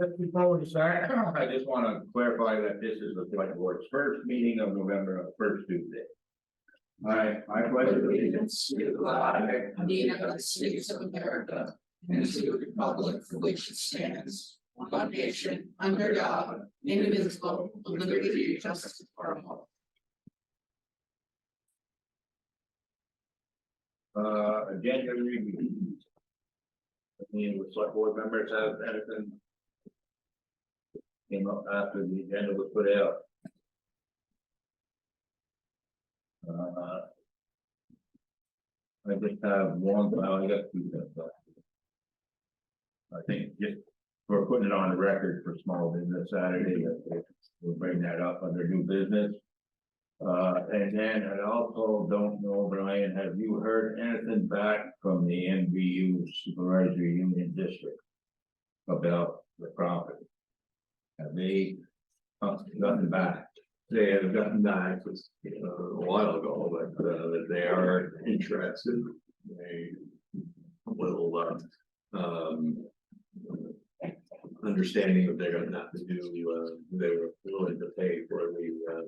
Before we start, I just want to clarify that this is the select board's first meeting of November, first Tuesday. I pledge allegiance to the flag of the United States of America, and to the republic for which it stands, one nation, under God, indivisible, with liberty and justice for all. Agenda review. Any of the select board members have anything came up after the agenda was put out? I just have one, well, I got two things. I think just for putting it on the record for small business Saturday, we'll bring that up under new business. And then I also don't know, Brian, have you heard anything back from the NVU Supervisory Union District about the property? Have they gotten back? They have gotten back a while ago, but they are interested. They will understanding that they're going to have to do. They were willing to pay for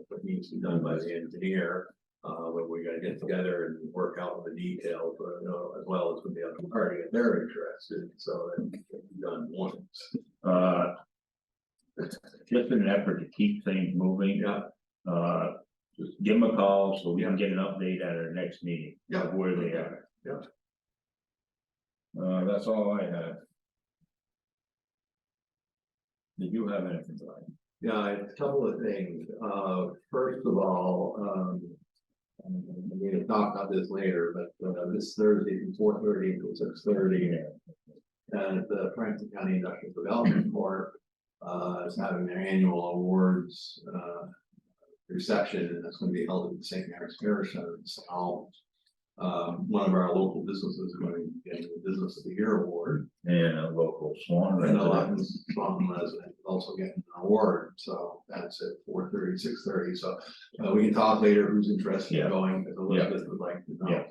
what needs to be done by the engineer. But we got to get together and work out the details, as well as with the other party if they're interested. So that can be done once. Just in an effort to keep things moving. Yeah. Just give them a call so we can get an update at our next meeting. Yeah. Of where they are. Yeah. That's all I have. Did you have anything, Brian? Yeah, a couple of things. First of all, we can talk about this later, but this Thursday from 4:30 to 6:30 at the Franklin County Industrial Development Corp. Is having their annual awards reception, and that's going to be held at the St. Mary's Parish Center in St. Albans. One of our local businesses is going to be getting the Business of the Year award, And a local Swan and a resident. Swanton resident is also getting an award. So that's at 4:30, 6:30. So we can talk later who's interested in going, because Elizabeth would like to know. Yeah.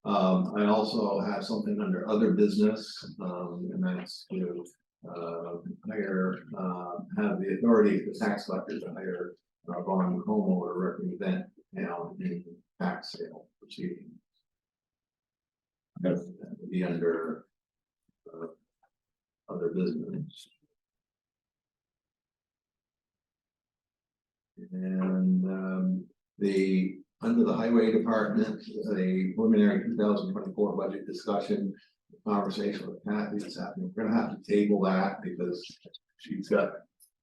I also have something under other business, and that's to have the authority for tax collectors to hire a bond homeowner represent in tax sale proceedings. That would be under other business. And under the highway department, a preliminary 2024 budget discussion conversation with Kathy is happening. We're gonna have to table that because she's got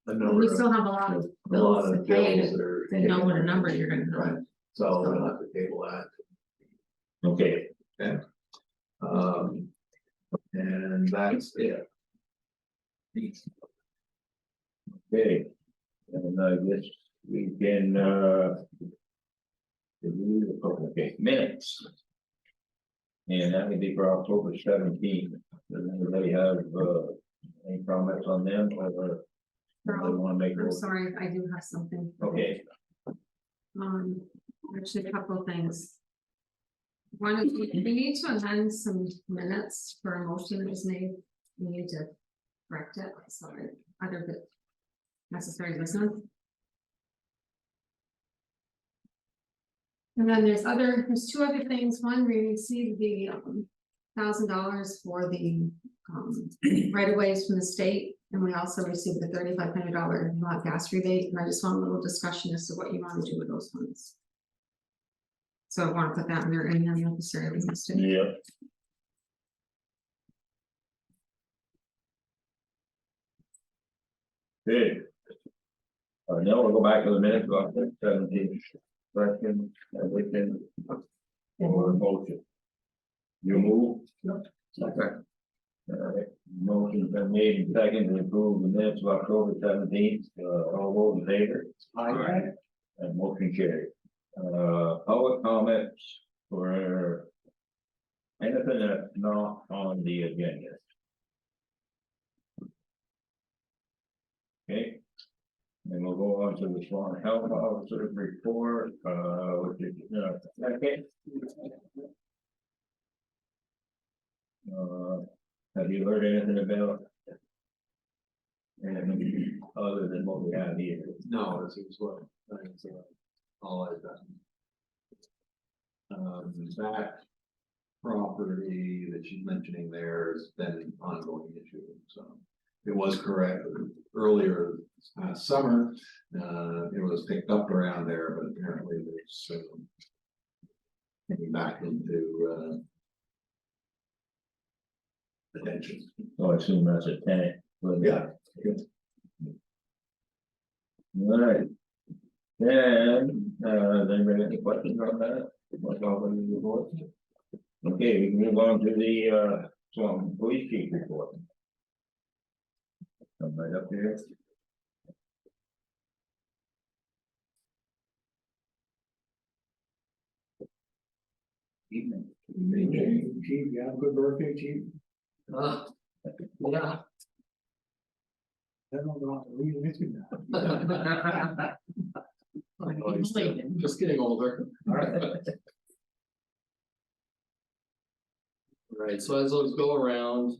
a number We of still have a lot of bills to pay, bills that are. to know what a number you're gonna Right, know. so we'll have to table that. Okay. And that's it. Okay. And I guess we can okay, minutes. And that would be for October 17th. Does anybody have any comments on them or they want to make? I'm sorry, I do have something. Okay. Actually, a couple of things. One is we need to amend some minutes for a motion that was made. We need to correct it, so either the necessary business. And then there's two other things. One, we received the $1,000 for the right of ways from the state. And we also received the $3,500 gas rebate. And I just want a little discussion as to what you want to do with those funds. So I want to put that in there, any unnecessary business too. Yeah. Good. Now we'll go back to the minutes of 17th. Question, everything, or motion. You move? No. Okay. Motion's been made and seconded to approve the minutes of October 17th, all those in favor? Aye. And motion carried. Public comments for anything that's not on the agenda. Okay. And we'll go on to the Swan Health Officer's report, which is, okay. Have you heard anything about And other than what we have here. No, this is what, that's, all I've done. That property that she's mentioning there has been an ongoing issue, so. It was correct earlier this past summer, it was picked up around there, but apparently there's. Getting back into, attention. So I assume that's a tenant. But Yeah. All right. Then, does anybody have any questions on that? What's all in the report? Okay, we can move on to the, Swanton Police Chief report. Come right up here. Evening. Chief, you have a good birthday, Chief. Yeah, I don't know, we miss you now. just getting older. Right, so as those go around,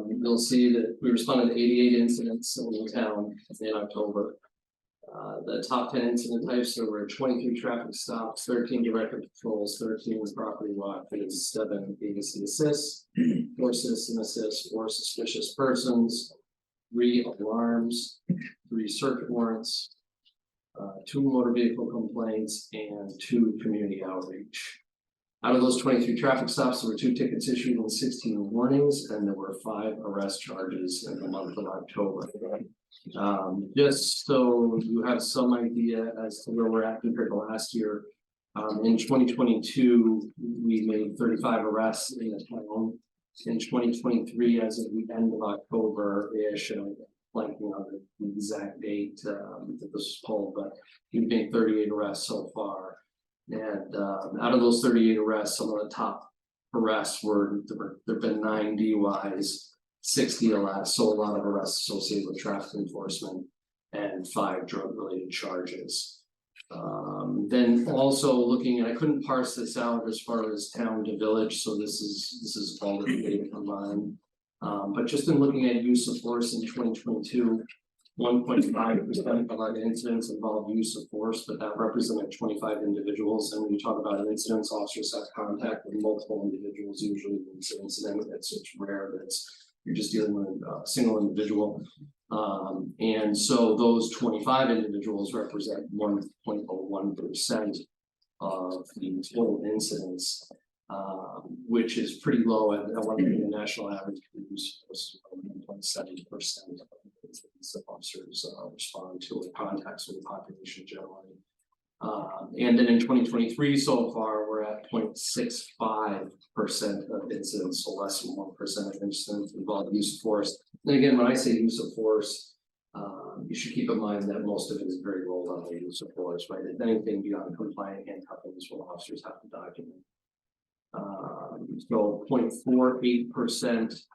you'll see that we responded to 88 incidents in the town in October. The top 10 incident types, there were 23 traffic stops, 13 directed patrols, 13 property watches, 7 agency assists, 4 citizen assists, 4 suspicious persons, 3 alarms, 3 search warrants, 2 motor vehicle complaints, and 2 community outreach. Out of those 23 traffic stops, there were 2 tickets issued and 16 warnings, and there were 5 arrest charges in the month of October. Just so you have some idea as to where we're at compared to last year. In 2022, we made 35 arrests in the town. In 2023, as of the end of October-ish, and I'm blanking on the exact date that this was pulled, but we've made 38 arrests so far. And out of those 38 arrests, some of the top arrests there've been 9 DUIs, 60 arrests, so a lot of arrests associated with traffic enforcement, and 5 drug-related charges. Then also looking, and I couldn't parse this out as far as town to village, so this is all the data combined. But just in looking at use of force in 2022, 1.5% of our incidents involved use of force, but that represented 25 individuals. And when you talk about incidents, officers have contact with multiple individuals. Usually, it's an incident. It's rare that you're just dealing with a single individual. And so those 25 individuals represent 1.01% of the total incidents, which is pretty low. I want to be the national average use was 1.7% of the officers respond to or contacts with the population generally. And then in 2023 so far, we're at 0.65% of incidents, so less than 1% of incidents involve use of force. And again, when I say use of force, you should keep in mind that most of it is very low level use of force, right? If anything beyond compliant handcuffing is what officers have to document. So 0.48%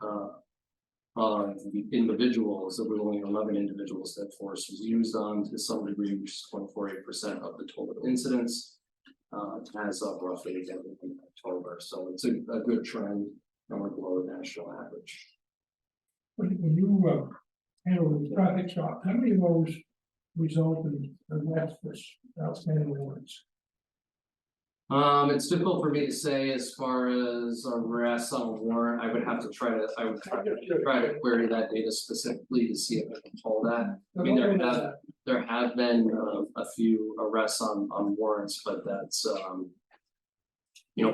of the individuals, that were only 11 individuals that force was used on to some degree, which is 0.48% of the total incidents, as of roughly again in October. So it's a good trend, and we're below the national average. When you handle the traffic stop, how many of those result in arrests for outstanding warrants? It's difficult for me to say as far as arrests on a warrant. I would try to query that data specifically to see if I can pull that. I mean, there have been a few arrests on warrants, but that's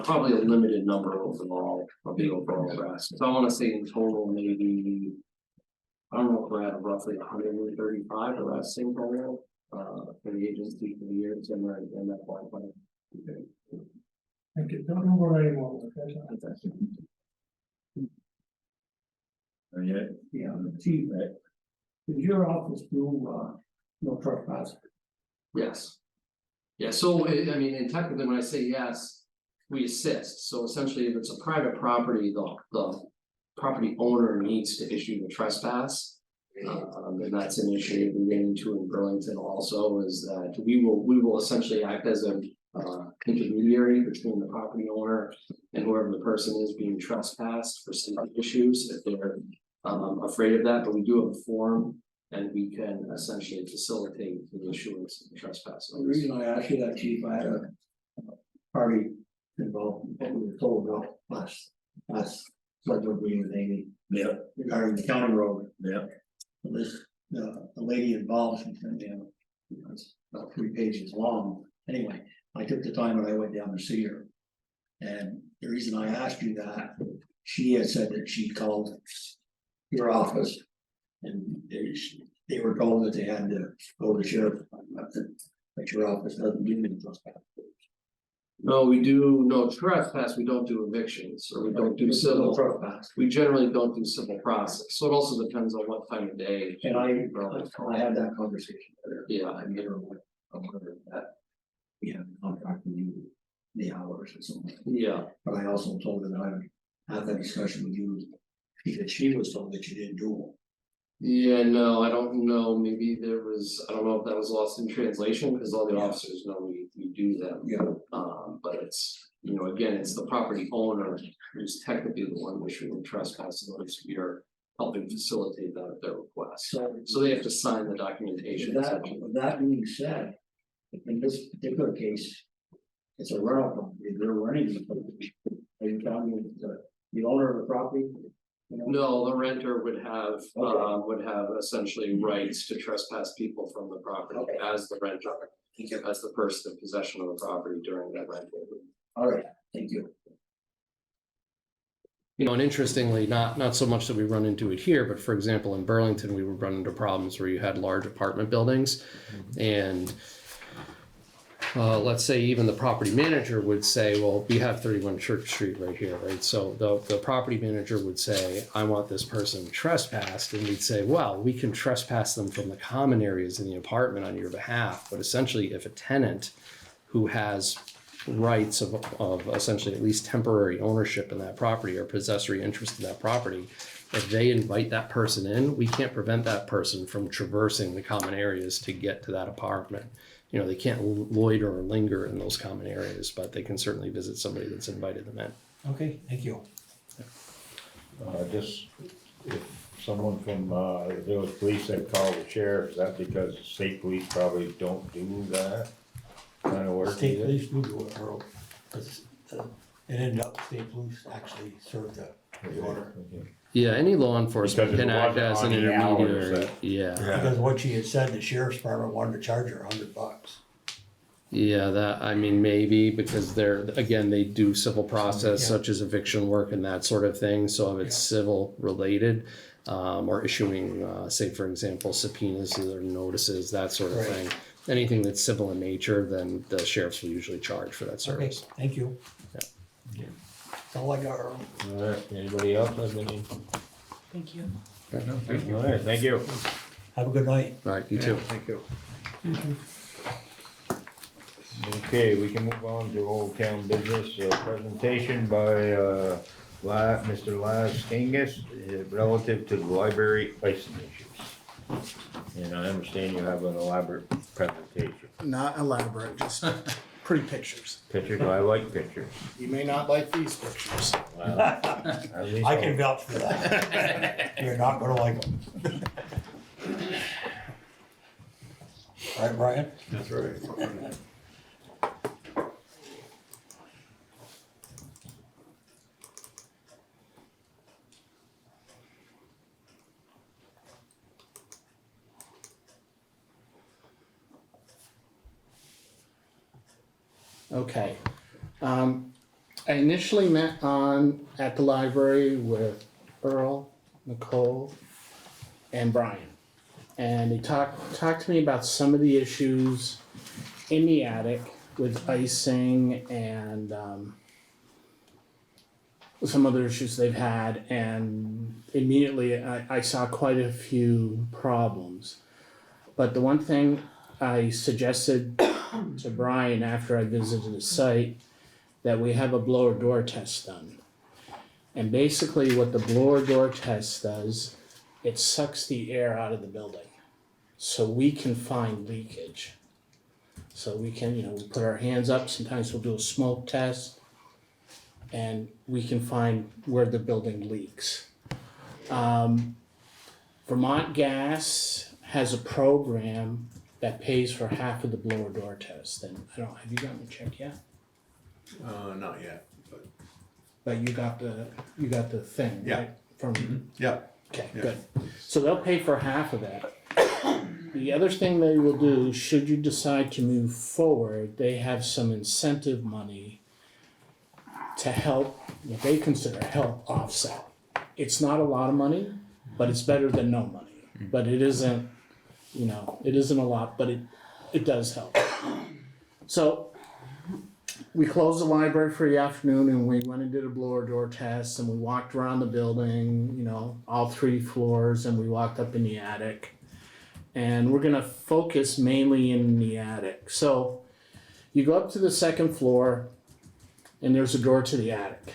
probably a limited number overall of the overall arrests. So I want to say in total maybe, I don't know if we're at roughly 135 arrests in total for the agency for the year, somewhere in that ballpark. Okay. Thank you. Don't go anymore. Okay. Yeah, Chief, did your office do no trespass? Yes. Yeah, so I mean, and technically when I say yes, we assist. So essentially if it's a private property, the property owner needs to issue the trespass. And that's an issue we ran into in Burlington also, is that we will essentially act as a intermediary between the property owner and whoever the person is being trespassed for safety issues if they're afraid of that. But we do have a form And we can essentially facilitate the issuance of the trespass The notice. reason I asked you that, chief, I had a party involved, what we were told about last select meeting with Amy Yeah, regarding the county road. yeah. This, the lady involved, she sent me it's about 3 pages long. Anyway, I took the time when I went down to see her. And the reason I asked you that, she had said that she called your office. And they were told that they had to go to the sheriff, that your office doesn't do any trespass. No, we do, no trespass, we don't do evictions, or we don't do civil. Trespass. We generally don't do civil process, so it also depends on what time of day. And I had that conversation with her. Yeah. I made her aware of that. We have a contract with you, the hours or something. Yeah, But I also told her that I would have that discussion with you, because she was told that you didn't do them. yeah, no, I don't know, maybe there was, I don't know if that was lost in translation, because all the officers know we do them. Yeah. But it's, you know, again, it's the property owner who's technically the one issuing the trespass notice. We are helping facilitate that at their request. So they have to sign the documentation. With that being said, in this particular case, it's a rental property, they're renting the property. Are you telling me the owner of the property? You know? No, the renter would have essentially rights to trespass people from the property Okay. as the renter, as the person in possession of the property during that rental. All right, thank you. You know, and interestingly, not so much that we run into it here, but for example, in Burlington, we would run into problems where you had large apartment buildings, and let's say even the property manager would say, well, we have 31 Church Street right here, right? So the property manager would say, I want this person trespassed, and we'd say, well, we can trespass them from the common areas in the apartment on your behalf. But essentially, if a tenant who has rights of essentially at least temporary ownership in that property or possessory interest in that property, if they invite that person in, we can't prevent that person from traversing the common areas to get to that apartment. You know, they can't loiter or linger in those common areas, but they can certainly visit somebody that's invited them in. Okay, thank you. Just if someone from the village police had called the sheriff, is that because the state police probably don't do that kind of work? State police do do it, Earl, because it ended up state police actually served the order. Yeah, any law enforcement Because can if it act wasn't as an on the hours intermediary. that- Yeah. Because what she had said, the sheriff's department wanted to charge her $100. Yeah, that, I mean, maybe because they do civil process Yeah. such as eviction work and that sort of thing. So if it's civil related, or issuing, say, for example, subpoenas or notices, that sort of Right. thing. Anything that's civil in nature, then the sheriffs will usually charge for that Okay, service. thank you. Yeah. That's all I got, Earl. All right, anybody else have any? Thank you. All right, thank you. Have a good night. All right, you too. Thank you. Okay, we can move on to Old Town Business, presentation by Mr. Laz Kangas, relative to the library licensing issues. And I understand you have an elaborate presentation. Not elaborate, just pretty pictures. Pictures, I like pictures. You may not like these pictures. Well, at least I can vouch for that. You're not gonna like them. Right, Brian? That's right. Okay. I initially met at the library with Earl, Nicole, and Brian. And they talked to me about some of the issues in the attic with icing and some other issues they've had. And immediately I saw quite a few problems. But the one thing I suggested to Brian after I visited the site, that we have a blower door test done. And basically what the blower door test does, it sucks the air out of the building. So we can find leakage. So we can, we put our hands up, sometimes we'll do a smoke test, and we can find where the building leaks. Vermont Gas has a program that pays for half of the blower door test, and I don't, have you gotten the check yet? Not yet, but. But you got the thing, Yeah. right? From, Yeah. okay, Yeah. good. So they'll pay for half of that. The other thing they will do, should you decide to move forward, they have some incentive money to help, what they consider help offset. It's not a lot of money, but it's better than no money. But it isn't, it isn't a lot, but it does help. So we closed the library for the afternoon and we went and did a blower door test and we walked around the building, all 3 floors, and we walked up in the attic. And we're gonna focus mainly in the attic. So you go up to the 2nd floor and there's a door to the attic.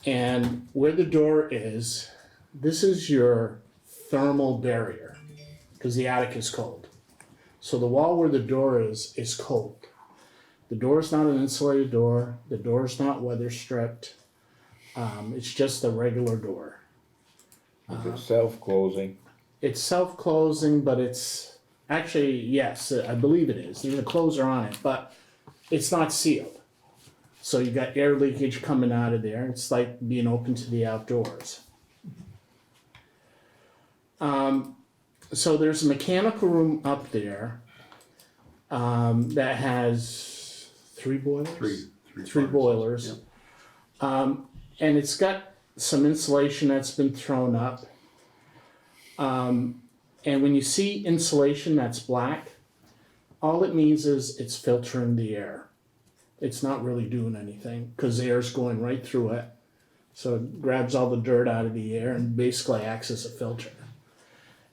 And where the door is, this is your thermal barrier, because the attic is cold. So the wall where the door is cold. The door is not an insulated door. The door is not weather stripped. It's just a regular door. Is it self-closing? It's self-closing, but it's actually, yes, I believe it is. There's a closer on it, but it's not sealed. So you got air leakage coming out of there. It's like being open to the outdoors. So there's a mechanical room up there that has 3 boilers? Three boilers. And it's got some insulation that's been thrown up. And when you see insulation that's black, all it means is it's filtering the air. It's not really doing anything because the air's going right through it. So it grabs all the dirt out of the air and basically acts as a filter.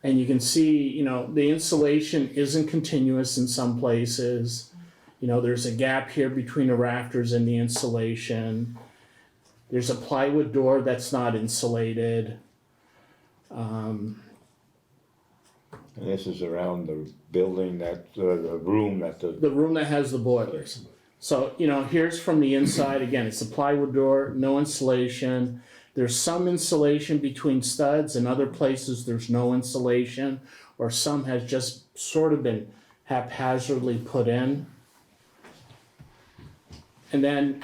And you can see, the insulation isn't continuous in some places. There's a gap here between the rafters and the insulation. There's a plywood door that's not insulated. And this is around the building that, the room that The room that has the boilers. So, here's from the inside, again, it's a plywood door, no insulation. There's some insulation between studs, and other places there's no insulation, or some has just sort of been haphazardly put in. And then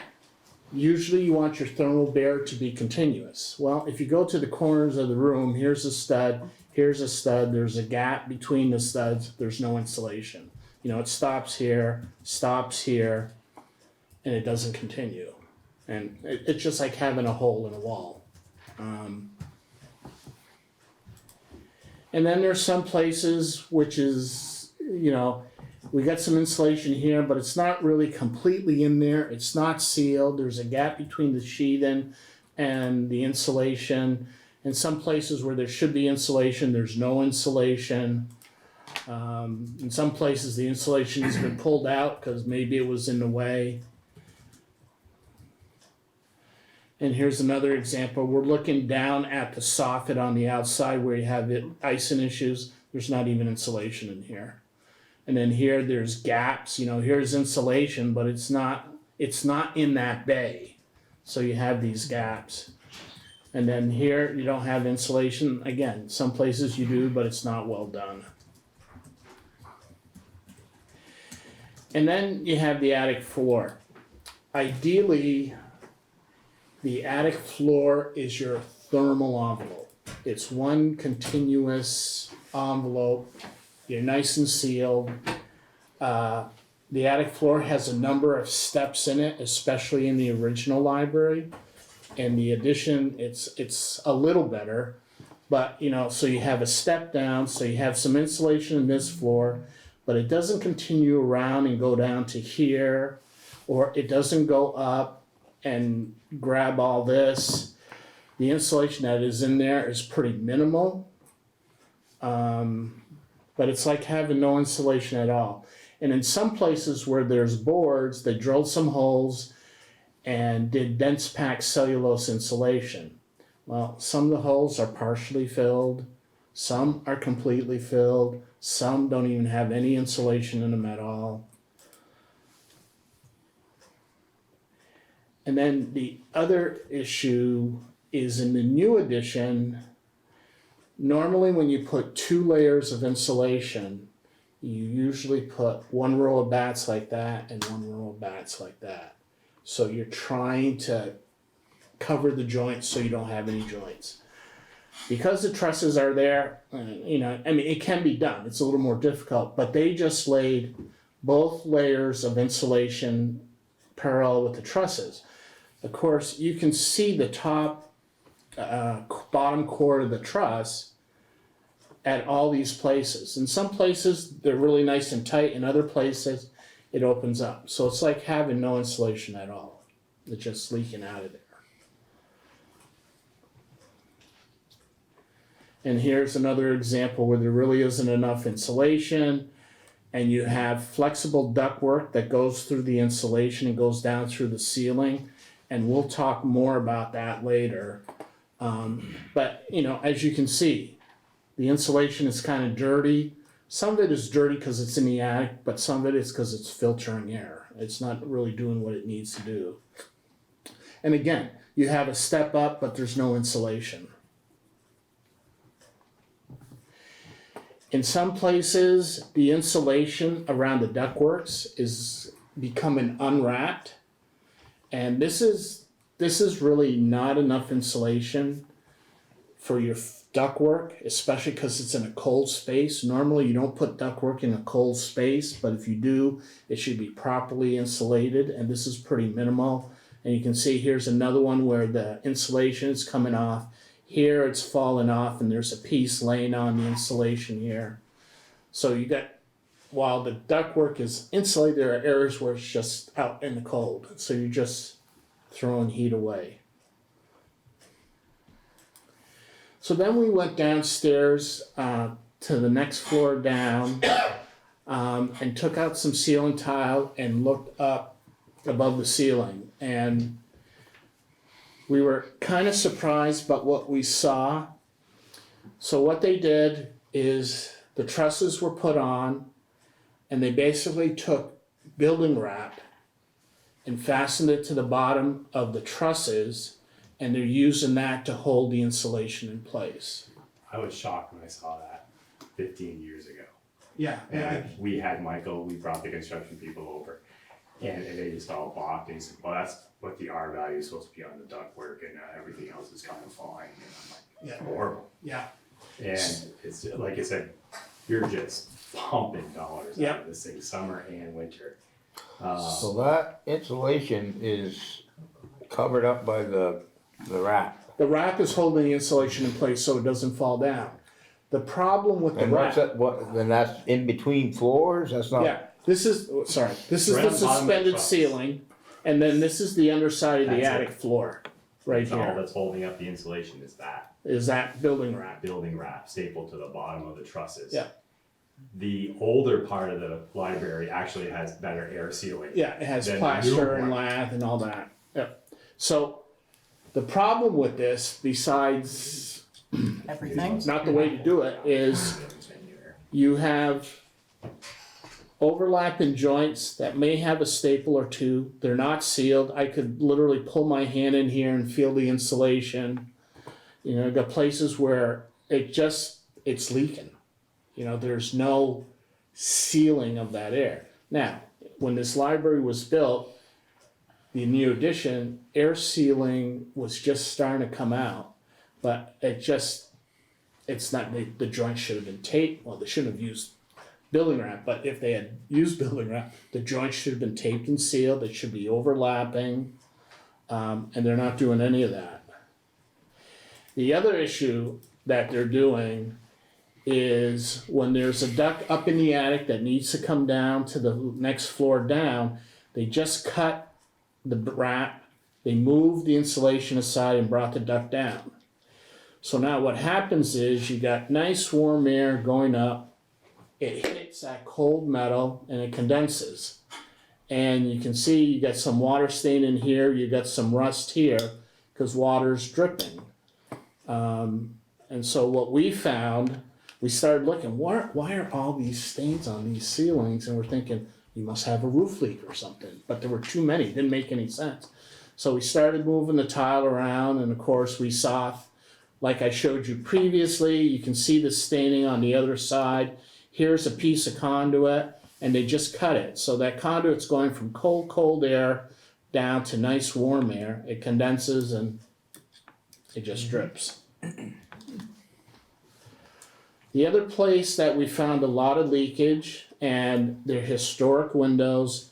usually you want your thermal barrier to be continuous. Well, if you go to the corners of the room, here's a stud, there's a gap between the studs, there's no insulation. It stops here, and it doesn't continue. And it's just like having a hole in a wall. And then there's some places which is, we got some insulation here, but it's not really completely in there. It's not sealed. There's a gap between the sheathing and the insulation. In some places where there should be insulation, there's no insulation. In some places, the insulation has been pulled out because maybe it was in the way. And here's another example. We're looking down at the soffit on the outside where you have icing issues. There's not even insulation in here. And then here there's gaps. Here's insulation, but it's not in that bay. So you have these gaps. And then here you don't have insulation. Again, some places you do, but it's not well done. And then you have the attic floor. Ideally, the attic floor is your thermal envelope. It's one continuous envelope. You're nice and sealed. The attic floor has a number of steps in it, especially in the original library. And the addition, it's a little better, but so you have a step down, so you have some insulation in this floor, but it doesn't continue around and go down to here, or it doesn't go up and grab all this. The insulation that is in there is pretty minimal, but it's like having no insulation at all. And in some places where there's boards, they drilled some holes and did dense packed cellulose insulation. Well, some of the holes are partially filled, some are completely filled, some don't even have any insulation in them at all. And then the other issue is in the new edition, Normally, when you put 2 layers of insulation, you usually put 1 row of bats like that and 1 row of bats like that. So you're trying to cover the joints so you don't have any joints. Because the trusses are there, you know, I mean, it can be done. It's a little more difficult, but they just laid both layers of insulation parallel with the trusses. Of course, you can see the top, bottom core of the truss at all these places. In some places, they're really nice and tight. In other places, it opens up. So it's like having no insulation at all. It's just leaking out of there. And here's another example where there really isn't enough insulation, and you have flexible ductwork that goes through the insulation and goes down through the ceiling, and we'll talk more about that later. But you know, as you can see, the insulation is kind of dirty. Some of it is dirty because it's in the attic, but some of it is because it's filtering air. It's not really doing what it needs to do. And again, you have a step up, but there's no insulation. In some places, the insulation around the ductworks is becoming unwrapped, and this is really not enough insulation for your ductwork, especially because it's in a cold space. Normally, you don't put ductwork in a cold space, but if you do, it should be properly insulated, and this is pretty minimal. And you can see here's another one where the insulation is coming off. Here it's fallen off and there's a piece laying on the insulation here. So you got, while the ductwork is insulated, there are areas where it's just out in the cold. So you're just throwing heat away. So then we went downstairs to the next floor down and took out some ceiling tile and looked up above the ceiling. And we were kind of surprised by what we saw. So what they did is the trusses were put on, and they basically took building wrap and fastened it to the bottom of the trusses, and they're using that to hold the insulation in place. I was shocked when I saw that 15 years ago. Yeah. And we had Michael, we brought the construction people over, and they just all balked and said, well, that's what the R value is supposed to be on the ductwork, and everything else is kind of fine. And I'm like, horrible. Yeah. And it's like I said, you're just pumping dollars out of this thing, summer and winter. So that insulation is covered up by the wrap. The wrap is holding the insulation in place so it doesn't fall down. The problem with the And wrap. what's that, then that's in between floors? That's not. Yeah, this is the Around the suspended bottom of the truss. ceiling, and then this is the underside of the That's attic it. floor, right All here. that's holding up the insulation is that Is that building wrap? building wrap stapled to the bottom of the trusses. Yeah. The older part of the library actually has better air sealing. Yeah, it has Then the plaster new and one. lath and all that. Yep. So the problem with this, besides Everything. not the way to do it, is you have overlapping joints that may have a staple or two. They're not sealed. I could literally pull my hand in here and feel the insulation. You know, I've got places where it's leaking. You know, there's no sealing of that air. Now, when this library was built, the new addition, air sealing was just starting to come out, but it's not, the joints should have been taped. Well, they shouldn't have used building wrap, but if they had used building wrap, the joints should have been taped and sealed. They should be overlapping, and they're not doing any of that. The other issue that they're doing is when there's a duct up in the attic that needs to come down to the next floor down, they just cut the wrap, they moved the insulation aside and brought the duct down. So now what happens is you got nice warm air going up, it hits that cold metal and it condenses. And you can see you got some water stain in here, you got some rust here, because water's dripping. And so what we found, we started looking, why are all these stains on these ceilings? And we're thinking, you must have a roof leak or something. But there were too many, didn't make any sense. So we started moving the tile around, and of course we saw like I showed you previously, you can see the staining on the other side. Here's a piece of conduit, and they just cut it. So that conduit's going from cold air down to nice warm air. It condenses and it just drips. The other place that we found a lot of leakage, and they're historic windows,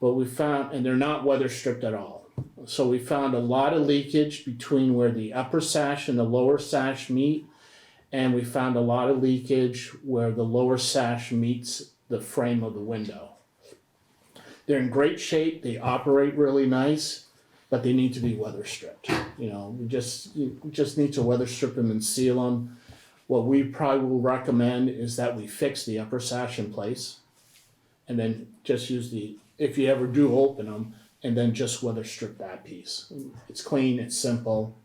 but we found, and they're not weather stripped at all. So we found a lot of leakage between where the upper sash and the lower sash meet, and we found a lot of leakage where the lower sash meets the frame of the window. They're in great shape, they operate really nice, but they need to be weather stripped. You know, you just need to weather strip them and seal them. What we probably will recommend is that we fix the upper sash in place, and then just use if you ever do open them, and then just weather strip that piece. It's clean, it's simple.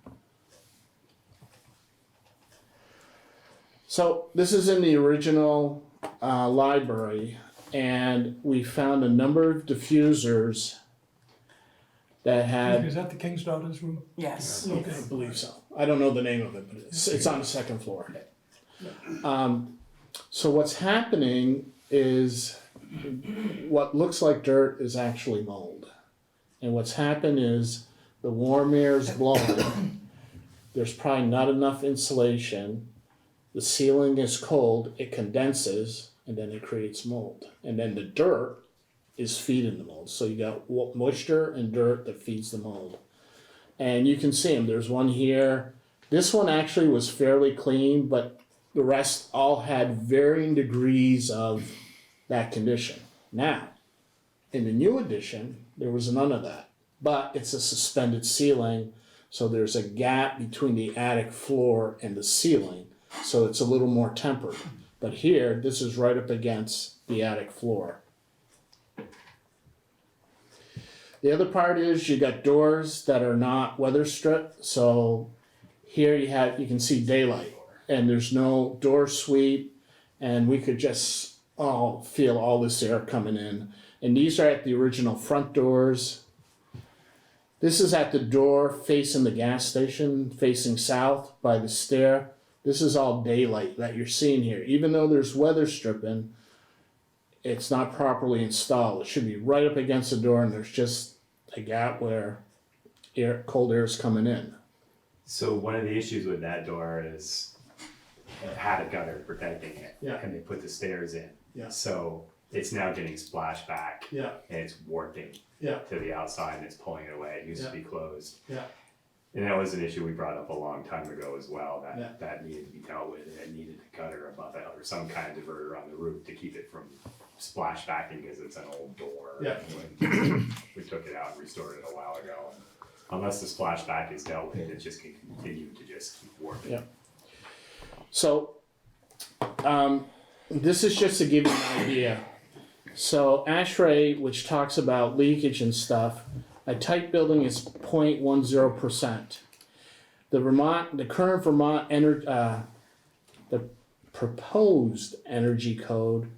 So this is in the original library, and we found a number of diffusers that had. Is that the King's Daughter's room? Yes. Okay. I believe so. I don't know the name of it, but it's on the second floor. So what's happening is what looks like dirt is actually mold. And what's happened is the warm air is blowing. There's probably not enough insulation. The ceiling is cold, it condenses, and then it creates mold. And then the dirt is feeding the mold. So you got moisture and dirt that feeds the mold. And you can see them. There's one here. This one actually was fairly clean, but the rest all had varying degrees of that condition. Now, in the new edition, there was none of that. But it's a suspended ceiling, so there's a gap between the attic floor and the ceiling. So it's a little more tempered. But here, this is right up against the attic floor. The other part is you got doors that are not weather stripped. So here you can see daylight, and there's no door sweep, and we could just feel all this air coming in. And these are at the original front doors. This is at the door facing the gas station, facing south by the stair. This is all daylight that you're seeing here. Even though there's weather stripping, it's not properly installed. It should be right up against the door, and there's just a gap where cold air is coming in. So one of the issues with that door is it had a gutter protecting it. Yeah. And they put the stairs in. Yeah. So it's now getting splashed back. Yeah. And it's warping. Yeah. To the outside, and it's pulling it away. It used to be closed. Yeah. And that was an issue we brought up a long time ago as well, Yeah. that needed to be dealt with, and it needed a gutter above it, or some kind of diverter on the roof to keep it from splashbacking, because it's an old door. Yeah. We took it out and restored it a while ago, and unless the splashback is dealt with, it just can continue to just keep warping. Yeah. So, this is just to give you an idea. So ASHRAE, which talks about leakage and stuff, a tight building is 0.10%. The current Vermont the proposed energy code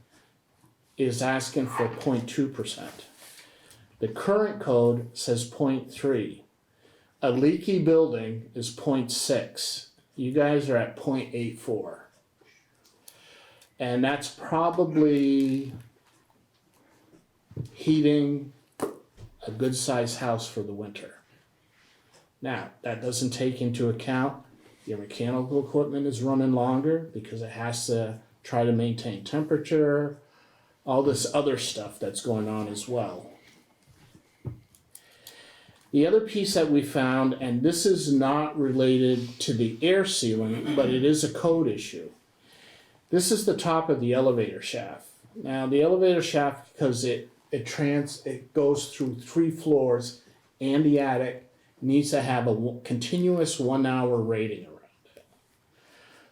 is asking for 0.2%. The current code says 0.3. A leaky building is 0.6. You guys are at 0.84. And that's probably heating a good sized house for the winter. Now, that doesn't take into account your mechanical equipment is running longer because it has to try to maintain temperature, all this other stuff that's going on as well. The other piece that we found, and this is not related to the air sealing, but it is a code issue. This is the top of the elevator shaft. Now, the elevator shaft, because it goes through 3 floors and the attic, needs to have a continuous 1 hour rating around it.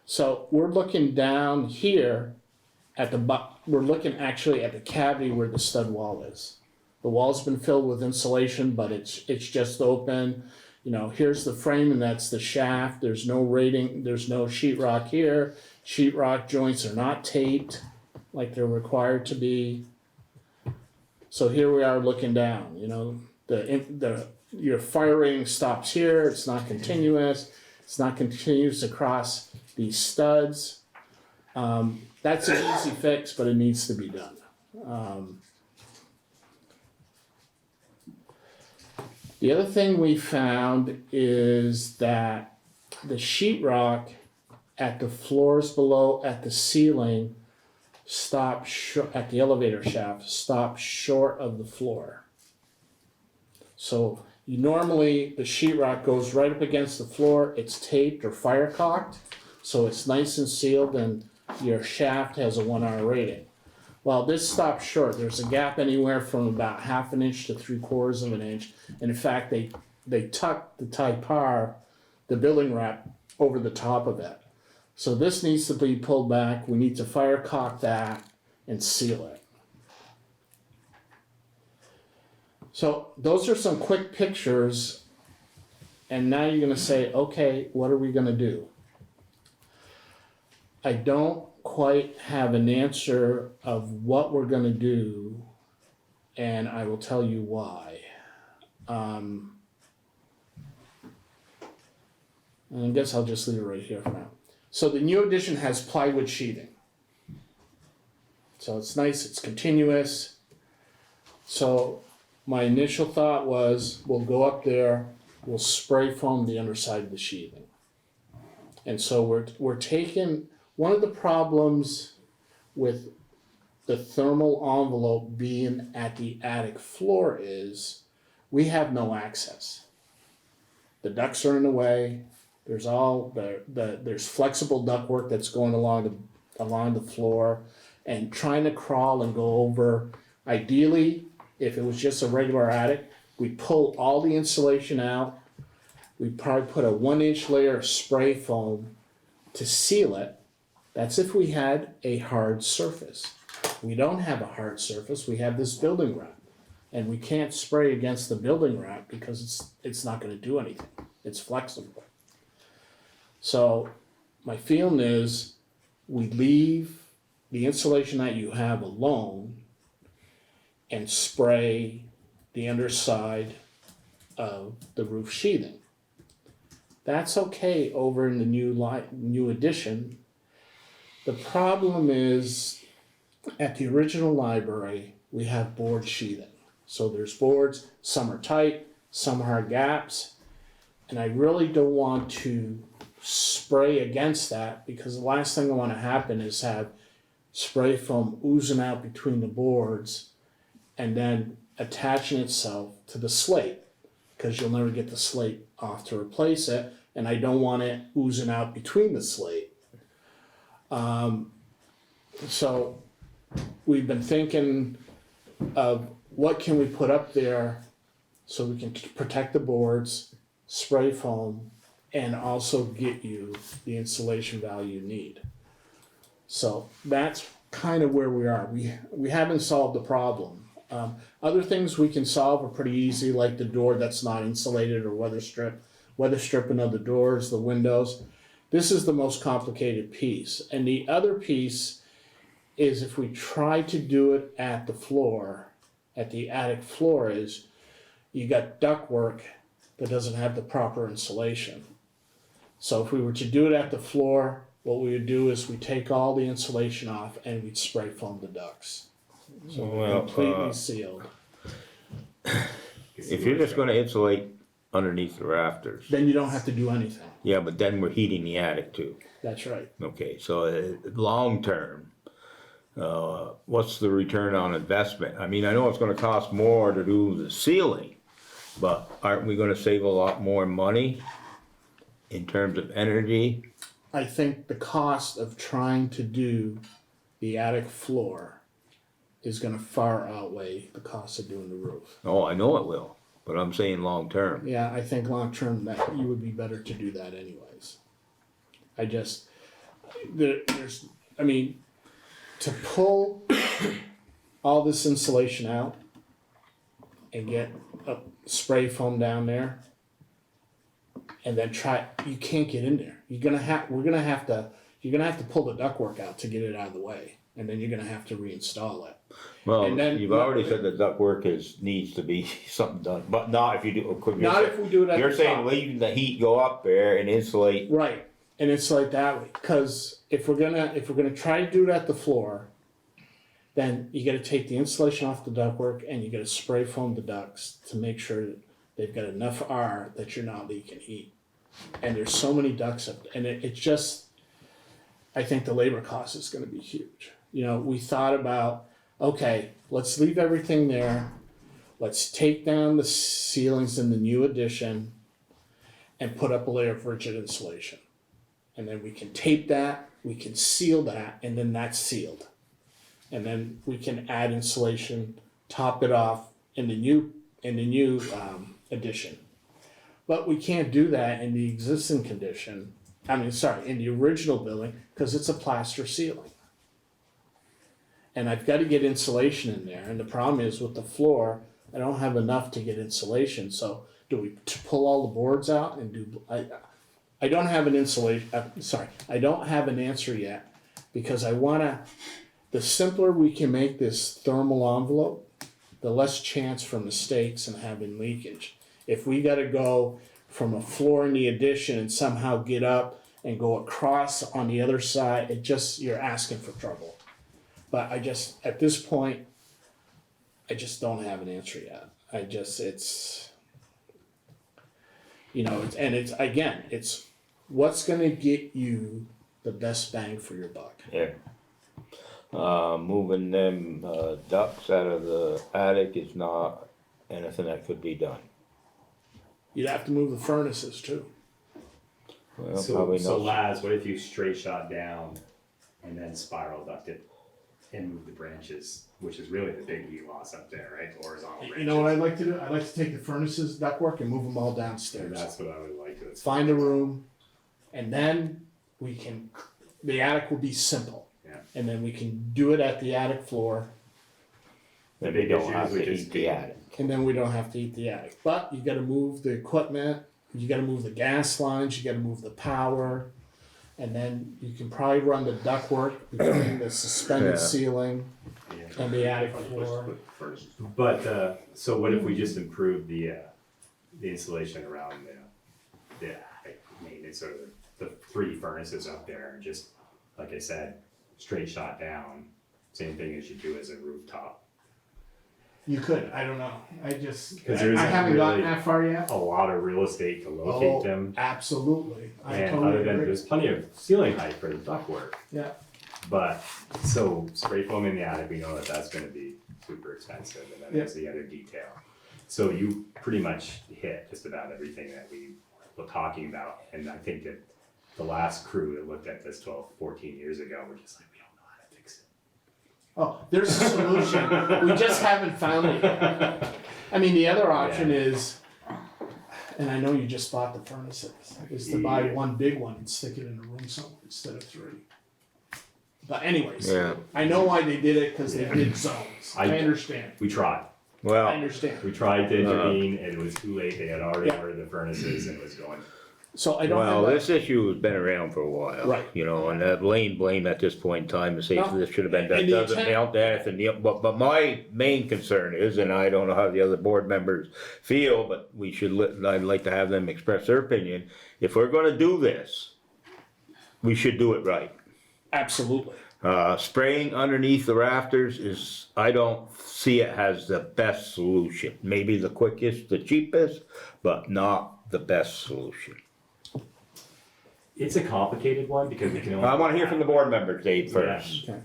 So we're looking down here at we're looking actually at the cavity where the stud wall is. The wall's been filled with insulation, but it's just open. You know, here's the frame and that's the shaft. There's no rating, there's no sheetrock here. Sheetrock joints are not taped like they're required to be. So here we are looking down, you know, your fire rating stops here, it's not continuous, it's not continuous across these studs. That's an easy fix, but it needs to be done. The other thing we found is that the sheetrock at the floors below, at the ceiling, at the elevator shaft, stop short of the floor. So you normally, the sheetrock goes right up against the floor, it's taped or fire caulked, so it's nice and sealed and your shaft has a 1 hour rating. Well, this stops short. There's a gap anywhere from about 1/2 inch to 3/4 of an inch. And in fact, they tuck the Typar, the building wrap, over the top of it. So this needs to be pulled back. We need to fire caulk that and seal it. So those are some quick pictures. And now you're gonna say, okay, what are we gonna do? I don't quite have an answer of what we're gonna do, and I will tell you why. And I guess I'll just leave it right here for now. So the new addition has plywood sheathing. So it's nice, it's continuous. So my initial thought was, we'll go up there, we'll spray foam the underside of the sheathing. And so we're taking, one of the problems with the thermal envelope being at the attic floor is we have no access. The ducts are in the way. There's there's flexible ductwork that's going along the floor, and trying to crawl and go over. Ideally, if it was just a regular attic, we'd pull all the insulation out. We'd probably put a 1-inch layer of spray foam to seal it. That's if we had a hard surface. We don't have a hard surface, we have this building wrap. And we can't spray against the building wrap because it's not gonna do anything. It's flexible. So my feeling is we leave the insulation that you have alone and spray the underside of the roof sheathing. That's okay over in the new addition. The problem is at the original library, we have board sheathing. So there's boards, some are tight, some have gaps, and I really don't want to spray against that because the last thing I want to happen is have spray foam oozing out between the boards and then attaching itself to the slate, because you'll never get the slate off to replace it, and I don't want it oozing out between the slate. So we've been thinking of what can we put up there so we can protect the boards, spray foam, and also get you the insulation value you need. So that's kind of where we are. We haven't solved the problem. Other things we can solve are pretty easy, like the door that's not insulated or weather stripping of the doors, the windows. This is the most complicated piece. And the other piece is if we try to do it at the floor, at the attic floor, is you got ductwork that doesn't have the proper insulation. So if we were to do it at the floor, what we would do is we take all the insulation off and we'd spray foam the ducts. So Well, completely sealed. If you're just gonna insulate underneath the rafters, Then you don't have to do anything. yeah, but then we're heating the attic too. That's right. Okay, so long term, what's the return on investment? I mean, I know it's gonna cost more to do the ceiling, but aren't we gonna save a lot more money in terms of energy? I think the cost of trying to do the attic floor is gonna far outweigh the cost of doing the roof. Oh, I know it will, but I'm saying long term. Yeah, I think long term that you would be better to do that anyways. To pull all this insulation out and get a spray foam down there and then you can't get in there. You're gonna have to pull the ductwork out to get it out of the way. and then you're gonna have to reinstall it. Well, And then- you've already said that ductwork needs to be something done, but not if you do, Not if we do it at you're the saying top. leaving the heat go up there and insulate. Right, and it's like that way, cause if we're gonna try to do it at the floor, then you gotta take the insulation off the ductwork and you gotta spray foam the ducts to make sure that they've got enough R that you're not leaking heat. And there's so many ducts up, and it just, I think the labor cost is gonna be huge. You know, we thought about, okay, let's leave everything there, let's take down the ceilings in the new addition and put up a layer of rigid insulation. And then we can tape that, we can seal that, and then that's sealed. And then we can add insulation, top it off in the new addition. But we can't do that in the existing condition, in the original building, because it's a plaster ceiling. And I've got to get insulation in there, and the problem is with the floor, I don't have enough to get insulation, so do we pull all the boards out and do, I don't have an I don't have an answer yet, because the simpler we can make this thermal envelope, the less chance for mistakes and having leakage. If we gotta go from a floor in the addition and somehow get up and go across on the other side, you're asking for trouble. But at this point, I just don't have an answer yet. It's what's gonna get you the best bang for your buck. Yeah. Moving them, ducts out of the attic is not anything that could be done. You'd have to move the furnaces too. Well, So probably not. Laz, what if you straight shot down and then spiral duct it and move the branches, which is really the big heat loss up there, right? The horizontal branches. You know what I'd like to do? I'd like to take the furnaces, ductwork, and move them all And downstairs. that's what I would like to. Find a room, and then the attic will be simple. Yeah. And then we can do it at the attic floor, The Then big we don't issue have is we to just heat the attic. and then we don't have to heat the attic. But you gotta move the equipment, you gotta move the gas lines, you gotta move the power, and then you can probably run the ductwork between the suspended Yeah. ceiling and the attic floor. But, so what if we just improve the insulation around the attic maintenance or the three furnaces up there and just, like I said, straight shot down, same thing as you do as a rooftop. You could, I don't know, I there isn't haven't gotten really that far yet. A lot of real estate to locate them. Absolutely, I And totally other than, agree. there's plenty of ceiling height for the ductwork. Yeah. But, so spray foam in the attic, we know that that's gonna be super expensive, and then there's the other detail. So you pretty much hit just about everything that we were talking about, and I think that the last crew that looked at this 12, 14 years ago were just like, we don't know how to fix it. Oh, there's a solution, we just haven't found it yet. I mean, the other option is, and I know you just bought the furnaces, is to buy one big one and stick it in a room somewhere instead of three. But anyways, Yeah. I know why they did it, cause they did zones, I understand, We tried. I Well, understand. We tried to intervene, and it was too late, they had already Yeah. ordered the furnaces and it was going. So I don't well, have this issue has been around for a while. Right. You know, and laying blame at this point in time to say No. this should have been done, And the doesn't intent- help that, but my main concern is, and I don't know how the other board members feel, but I'd like to have them express their opinion. If we're gonna do this, we should do it right. absolutely. Spraying underneath the rafters I don't see it as the best solution. Maybe the quickest, the cheapest, but not the best solution. It's a complicated one because we can only. I wanna hear from the board members, Dave, first. Okay.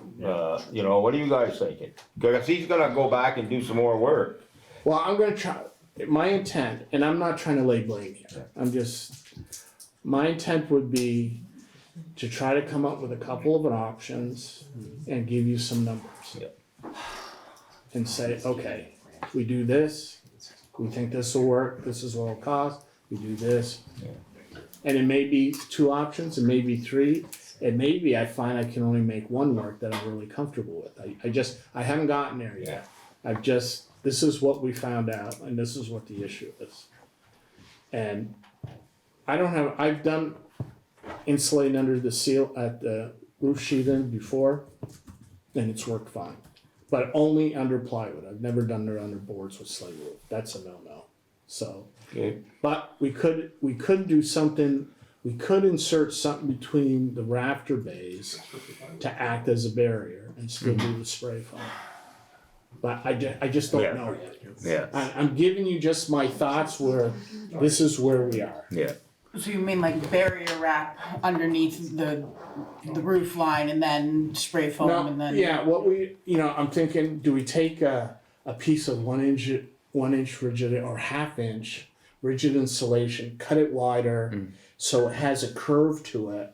You know, what are you guys thinking? Because he's gonna go back and do some more work. Well, I'm gonna try, my intent, and I'm not trying to lay blame here, my intent would be to try to come up with a couple of options and give you some numbers. Yep. And say, okay, we do this, we think this will work, this is what it'll cost, we do this. And it may be two options, it may be three, and maybe I find I can only make one work that I'm really comfortable with. I haven't gotten there yet. This is what we found out, and this is what the issue is. And I've done insulating under the seal at the roof sheathing before, then it's worked fine. But only under plywood. I've never done it under boards with slate roof. That's a no-no. So, Okay. but we could do something, we could insert something between the rafter bays to act as a barrier and still do the spray foam. But I just don't know yet. Yeah, I'm giving you just my thoughts where, this is where we are. yeah. So you mean like barrier wrap underneath the roof line and then spray foam No, and then? yeah, what we, I'm thinking, do we take a piece of 1 inch rigid or ½ inch rigid insulation, cut it wider so it has a curve to it,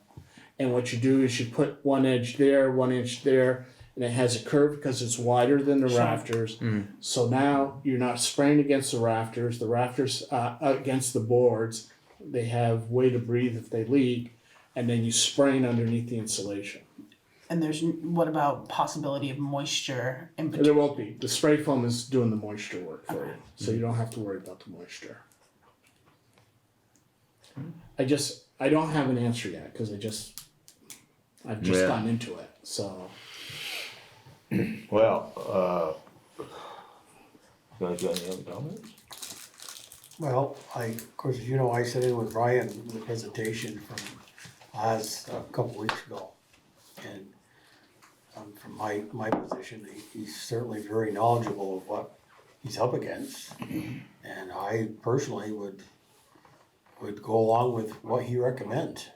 and what you do is you put 1 edge there, 1 inch there, and it has a curve because it's wider than the rafters. So now you're not spraying against the rafters against the boards. They have way to breathe if they leak, and then you spraying underneath the insulation. And what about possibility of moisture in between? There won't be. The spray foam is doing the moisture work for you, so you don't have to worry about the moisture. I don't have an answer yet because I've just Yeah. gotten into it. So Well, you guys got any other comments? Well, of course, as you know, I sat in with Brian in the presentation from Oz a couple weeks ago. And from my position, he's certainly very knowledgeable of what he's up against. And I personally would go along with what he recommends.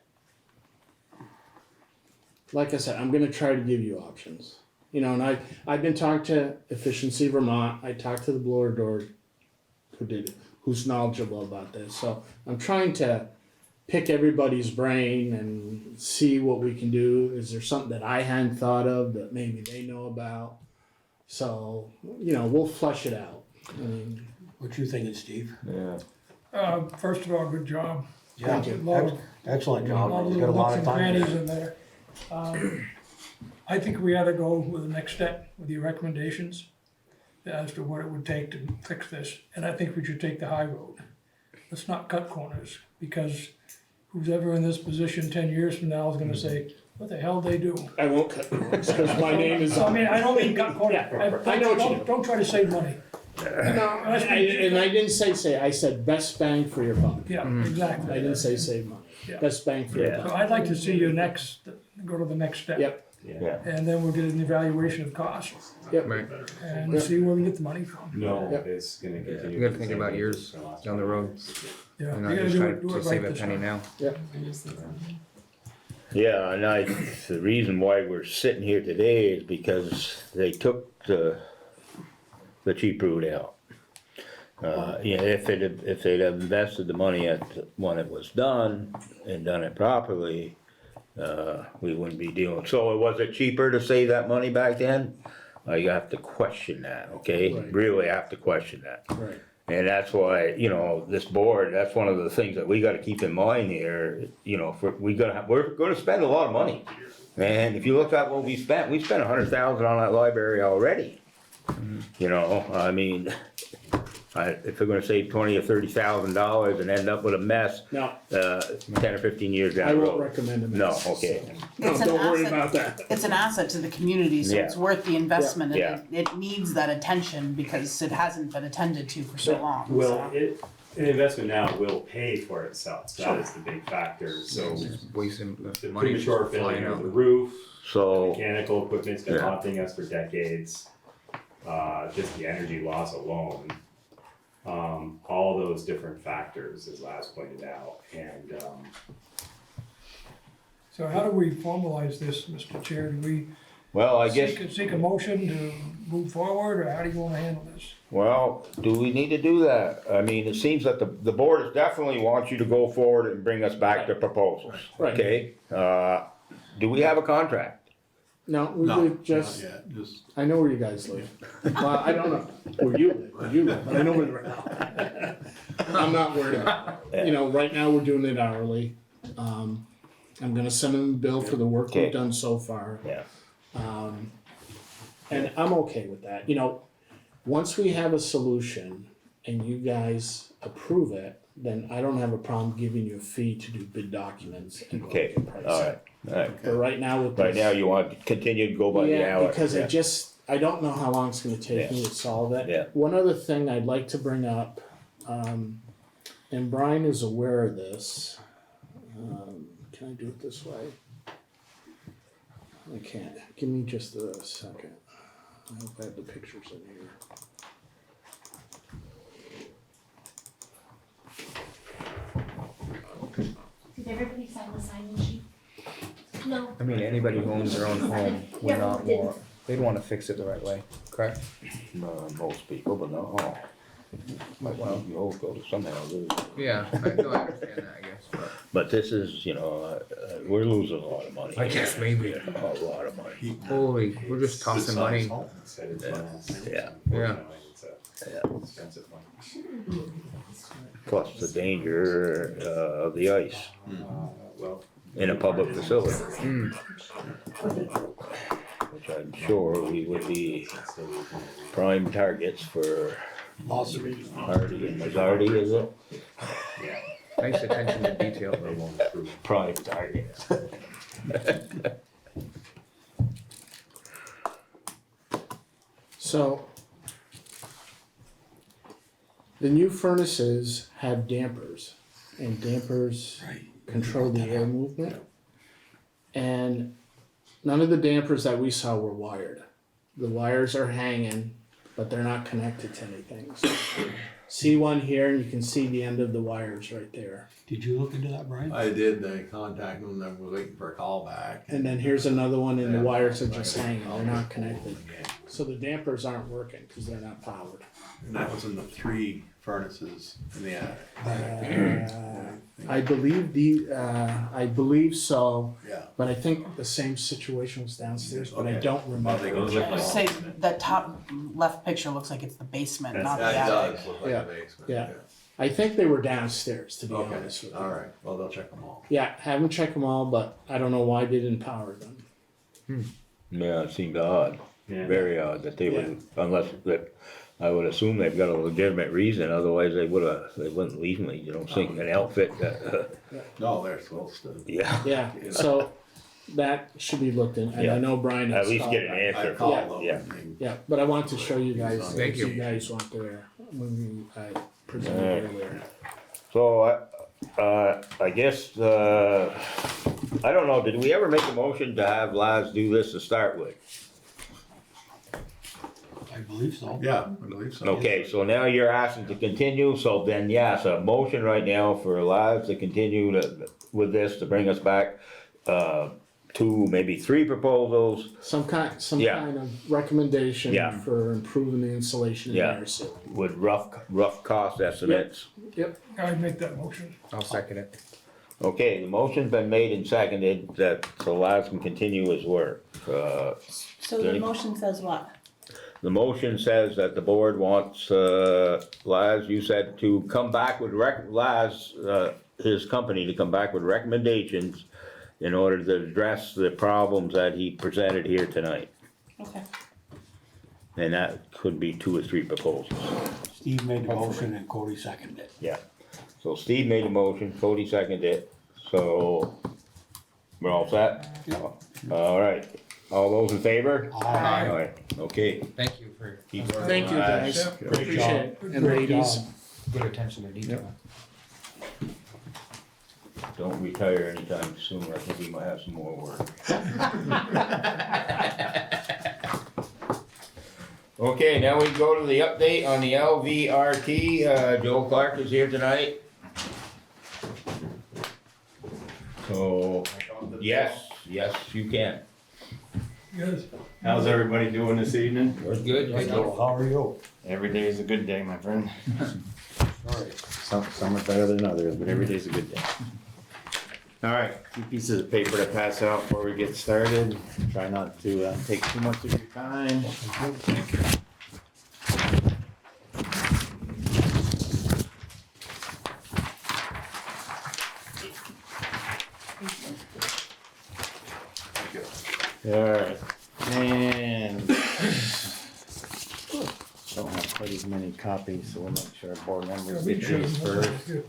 like I said, I'm gonna try to give you options. And I've been talking to Efficiency Vermont. I talked to the blower door who's knowledgeable about this. So I'm trying to pick everybody's brain and see what we can do. Is there something that I hadn't thought of that maybe they know about? So, we'll flesh it out. What you thinking, Steve? Yeah. First of all, good job. Yeah, A lot of- excellent A lot job. of He's got a little lot nooks of and time. crannies in there. I think we ought to go with the next step with your recommendations as to what it would take to fix this, and I think we should take the high road. Let's not cut corners, because who's ever in this position 10 years from now is gonna say, what the hell they do? I won't cut corners because my name is So, I on mean, it. I don't mean cut corners. Yeah, I know what you do. Don't try to save money. And I didn't say, I said best bang for your buck. Yeah, exactly. I didn't say save money. Yeah. Best bang for your Yeah. buck. So I'd like to see you go to the next step. Yep. Yeah. And then we'll get an evaluation of costs Yep. and Yep. see where we get the money from. No, Yep. it's gonna continue. You gotta think about years down the road, Yeah, and you not gotta just do try it to right save a this penny time. now. Yeah, and the reason why we're sitting here today is because they took the cheap route out. If they'd have invested the money when it was done and done it properly, we wouldn't be dealing. So was it cheaper to save that money back then? You have to question that, okay? Right. Really have to question that. Right. And that's why, this board, that's one of the things that we gotta keep in mind here, we're gonna spend a lot of money. And if you look at what we spent $100,000 on that library already. I mean, if they're gonna save $20,000 or $30,000 and end up with a mess, No, 10 or 15 years down I the won't road. recommend it. No, okay. No, It's an don't worry asset. about that. It's an asset to the community, so Yeah. it's worth the investment, Yeah. and it needs that attention because it hasn't been attended to for so long. Well, so. an investment now will pay for itself, that is the big factor, so Wasting the money just premature flying failure of out. the roof, So, mechanical equipment's been Yeah. haunting us for decades. Just the energy loss alone, all those different factors, as Laz pointed out, and, So how do we formalize this, Mr. Chair? Do we well, I guess, seek a motion to move forward, or how do you wanna handle this? well, do we need to do that? I mean, it seems that the board definitely wants you to go forward and bring us back the proposals, Right. okay? Do we have a contract? No, we would just, I know where you guys live. Well, I don't know where you live, but I know where you're at. I'm not worried about it. Right now we're doing it hourly. I'm gonna send them a bill for the work Okay. we've done so far. Yeah. And I'm okay with that. Once we have a solution and you guys approve it, then I don't have a problem giving you a fee to do bid documents and go Okay, get price. alright, alright. But right now with Right this- now, you want to continue to go by the Yeah, hour. because yeah. I don't know how long it's gonna take me to solve it. Yeah. One other thing I'd like to bring up, and Brian is aware of this. Can I do it this way? I can't, give me just a second. I hope I have the pictures in here. Did everybody sign the sign-in sheet? No. I mean, anybody who owns their own home would Yeah, not we did. want, they'd wanna fix it the right way, correct? Most people, but not all. Well- You all go to somehow lose. Yeah, I understand that, I guess, But this is, we're losing a lot of money. I guess maybe. A lot of money. but, holy, we're just tossing money. Yeah. Yeah. Expensive one. Plus the danger, of the ice Well, in a public facility, Hmm. which I'm sure we would be prime targets for Hardy and Mazzardi, is it? Nice attention to detail. they won't approve. Prime targets. So, the new furnaces have dampers, and dampers control the air movement. And none of the dampers that we saw were wired. The wires are hanging, but they're not connected to anything. So, see one here, and you can see the end of the wires right there. Did you look into that, Brian? I did, they contacted them, I was waiting for a call back. And then here's another one, and the wires are just hanging, they're not connected. So the dampers aren't working, because they're not powered. And that was in the 3 furnaces in the attic. I believe so, Yeah. but I think the same situation was downstairs, but I Okay. don't Well, they remember. go look Say, that top left picture looks like it's the basement, not the That attic. does look like Yeah. a basement. Yeah. I think they were downstairs, to be Okay, honest with you. alright, well, they'll check them all. Yeah, haven't checked them all, but I don't know why they didn't power them. Yeah, it seemed odd, Yeah. very odd that they would, unless that, I would assume they've got a legitimate reason, otherwise they wouldn't leave me, sink an outfit that, No, they're supposed to. yeah. Yeah, so that should be looked in, and Yeah. I know Brian has At least called get an back. answer I for called that, them. yeah. Yeah, but I wanted to show you guys, Thank since you. you guys weren't there when I presented Alright. earlier. So, I guess, I don't know, did we ever make a motion to have Laz do this to start with? I believe so. Yeah, I believe so. Okay, so now you're asking to continue, so then, yes, a motion right now for Laz to continue with this, to bring us back, 2, maybe 3 proposals. Some kind Yeah. of recommendation Yeah. for improving the insulation in Yeah. our ceiling. With rough cost estimates. I'd make that motion. I'll second it. Okay, the motion's been made and seconded that, so Laz can continue his work. So the motion says what? The motion says that the board wants, Laz, you said to come back with his company to come back with recommendations in order to address the problems that he presented here tonight. Okay. And that could be 2 or 3 proposals. Steve made the motion and Cody seconded it. Yeah. So Steve made a motion, Cody seconded it, so we're all set? All right, all those in favor? Aye. All right, okay. Thank you for Keep working. Thank you, guys. Yeah. Appreciate it. And Great ladies. job. good attention to detail. Don't retire anytime soon, I think we might have some more work. Okay, now we go to the update on the LVRT, Joe Clark is here tonight. So, yes, you can. Yes. How's everybody doing this evening? We're good. How are you? Every day is a good day, my friend. Sorry. Some are better than others, but every day's a good day. All right, 2 pieces of paper to pass out before we get started. Try not to take too much of your time. All right, and don't have quite as many copies, so we'll make sure our board Yeah, members we get can these share them. first. Good.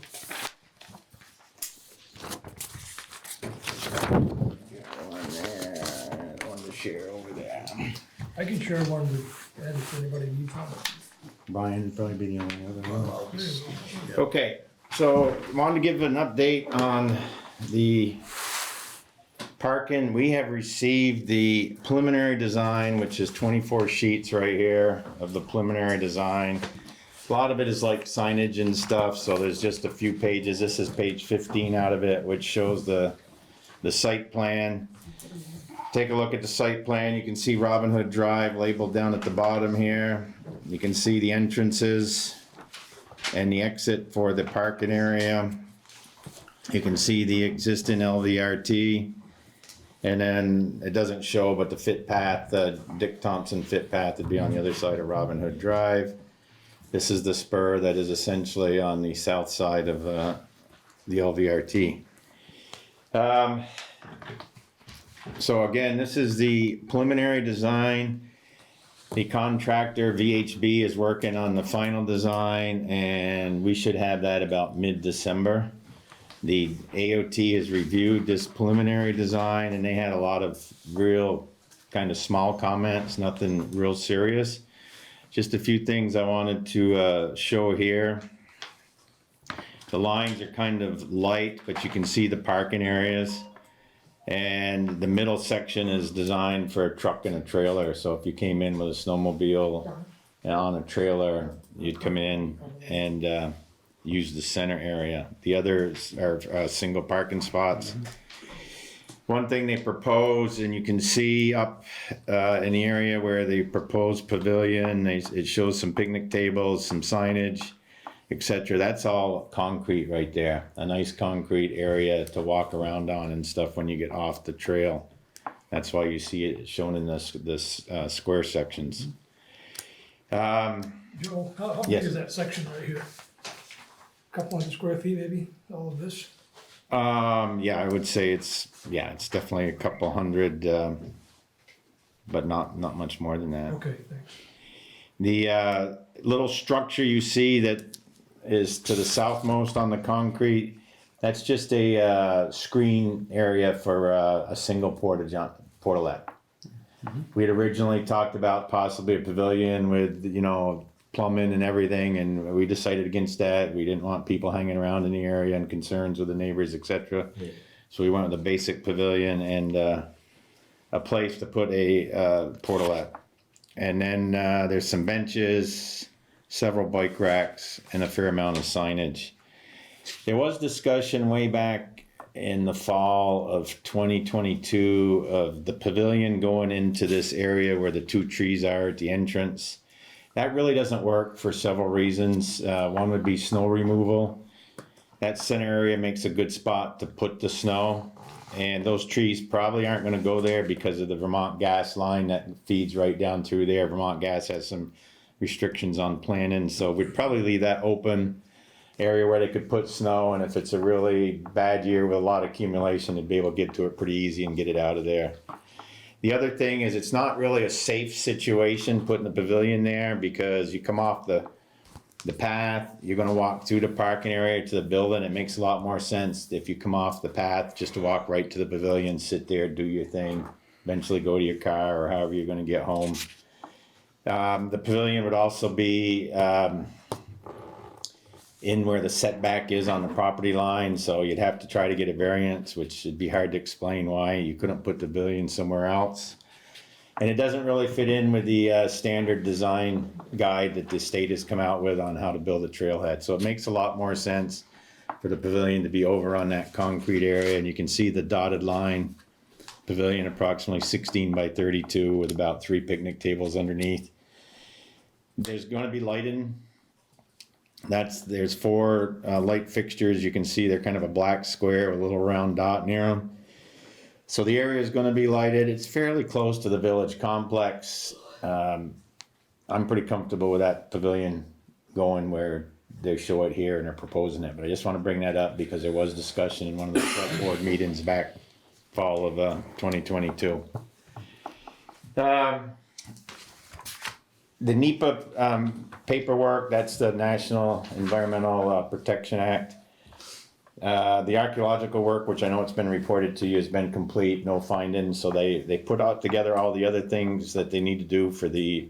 One there, one to share over there. I can share one with Ed if anybody needs one. Brian would probably be the only other one. There you go. Okay, so wanted to give an update on the parking. We have received the preliminary design, which is 24 sheets right here of the preliminary design. A lot of it is like signage and stuff, so there's just a few pages. This is page 15 out of it, which shows the site plan. Take a look at the site plan. You can see Robin Hood Drive labeled down at the bottom here. You can see the entrances and the exit for the parking area. You can see the existing LVRT. And then it doesn't show, but the fit path, the Dick Thompson fit path would be on the other side of Robin Hood Drive. This is the spur that is essentially on the south side of the LVRT. So again, this is the preliminary design. The contractor, VHB, is working on the final design, and we should have that about mid-December. The AOT has reviewed this preliminary design, and they had a lot of real kind of small comments, nothing real serious. Just a few things I wanted to show here. The lines are kind of light, but you can see the parking areas. And the middle section is designed for a truck and a trailer. So if you came in with a snowmobile on a trailer, you'd come in and use the center area. The others are single parking spots. One thing they propose, and you can see up in the area where the proposed pavilion, it shows some picnic tables, some signage, etc. That's all concrete right there. A nice concrete area to walk around on and stuff when you get off the trail. That's why you see it shown in this square sections. Joe, how big Yes. is that section right here? Couple hundred square feet maybe, all of this? Yeah, I would say it's definitely a couple hundred, but not much more than that. Okay, thanks. The little structure you see that is to the southmost on the concrete, that's just a screen area for a single portalet. We had originally talked about possibly a pavilion with, plumbing and everything, and we decided against that. We didn't want people hanging around in the area and concerns with the neighbors, etc. So we went with a basic pavilion and a place to put a portalet. And then there's some benches, several bike racks, and a fair amount of signage. There was discussion way back in the fall of 2022 of the pavilion going into this area where the two trees are at the entrance. That really doesn't work for several reasons. One would be snow removal. That center area makes a good spot to put the snow. And those trees probably aren't going to go there because of the Vermont gas line that feeds right down through there. Vermont Gas has some restrictions on planning, so we'd probably leave that open area where they could put snow, and if it's a really bad year with a lot of accumulation, they'd be able to get to it pretty easy and get it out of there. The other thing is it's not really a safe situation putting the pavilion there, because you come off the path, you're going to walk through the parking area to the building. It makes a lot more sense if you come off the path just to walk right to the pavilion, sit there, do your thing, eventually go to your car or however you're going to get home. The pavilion would also be in where the setback is on the property line, so you'd have to try to get a variance, which would be hard to explain why you couldn't put the pavilion somewhere else. And it doesn't really fit in with the standard design guide that the state has come out with on how to build a trailhead. So it makes a lot more sense for the pavilion to be over on that concrete area, and you can see the dotted line. Pavilion approximately 16 by 32 with about 3 picnic tables underneath. There's going to be lighting. There's 4 light fixtures. You can see they're kind of a black square with a little round dot near them. So the area is going to be lighted. It's fairly close to the village complex. I'm pretty comfortable with that pavilion going where they show it here and they're proposing it. But I just want to bring that up because there was discussion in one of the select board meetings back fall of 2022. the NEPA, paperwork, that's the National Environmental Protection Act. The archaeological work, which I know it's been reported to you, has been complete, no findings, so they put out together all the other things that they need to do for the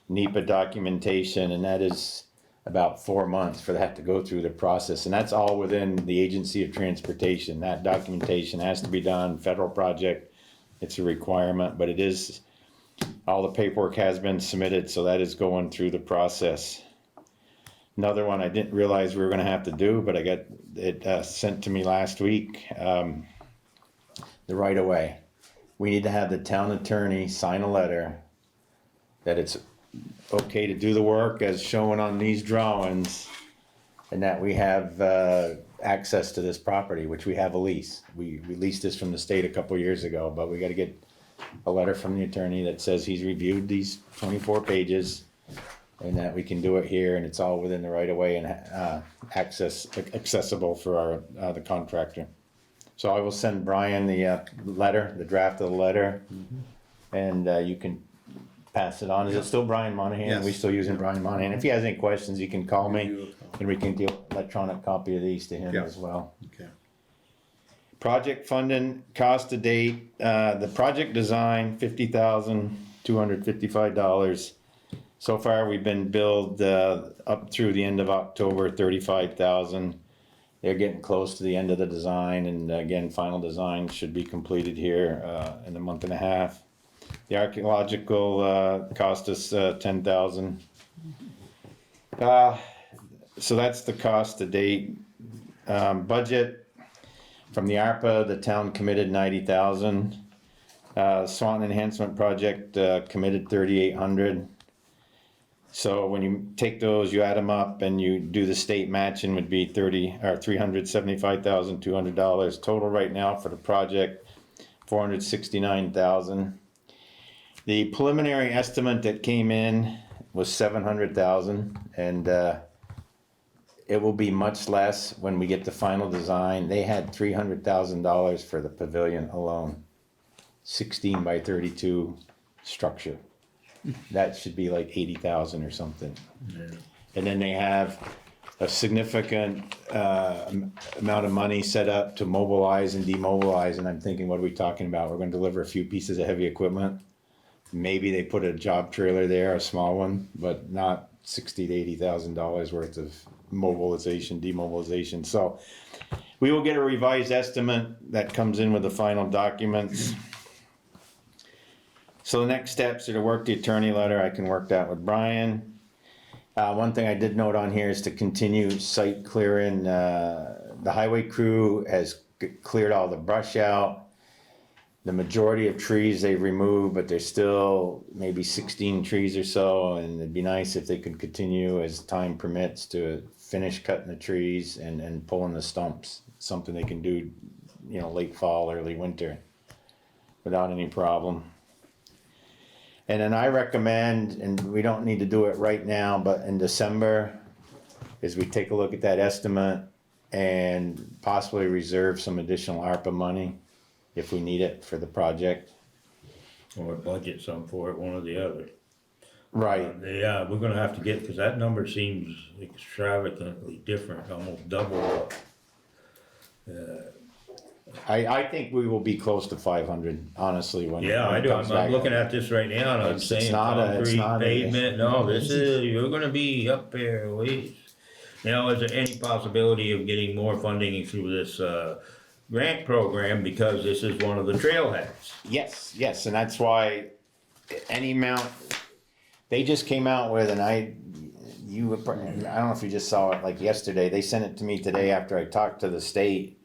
NEPA documentation, and that is about 4 months for that to go through the process, and that's all within the Agency of Transportation. That documentation has to be done, federal project, it's a requirement, but it is, all the paperwork has been submitted, so that is going through the process. Another one I didn't realize we were gonna have to do, but I got it sent to me last week, the right of way. We need to have the town attorney sign a letter that it's okay to do the work as shown on these drawings, and that we have access to this property, which we have a lease. We leased this from the state a couple years ago, but we gotta get a letter from the attorney that says he's reviewed these 24 pages and that we can do it here, and it's all within the right of way and accessible for our the contractor. So I will send Brian the letter, the draft of the letter, and you can pass it on. Is it still Brian Monahan? Yes. We still using Brian Monahan? If he has any questions, he can call me, and we can deal electronic copy of these to him Yeah. as well. Okay. Project funding, cost to date, the project design, $50,255. So far, we've been billed, up through the end of October, $35,000. They're getting close to the end of the design, and again, final design should be completed here, in a month and a half. The archaeological, cost us, $10,000. So that's the cost to date. Budget, from the ARPA, the town committed $90,000. Swanton Enhancement Project, committed $3,800. So when you take those, you add them up and you do the state matching, would be $375,200. Total right now for the project, $469,000. The preliminary estimate that came in was $700,000, and it will be much less when we get the final design. They had $300,000 for the pavilion alone, 16 by 32 structure. That should be like 80,000 or something. And then they have a significant amount of money set up to mobilize and demobilize, and I'm thinking, what are we talking about? We're gonna deliver a few pieces of heavy equipment. Maybe they put a job trailer there, a small one, but not $60,000 to $80,000 worth of mobilization, demobilization. So we will get a revised estimate that comes in with the final documents. So the next steps are to work the attorney letter. I can work that with Brian. One thing I did note on here is to continue site clearing. The highway crew has cleared all the brush out. The majority of trees they've removed, but there's still maybe 16 trees or so, and it'd be nice if they could continue as time permits to finish cutting the trees and pulling the stumps. Something they can do, late fall, early winter without any problem. And then I recommend, and we don't need to do it right now, but in December, is we take a look at that estimate and possibly reserve some additional ARPA money if we need it for the project. Or budget some for it, one or the other. Right. Yeah, we're gonna have to get, cause that number seems extravagantly different, almost double. I think we will be close to 500, honestly, when. Yeah, when I it do, comes I'm back. looking at this right now and I'm It's saying not concrete pavement, no, you're gonna be up there a ways. Now, is there any possibility of getting more funding through this, grant program, because this is one of the trailheads? Yes, and that's why any amount, they just came out with, and I don't know if you just saw it like yesterday, they sent it to me today after I talked to the state.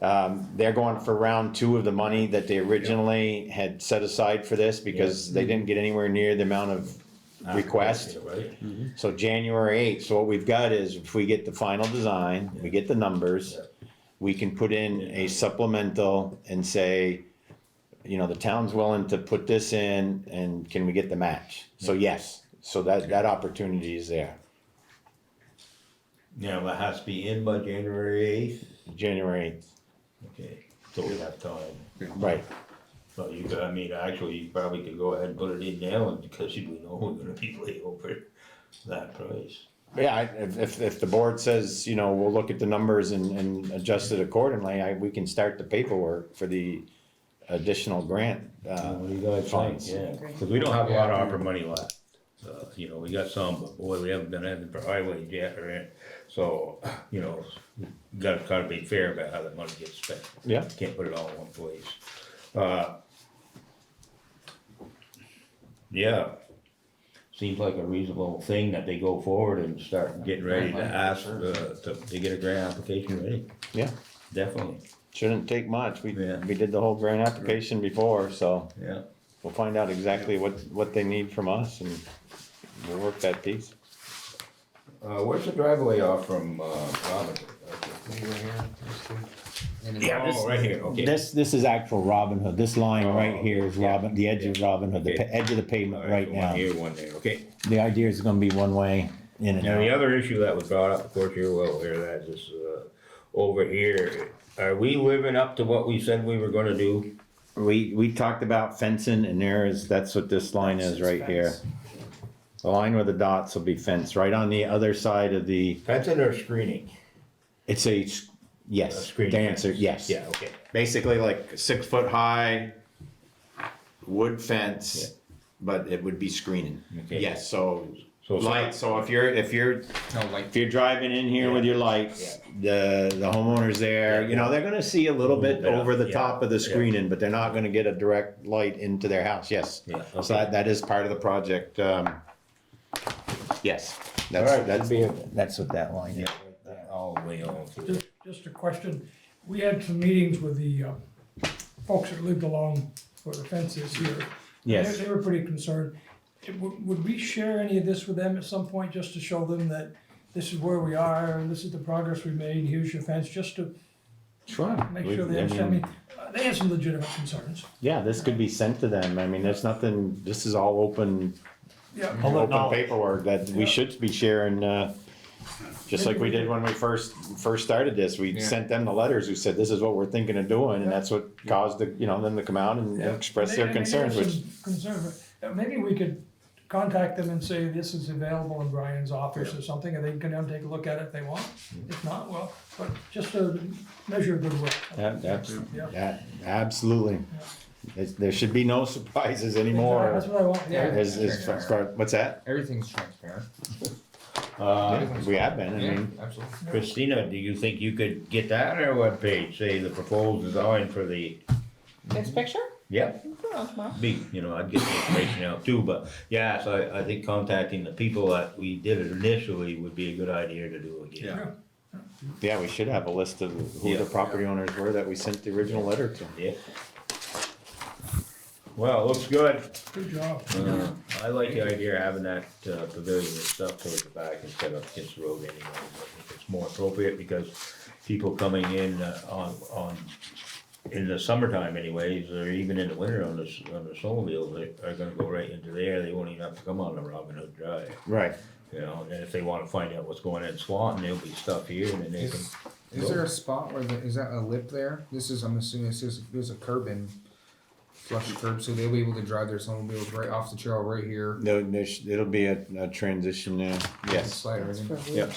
They're going for round 2 of the money that they originally had set aside for this, because they didn't get anywhere near the amount of request. Right? So January 8th, so what we've got is, if we get the final design, we get the numbers, we can put in a supplemental and say, the town's willing to put this in, and can we get the match? So yes, so that opportunity is there. Now, that has to be in by January 8th? January 8th, Okay, so we have time. right. So you could, I mean, actually, you probably could go ahead and put it in now, and because we know we're gonna be way over that price. Yeah, if the board says, you know, we'll look at the numbers and adjust it accordingly, we can start the paperwork for the additional grant, What do you guys think? funds. Yeah, cause we don't have a lot of ARPA money left. You know, we got some, but boy, we haven't done anything for highways yet, or, so, you know, we gotta be fair about how that money gets spent. Yeah. Can't put it all in one place. Yeah. Seems like a reasonable thing that they go forward and start getting ready to ask, to get a grant application ready. Yeah. Definitely, Shouldn't take much, we Yeah. did the whole grant application before, so yeah. we'll find out exactly what they need from us and we'll work that piece. Where's the driveway off from, Robin? Yeah, Oh, right here, okay. This is actual Robin Hood, this line right here is yeah, Robin, the edge of Robin Hood, the Okay. edge of the pavement right One now. here, one there, okay. The idea is gonna be one way in and Now, the out. other issue that was brought up, of course, you're well aware of that, is, over here, are we living up to what we said we were gonna do? We talked about fencing and that's what this line is right here. The line with the dots will be fenced, right on the other side of the, Fencing or screening? it's yes, screen the answer, fence. yes. Yeah, okay. Basically like 6 foot high wood fence, but it would be screening. Okay. Yes, so So light, so if you're No, like, if you're driving in here with your lights, the homeowners there, Yeah. you know, they're gonna see a little bit Yeah, over the yeah, top of the yeah. screening, but they're not gonna get a direct light into their house, yes. Yeah, So okay. that is part of the project, yes, All right, that's what that line is. Yeah, all the way on through. Just a question, we had some meetings with the folks that lived along where the fence is here. Yes. They were pretty concerned. Would we share any of this with them at some point, just to show them that this is where we are, and this is the progress we made, here's your fence, just to Sure. make sure they understand? I mean, they have some legitimate concerns. Yeah, this could be sent to them, I mean, there's nothing, this is all open, Yeah. open paperwork that we should be sharing, just like we did when we first started this, we sent them the letters who said, this is what we're thinking of doing, and that's what caused the, you know, them to come out and Yeah. express their And they have concerns, which, some concerns, but maybe we could contact them and say, this is available in Brian's office or something, and they can come take a look at it if they want. If not, well, but just to measure goodwill. absolutely. There should be no surprises anymore. That's what I want, yeah. What's that? everything's transparent. We have been, I Yeah, mean, absolutely. Christina, do you think you could get that on our webpage, say the proposed design for the, This picture? yep, be, you know, I'd get the information out too, but yeah, so I think contacting the people that we did it initially would be a good idea to do again. yeah, we should have a list of who the property owners were that we sent the original letter to. Yeah. Well, it looks good. Good job. I like the idea of having that pavilion and stuff towards the back instead of against the road anyway. I think it's more appropriate because people coming in on in the summertime anyways, or even in the winter on the snowmobiles, they are gonna go right into there. They won't even have to come on the Robin Hood Drive. Right. You know, and then if they wanna find out what's going on in Swanton, there'll be stuff here and then they can. Is there a spot where, is that a lip there? This is, I'm assuming there's a curb in, flush curb, so they'll be able to drive their snowmobiles right off the trail right here. No, it'll be a transition there, yes. Slide right in. Yep.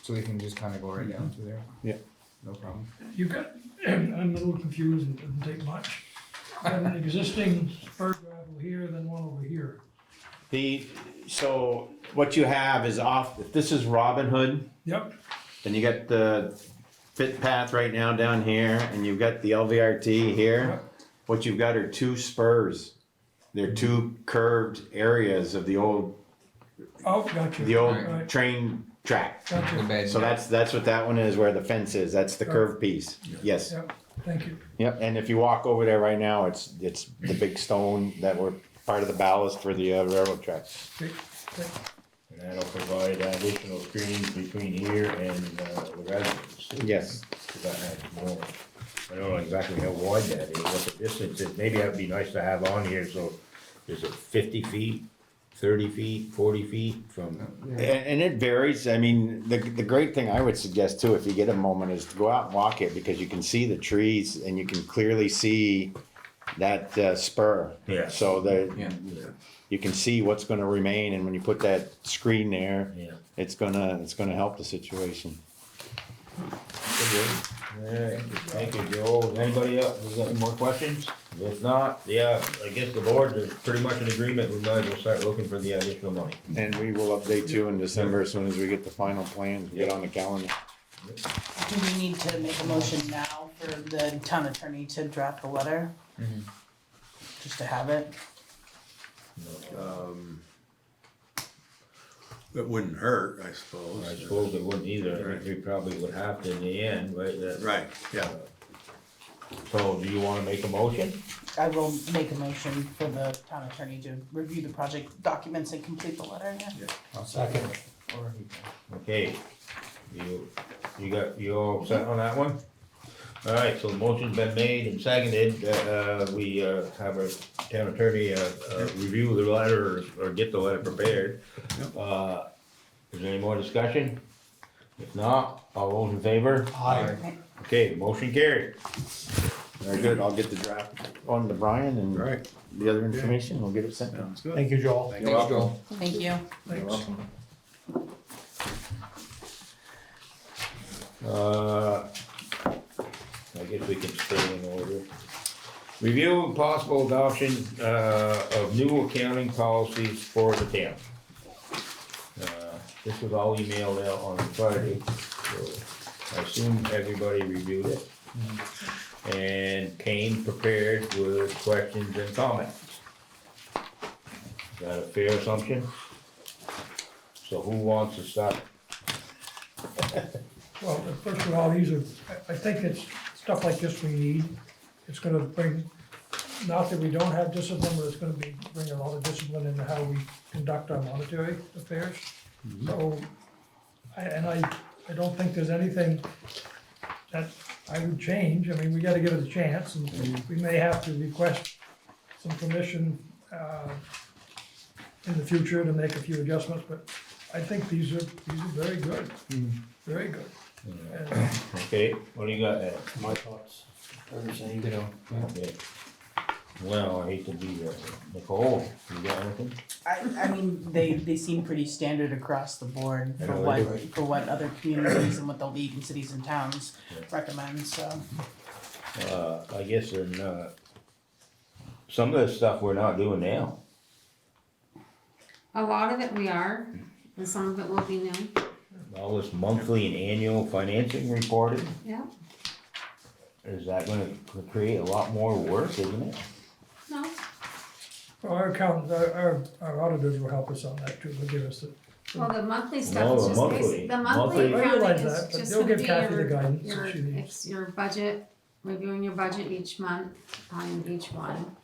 So they can just kinda go right down through there. Yeah. No problem. You got, I'm a little confused, it doesn't take much. Got an existing spur gravel here, then one over here. So what you have is if this is Robin Hood, Yep, then you got the fit path right now down here, and you've got the LVRT here. What you've got are two spurs. They're two curved areas of the old oh, gotcha. Right. train track. Gotcha. The bed. So that's what that one is, where the fence is, that's the curved piece, yes. Yep, thank you. Yep, and if you walk over there right now, it's the big stone that were part of the ballast for the railroad tracks. Okay, okay. And that'll provide additional screens between here and the residence. Yes. That adds more. I don't know exactly how wide that is, what the distance is, maybe that'd be nice to have on here, so is it 50 feet? 30 feet, 40 feet from, And it varies, I mean, the great thing I would suggest too, if you get a moment, is to go out and walk it, because you can see the trees and you can clearly see that spur. Yeah. So that yeah, you can see what's gonna remain, and when you put that screen there, yeah. it's gonna help the situation. Alright, thank you, Joel. Anybody else, we got any more questions? If not, yeah, I guess the board is pretty much in agreement, we might as well start looking for the additional money. And we will update you in December as soon as we get the final plans, get on the calendar. Do we need to make a motion now for the town attorney to draft the letter? Just to have it? It wouldn't hurt, I suppose. I suppose it wouldn't either, I think we probably would have to in the end, right? Right, yeah. So, do you wanna make a motion? I will make a motion for the town attorney to review the project documents and complete the letter, yeah. I'll second. Okay, you all set on that one? Alright, so the motion's been made and seconded, we, have our town attorney, review the letter or get the letter prepared. Is there any more discussion? If not, all those in favor? Aye. Okay, motion carried. Very good, I'll get the draft on to Brian and Right. the other information, we'll get it sent down. Sounds good. Thank you, Joel. Thanks, Joel. Thank you. Thanks. I guess we can stay in order. Review and possible adoption, of new accounting policies for the town. This was all emailed out on Friday, so I assume everybody reviewed it. And came prepared with questions and comments. Is that a fair assumption? So who wants to start? Well, first of all, these are, I think it's stuff like this we need. It's gonna bring, not that we don't have discipline, but it's gonna be, bring a lot of discipline into how we conduct our monetary affairs. So, I don't think there's anything that I would change. I mean, we gotta give it a chance, and we may have to request some permission, in the future to make a few adjustments, but I think these are very good, very good. And Okay, what do you got, Ed? My thoughts are the same. Okay. Well, I hate to be there, Nicole, you got anything? I mean, they seem pretty standard across the board I for know they what other communities and what the league and cities and towns recommend, so. I guess they're not, some of the stuff we're not doing now. A lot of it we are, and some of it will be new, All this monthly and annual financing reporting, yeah, is that gonna create a lot more work, isn't it? no, well, our accountants, our auditors will help us on that too, they'll give us the. well, the monthly No, stuff is the just monthly- basic, the monthly- monthly I realize accounting that, is but just they'll gonna give be Kathy the your, guidance that she needs. it's your budget, reviewing your budget each month on each one.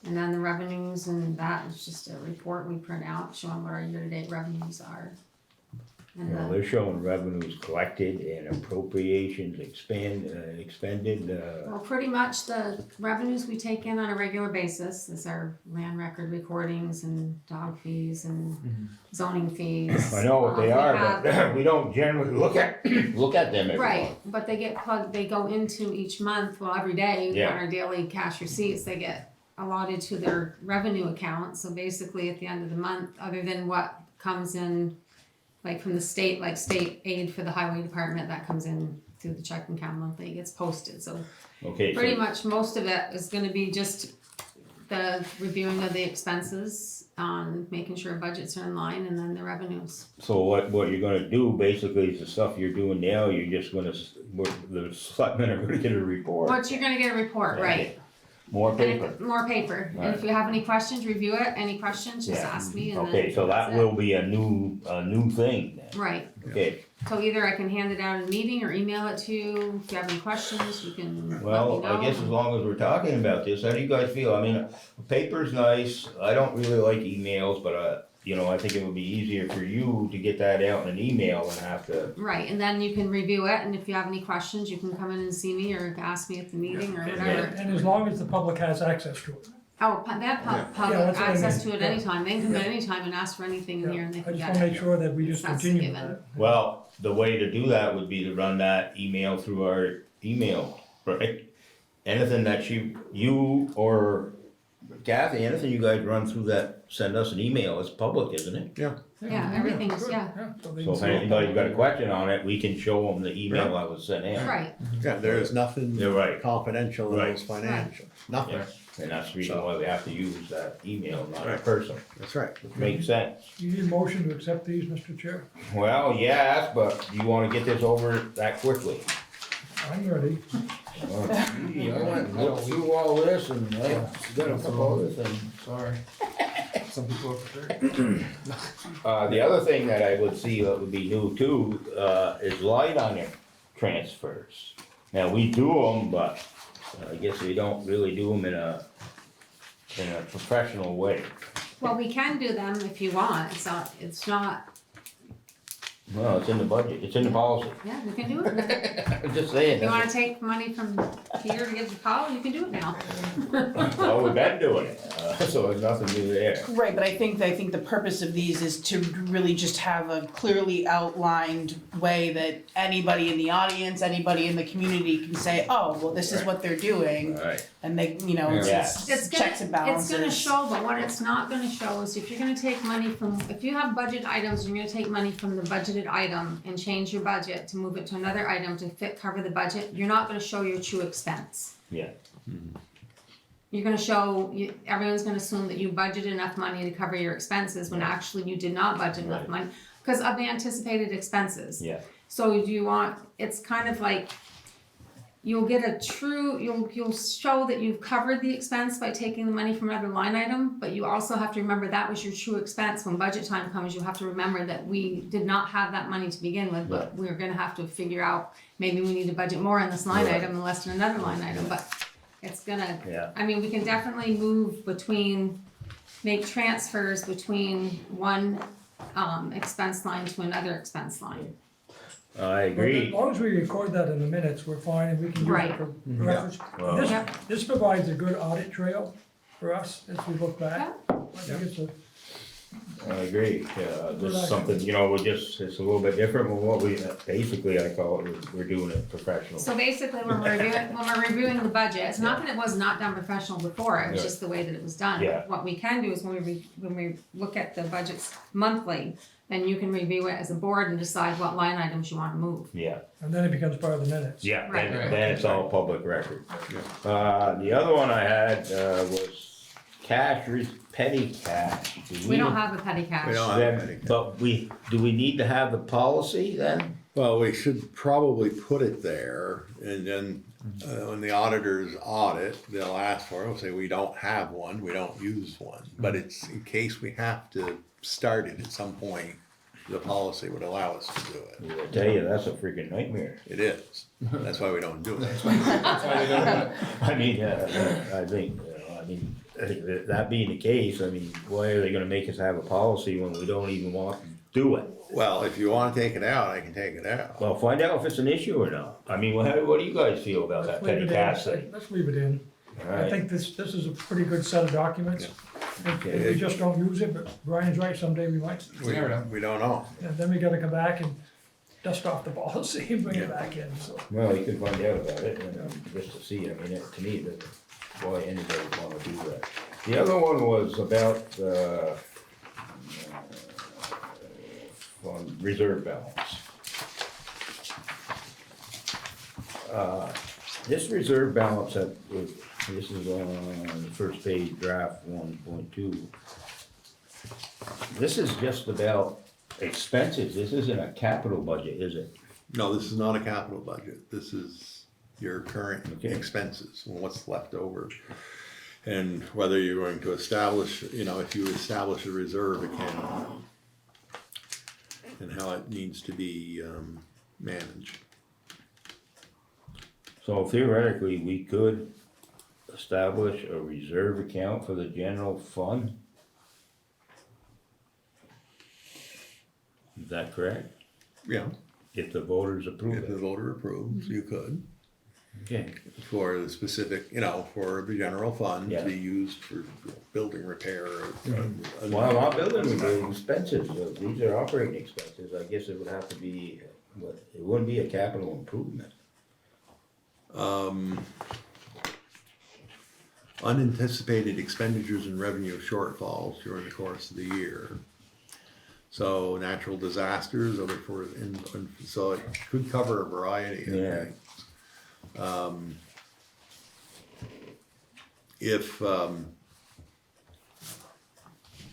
And then the revenues, and that is just a report we print out showing what our year-to-date revenues are. And Well, then, they're showing revenues collected and appropriations expended, well, pretty much the revenues we take in on a regular basis is our land record recordings and dog fees and zoning fees. I know what they We are, have- but we don't generally look at them every Right, month. but they get plugged, they go into each month, well, every day, Yeah. on our daily cash receipts, they get allotted to their revenue account, so basically at the end of the month, other than what comes in, like from the state, like state aid for the highway department, that comes in through the checking account monthly, it gets posted, so Okay, pretty so, much most of it is gonna be just the reviewing of the expenses, making sure budgets are in line, and then the revenues. so what you're gonna do basically is the stuff you're doing now, you're just gonna, the selectmen are gonna get a report. But you're gonna get a report, Okay. right? More And paper. if- more paper, and if you have any questions, review it, any questions, just Yeah. ask me, and then. Okay, so that that's it. will be a new thing then, Right, okay. so either I can hand it out in a meeting or email it to you, if you have any questions, you can let me know. Well, I guess as long as we're talking about this, how do you guys feel? I mean, paper's nice, I don't really like emails, but, you know, I think it would be easier for you to get that out in an email than have to. Right, and then you can review it, and if you have any questions, you can come in and see me or ask me at the meeting or whatever. And as long as the public has access to it. Oh, they have Yeah, public that's what I access mean, to it yeah. anytime, they can come in Yeah. anytime and ask for anything in here and they I can just get wanna make it. sure that we just That's continue given. that. Well, the way to do that would be to run that email through our email, right? Anything that you or Kathy, anything you guys run through that, send us an email, it's public, isn't it? Yeah, everything's, good, yeah, so they So can if see it. anybody's got a question on it, we can show them the email that was sent in. right, Yeah, there is nothing You're right, confidential Right. those financial, nothing. yeah, and that's the reason why we have to use that email, not a Right. person, That's right. which makes sense. You need a motion to accept these, Mr. Chair? Well, yes, but you wanna get this over that quickly? I'm ready. Gee, I went through all this and I got a couple other things. Sorry. Some people are prepared. The other thing that I would see that would be new too, is light on your transfers. Now, we do them, but I guess we don't really do them in a professional way. well, we can do them if you want, it's not, Well, it's in the budget, it's in the policy. yeah, we can do it. I'm just saying. If you wanna take money from here to get the call, you can do it now. Well, we've been doing it, so there's nothing new there. Right, but I think the purpose of these is to really just have a clearly outlined way that anybody in the audience, anybody in the community can say, oh, well, this is what they're doing. Alright, And they, you know, Yeah. it's checks and balances. It's gonna show, but what it's not gonna show is if you're gonna take money from, if you have budget items, you're gonna take money from the budgeted item and change your budget to move it to another item to cover the budget, you're not gonna show your true expense. yeah, You're gonna show, everyone's gonna assume that you budgeted enough money to cover your expenses when actually you did not budget enough Right. money because of the anticipated expenses. yeah, So do you want, it's kind of like, you'll get a true, you'll show that you've covered the expense by taking the money from another line item, but you also have to remember that was your true expense. When budget time comes, you have to remember that we did not have that money to begin with, but we're gonna have to figure out, maybe we need to budget more in this line Right. item and less in another line item, but it's gonna, yeah. I mean, we can definitely move between, make transfers between one, expense line to another expense line. I But agree. as long as we record that in the minutes, we're fine, and we can use Right. it for reference. Well, This, Yep. this provides a good audit trail for us as we look back. I think it's a, I agree, this is something, you know, it's a little bit different from what we, basically, I call it, we're doing it professional. So basically, when we're reviewing the budget, it's not that it was not done professional before, it was Yeah. just the way that it was done. Yeah. What we can do is when we look at the budgets monthly, then you can review it as a board and decide what line items you wanna move. Yeah, and then it becomes part of the minutes. yeah, Right. then it's all public record. The other one I had, was petty cash. We don't have a petty cash. We don't have any. But do we need to have the policy then? Well, we should probably put it there, and then, when the auditors audit, they'll ask for it, we'll say, we don't have one, we don't use one. But it's in case we have to start it at some point, the policy would allow us to do it. I tell you, that's a freaking nightmare. It is, that's why we don't do it. I mean, I think, that being the case, I mean, why are they gonna make us have a policy when we don't even want to do it? Well, if you wanna take it out, I can take it out. Well, find out if it's an issue or not. I mean, what do you guys feel about that Let's leave petty it in. cash thing? Let's leave it in. I Alright, think this is a pretty good set of documents. If we just don't use it, but Brian's right, someday we might. We never know. We don't know. And then we gotta come back and dust off the policy and bring it back in, so. well, you can find out about it, just to see, I mean, to me, that's why anybody would wanna do that. The other one was about, on reserve balance. This reserve balance this is on the first page, draft 1.2. This is just about expenses, this isn't a capital budget, is it? No, this is not a capital budget, this is your current Okay. expenses, and what's left over. And whether you're going to establish, if you establish a reserve account, and how it needs to be, managed. So theoretically, we could establish a reserve account for the general fund? Is that correct? Yeah, If the voters approve if the it? voter approves, you could. Okay. for the specific, for the general fund Yeah. to be used for building repair. Well, not building expenses, these are operating expenses, I guess it would have to be, it wouldn't be a capital improvement. Unanticipated expenditures and revenue shortfalls during the course of the year. So natural disasters, so it could cover a variety of Yeah. things. If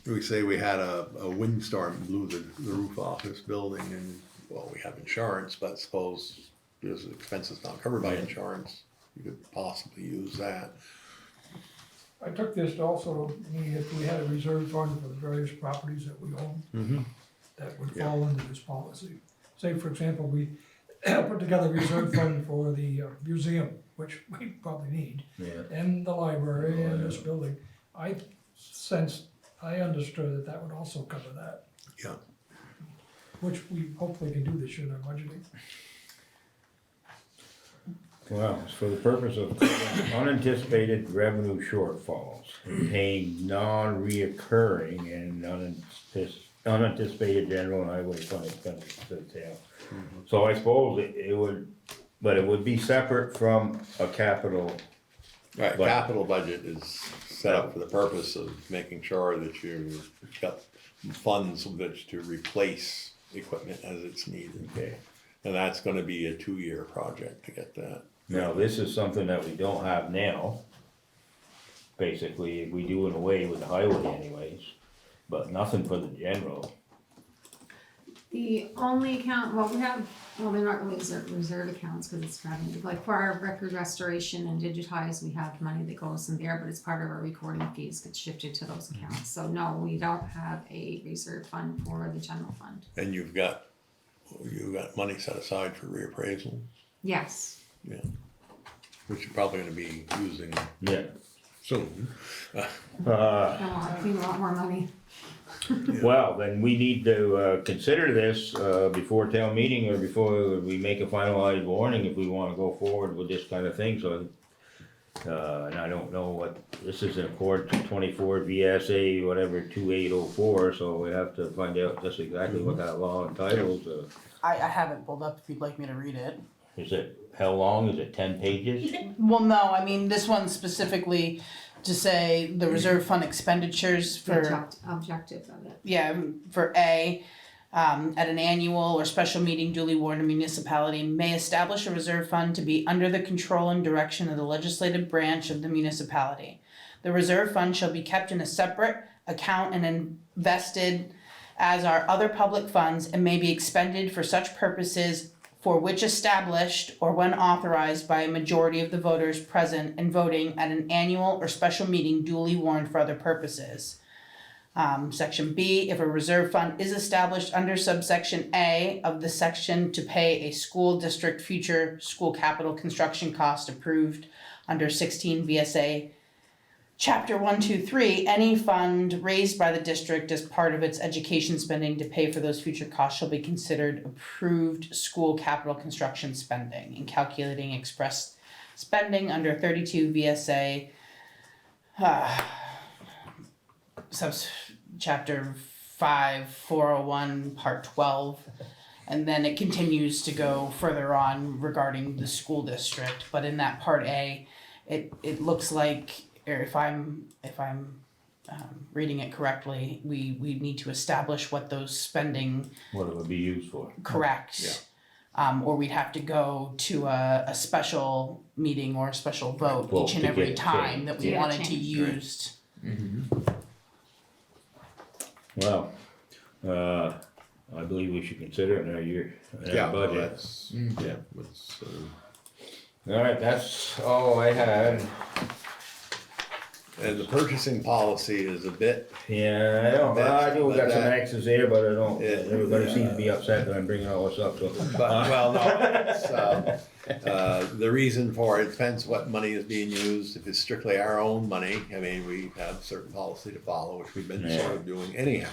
we say we had a windstorm blew the roof off this building and, well, we have insurance, but suppose there's expenses not covered by insurance, you could possibly use that. I took this to also mean if we had a reserve fund for the various properties that we own, that would fall under this policy. Say, for example, we put together a reserve fund for the museum, which we probably need, and the library and this building. I understood that would also cover that. Yeah. Which we hopefully can do this year in our budgeting. Well, it's for the purpose of unanticipated revenue shortfalls, and paying non-reoccurring and unanticipated general and highway fund expenses to the town. So I suppose it would, but it would be separate from a capital. Right, But- capital budget is set up for the purpose of making sure that you've got funds with which to replace equipment as it's needed. Okay. And that's gonna be a 2-year project to get that. Now, this is something that we don't have now. Basically, we do in a way with the highway anyways, but nothing for the general. The only account, they're not really reserve accounts, cause it's revenue, like for our record restoration and digitize, we have money that goes in there, but it's part of our recording fees, gets shifted to those accounts. So no, we don't have a reserve fund for the general fund. And you've got money set aside for reappraisal, Yes, which you're probably gonna be using Yeah. soon. a lot more money. Well, then we need to consider this before town meeting or before we make a finalized warning if we wanna go forward with this kind of thing, so. And I don't know what, this is in accordance to 24 VSA, whatever, 2804, so we have to find out just exactly what that law entitles. I have it pulled up if you'd like me to read it. Is it, how long, is it 10 pages? Well, no, I mean, this one specifically to say the reserve fund expenditures The for, objective of it. yeah, for A, at an annual or special meeting duly warned, a municipality may establish a reserve fund to be under the control and direction of the legislative branch of the municipality. The reserve fund shall be kept in a separate account and invested as are other public funds and may be expended for such purposes for which established or when authorized by a majority of the voters present and voting at an annual or special meeting duly warned for other purposes. Section B, if a reserve fund is established under subsection A of the section to pay a school district future school capital construction cost approved under 16 VSA Chapter 123, any fund raised by the district as part of its education spending to pay for those future costs shall be considered approved school capital construction spending in calculating express spending under 32 VSA chapter 5, 401, part 12. And then it continues to go further on regarding the school district, but in that part A, it looks like, or if I'm reading it correctly, we need to establish what those spending, What it would be used for. correct. Or we'd have to go to a special meeting or a special vote Vote each and to every get it time changed. that we Yeah, wanted to changed. use. Well, I believe we should consider it in our year, in our budget. That's, that's, Alright, that's all I had. and the purchasing policy is a bit, Yeah, I do got some X's there, but I don't, Yeah. everybody seems to be upset that I'm bringing all this up, so. but, well, no, it's, the reason for it depends what money is being used. If it's strictly our own money, I mean, we have certain policy to follow, which we've been sort of doing anyhow.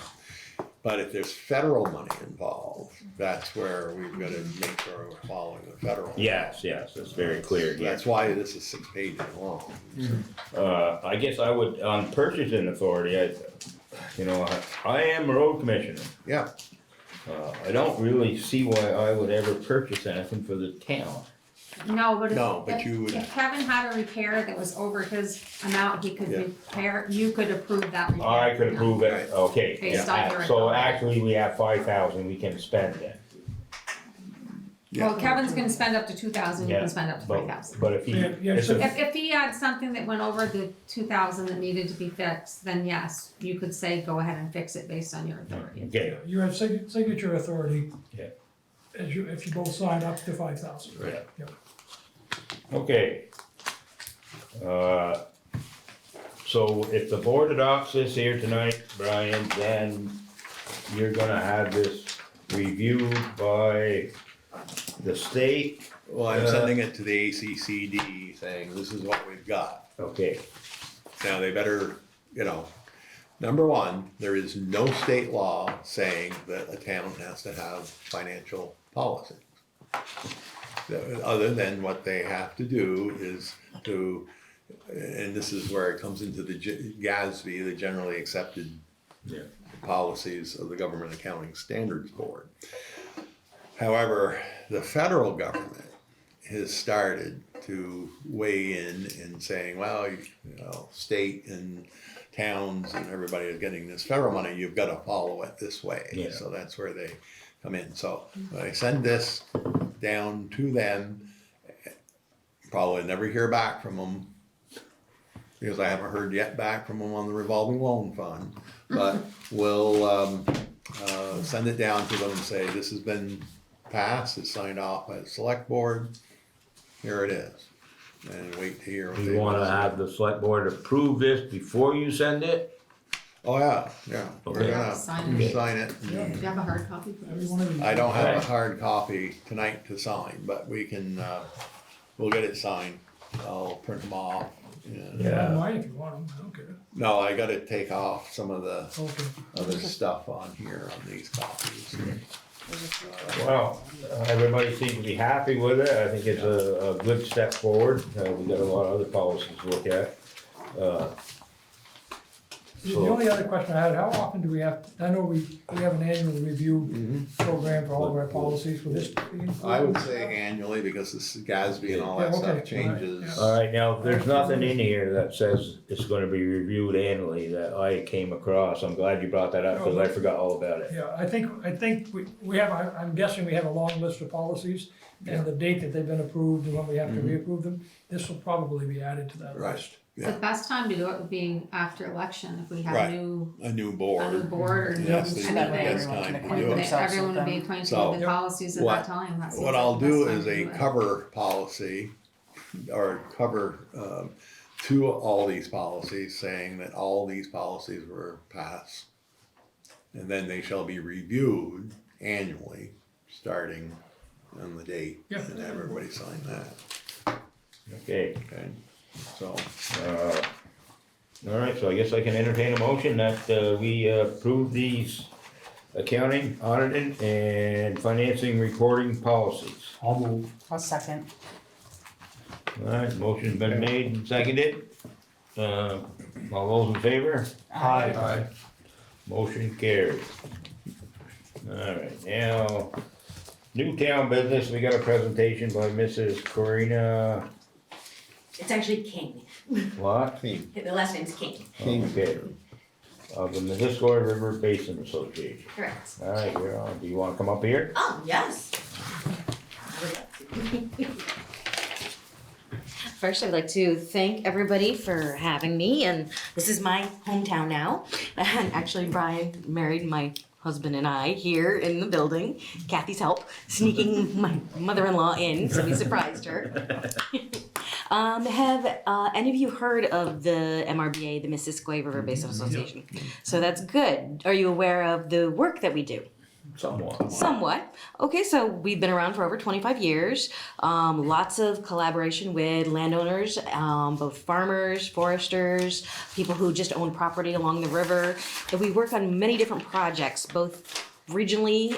But if there's federal money involved, that's where we've got to make sure we're following the federal. Yes, that's very clear, yes. That's why this is 6 pages long. I guess I would, on purchasing authority, I am a road commissioner. Yeah, I don't really see why I would ever purchase anything for the town. No, but No, but if, you would- if Kevin had a repair that was over his amount, he could Yeah. repair, you could approve that repair. I could approve it, okay. Based on your So authority. actually, we have 5,000 we can spend then. Well, Kevin's gonna spend up to 2,000, you Yeah, can spend up to but- 3,000. But if he, Yeah, yeah, it's so- a- If he had something that went over the 2,000 that needed to be fixed, then yes, you could say, go ahead and fix it based on your authority. okay, You have signature authority. Yeah. If you both sign up to 5,000. Right. Yeah. okay. So if the board adopts this here tonight, Brian, then you're gonna have this reviewed by the state. well, I'm sending it to the ACCD saying, this is what we've got. Okay, Now, they better, number one, there is no state law saying that a town has to have financial policy. Other than what they have to do is to, and this is where it comes into the GASB, the generally accepted policies of the Government Accounting Standards Board. However, the federal government has started to weigh in saying, well, state and towns and everybody is getting this federal money, you've got to follow it this way. Yeah. So that's where they come in. So I send this down to them, probably never hear back from them, because I haven't heard yet back from them on the revolving loan fund. But we'll send it down to them and say, this has been passed, it's signed off by the select board, here it is. And wait to hear what they you wanna have the select board approve this before you send it? Oh, yeah, we're Okay. gonna Sign it. sign it. Do you have a hard copy? Every one of these. I don't have a Okay. hard copy tonight to sign, but we can, we'll get it signed. I'll print them off. And, You don't mind if you want them, I don't care. no, I gotta take off some of the Okay. other stuff on here on these copies. Well, everybody seems to be happy with it, I think it's a good step forward, we got a lot of other policies to look at. The only other question I had, how often do we have, I know we have an annual review program for all of our policies, will this be included? I would say annually, because this is GASB and all that Yeah, okay, stuff changes. All right, now, there's nothing in here that says it's gonna be reviewed annually that I came across, I'm glad you brought that up, cause I forgot all about it. Yeah, I think we have, I'm guessing we have a long list of policies, and the date that they've been approved and when we have to reapprove them, this will probably be added to that Right. list. The best time to do it would be after election, if we have Right. a new A new board. board or new Yes, this is the anything. best time to do That it. everyone would be acquainted So, with the policies at what- that time. That seems What like I'll the best do time is to a do it. cover policy, or cover, to all these policies, saying that all these policies were passed. And then they shall be reviewed annually, starting on the date, Yeah. and everybody sign that, Okay, okay? So, all right, so I guess I can entertain a motion that, we approve these accounting, auditing, and financing reporting policies. I'll move. I'll second. All right, motion's been made and seconded. All those in favor? Aye. Motion carried. All right, now, new town business, we got a presentation by Mrs. Corina, It's actually King. what? King. The last name's King. Okay. Of the Missisquoi River Basin Association. Correct. All right, you're on. Do you wanna come up here? Oh, yes. I would love to. First, I'd like to thank everybody for having me, and this is my hometown now. And actually, Brian married my husband and I here in the building. Kathy's help, sneaking my mother-in-law in, so we surprised her. Have any of you heard of the MRBA, the Missisquoi River Basin Association? So that's good. Are you aware of the work that we do? Somewhat. Okay, so we've been around for over 25 years. Lots of collaboration with landowners, both farmers, foresters, people who just own property along the river. And we work on many different projects, both regionally.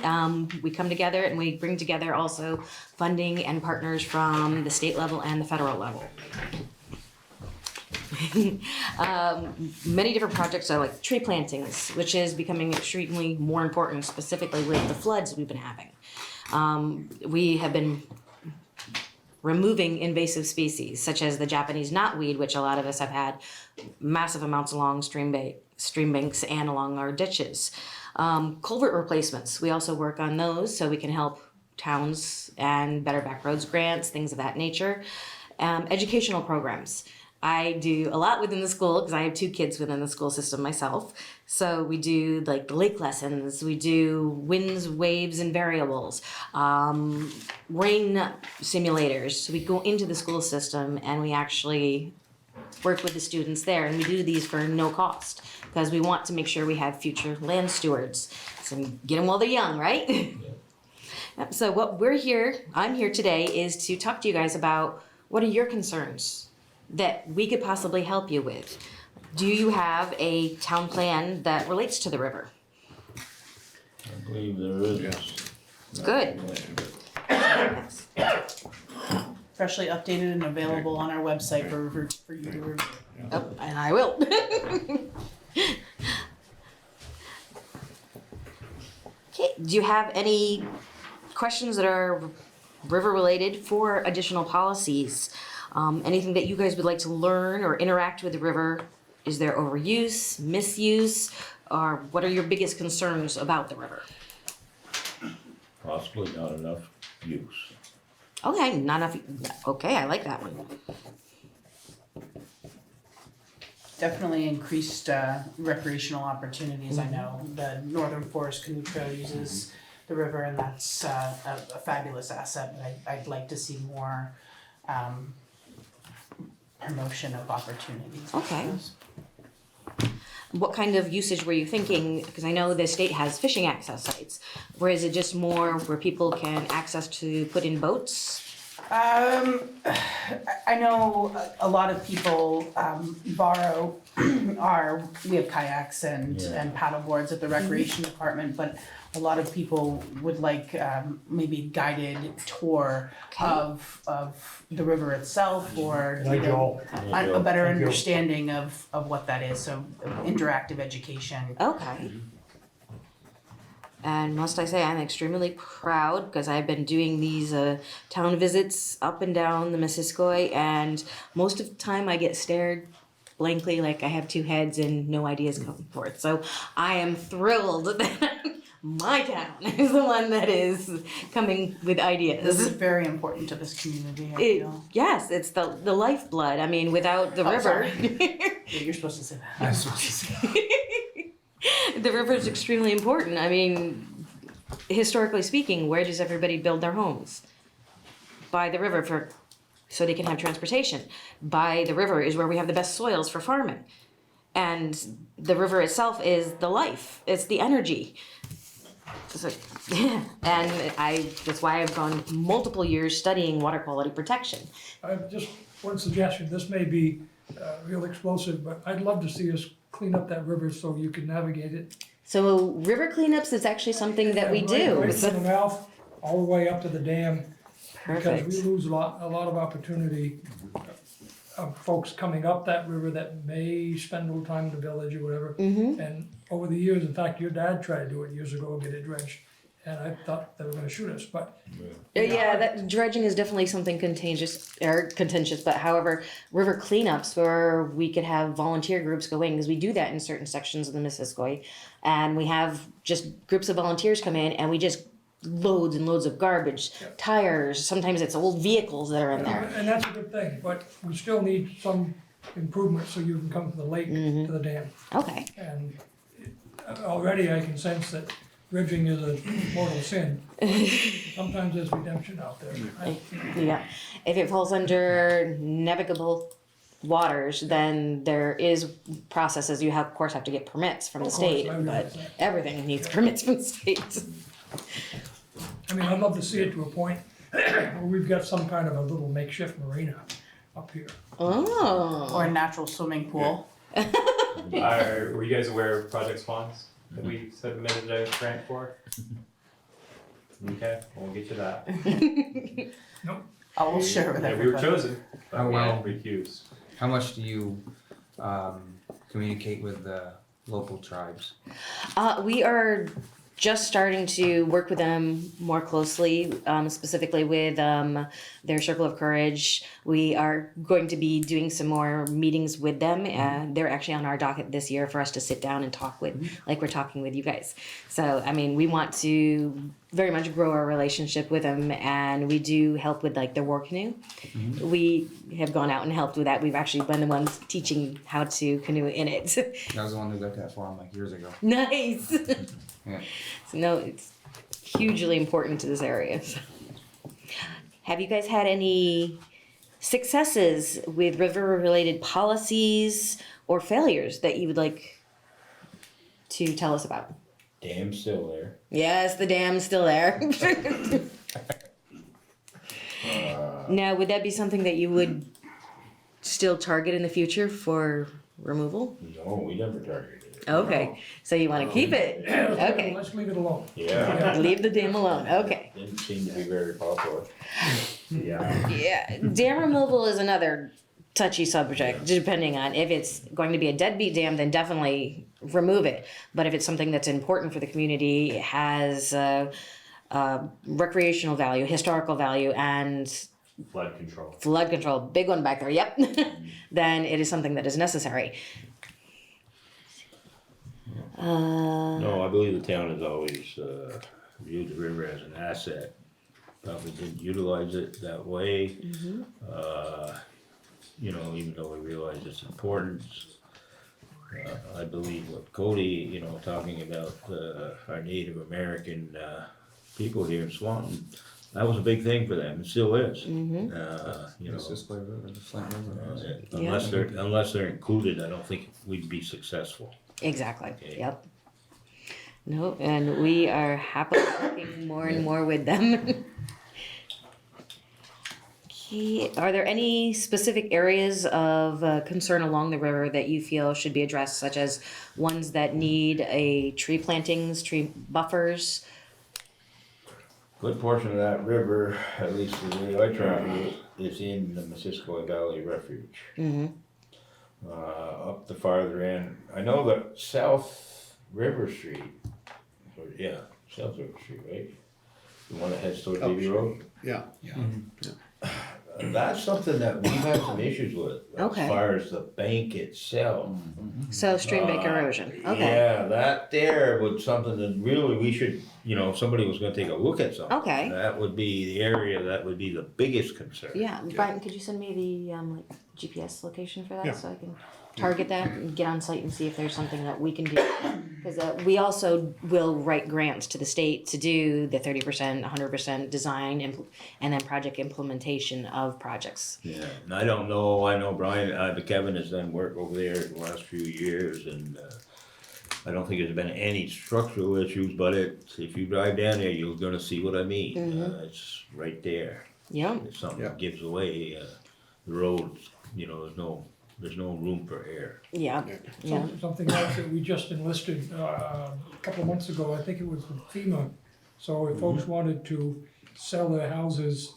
We come together and we bring together also funding and partners from the state level and the federal level. Many different projects are like tree plantings, which is becoming extremely more important, specifically with the floods we've been having. We have been removing invasive species such as the Japanese knotweed, which a lot of us have had massive amounts along stream banks and along our ditches. Culvert replacements, we also work on those so we can help towns and Better Back Roads grants, things of that nature. Educational programs. I do a lot within the school because I have 2 kids within the school system myself. So we do like the lake lessons, we do winds, waves, and variables, rain simulators. So we go into the school system and we actually work with the students there, and we do these for no cost because we want to make sure we have future land stewards. So get them while they're young, right? So what I'm here today is to talk to you guys about what are your concerns that we could possibly help you with. Do you have a town plan that relates to the river? I believe there is. It's good. Freshly updated and available on our website for you to review. Oh, and I will. Okay, do you have any questions that are river related for additional policies? Anything that you guys would like to learn or interact with the river? Is there overuse, misuse, or what are your biggest concerns about the river? Possibly not enough use. Okay, not enough. Okay, I like that one. Definitely increased recreational opportunities. I know the Northern Forest Canoe Trail uses the river, and that's a fabulous asset. But I'd like to see more promotion of opportunities. Okay. What kind of usage were you thinking? Because I know the state has fishing access sites. Where is it just more where people can access to put in boats? I know a lot of people borrow we have kayaks and paddle boards at the recreation department, but a lot of people would like maybe guided tour of the river itself, or a better understanding of what that is. So interactive education. Okay. And must I say, I'm extremely proud because I've been doing these town visits up and down the Missisquoi, and most of the time I get stared blankly like I have 2 heads and no ideas come forth. So I am thrilled that my town is the one that is coming with ideas. This is very important to this community, I feel. Yes, it's the lifeblood. I mean, without the river. Yeah, you're supposed to say that. I'm supposed to say. The river is extremely important. I mean, historically speaking, where does everybody build their homes? By the river so they can have transportation. By the river is where we have the best soils for farming. And the river itself is the life. It's the energy. So, and that's why I've gone multiple years studying water quality protection. Just one suggestion, this may be real explosive, but I'd love to see us clean up that river so you can navigate it. So river cleanups is actually something that we do. Right from the mouth all the way up to the dam. Perfect. Because we lose a lot of opportunity of folks coming up that river that may spend a little time in the village or whatever. And over the years, in fact, your dad tried to do it years ago, get it dredged. And I thought they were gonna shoot us, but. Yeah, that dredging is definitely something contentious, but however, river cleanups where we could have volunteer groups go in, because we do that in certain sections of the Missisquoi. And we have just groups of volunteers come in and we just loads and loads of garbage, tires, sometimes it's old vehicles that are in there. And that's a good thing, but we still need some improvement so you can come from the lake to the dam. Okay. And already I can sense that dredging is a mortal sin. Sometimes there's redemption out there. Yeah, if it falls under navigable waters, then there is processes. You have, of course, have to get permits from the state, but everything needs permits from the state. I mean, I'd love to see it to a point where we've got some kind of a little makeshift marina up here. Oh. Or a natural swimming pool. Were you guys aware of Project Swans that we submitted a grant for? Okay, we'll get you that. I will share with Yeah, we were everybody. chosen, but Oh, we wow. had recused. How much do you communicate with the local tribes? We are just starting to work with them more closely, specifically with their Circle of Courage. We are going to be doing some more meetings with them, and they're actually on our docket this year for us to sit down and talk with, like we're talking with you guys. So, I mean, we want to very much grow our relationship with them, and we do help with like their war canoe. We have gone out and helped with that. We've actually been the ones teaching how to canoe in it. I was the one who got that for them like years ago. Nice. Yeah. So no, it's hugely important to this area. So. Have you guys had any successes with river-related policies or failures that you would like to tell us about? Dam's still there. Yes, the dam's still there. Now, would that be something that you would still target in the future for removal? No, we never targeted it. Okay, so you want to keep it? Okay, Let's leave it alone. Yeah, leave the dam alone. Okay. didn't seem to be very popular. Yeah. Yeah, dam removal is another touchy subject, depending on if it's going to be a deadbeat dam, then definitely remove it. But if it's something that's important for the community, has recreational value, historical value, and Flood control. flood control, big one back there, yep, then it is something that is necessary. No, I believe the town has always viewed the river as an asset. Probably didn't utilize it that way. You know, even though we realize its importance. I believe what Cody, you know, talking about our Native American people here in Swanton, that was a big thing for them, it still is. You know, It's just like the Flint River. unless they're included, I don't think we'd be successful. Exactly, Okay. yep. No, and we are happily working more and more with them. Okay, are there any specific areas of concern along the river that you feel should be addressed, such as ones that need a tree plantings, tree buffers? Good portion of that river, at least the way I travel it, is in the Missisquoi Valley Refuge. Up the farther end, I know that South River Street, or, yeah, South River Street, right? The one that heads toward Davy Road? Yeah. That's something that we've had some issues with, Okay. as far as the bank itself. So stream bank erosion, okay, Yeah, that there was something that really we should, you know, if somebody was gonna take a look at something. Okay. That would be the area that would be the biggest concern. yeah, Brian, could you send me the like GPS location for Yeah. that, so I can target that and get on site and see if there's something that we can do? Because we also will write grants to the state to do the 30%, 100% design and then project implementation of projects. Yeah, and I don't know, I know Brian, Kevin has done work over there the last few years, and I don't think there's been any structural issues, but if you drive down there, you're gonna see what I mean. It's right there. Yeah. If something gives away, the roads, you know, there's no room for air. Yeah, yeah. Something else that we just enlisted a couple of months ago, I think it was from FEMA. So if folks wanted to sell their houses,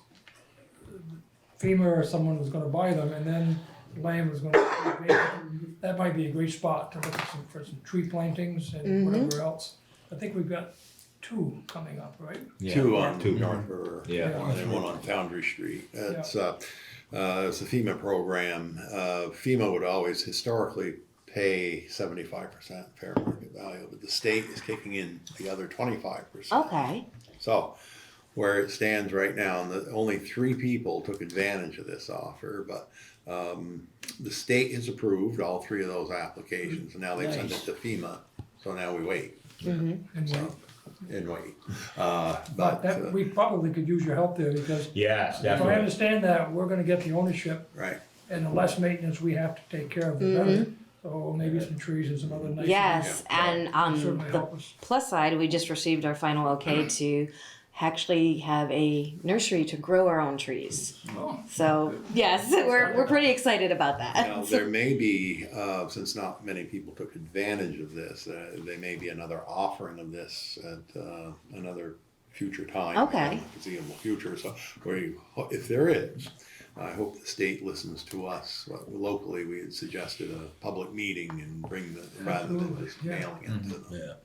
FEMA or someone was gonna buy them, and then land was gonna be vacant. That might be a great spot to look at for some tree plantings and whatever else. I think we've got 2 coming up, right? Two on North River. Yeah. And then one on Foundry Street. It's a FEMA program. FEMA would always historically pay 75% fair market value, but the state is kicking in the other 25%. Okay, So where it stands right now, and only 3 people took advantage of this offer, but the state has approved all 3 of those applications, and now they've sent it to FEMA. So now we wait And and wait. But that, we probably could use your help there, because Yes, if I definitely. understand that, we're gonna get the ownership, Right. and the less maintenance we have to take care of, the better. So So maybe some trees and some other nice. Yes, and Can certainly the help us. plus side, we just received our final okay to actually have a nursery to grow our own trees. Oh. So yes, we're pretty excited about Now, that. there may be, since not many people took advantage of this, there may be another offering of this at another future time. Okay. Foreseeable future, so if there is, I hope the state listens to us. Locally, we had suggested a public meeting and bring rather than just mailing it to them.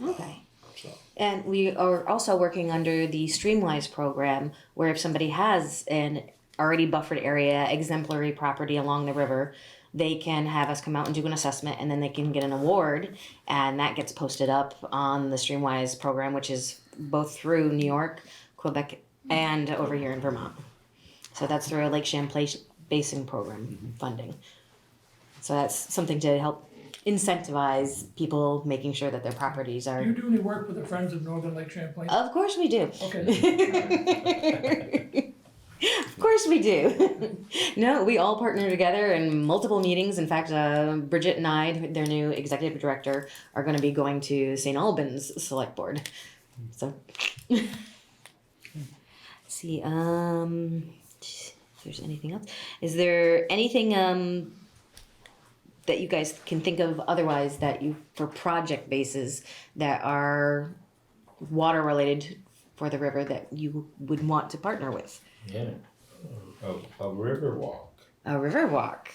Okay. So. And we are also working under the Streamwise program, where if somebody has an already buffered area, exemplary property along the river, they can have us come out and do an assessment, and then they can get an award, and that gets posted up on the Streamwise program, which is both through New York, Quebec, and over here in Vermont. So that's through a Lake Champlain Basin program funding. So that's something to help incentivize people making sure that their properties Do are. you do any work with the Friends of Northern Lake Champlain? Of course we do. Okay. Of course we do. No, we all partner together in multiple meetings. In fact, Bridget and I, their new executive director, are going to be going to St. Albans Selectboard. So, let's see. If there's anything else, is there anything that you guys can think of otherwise that you for project bases that are water related for the river that you would want to partner with? Yeah, a river walk. A river walk.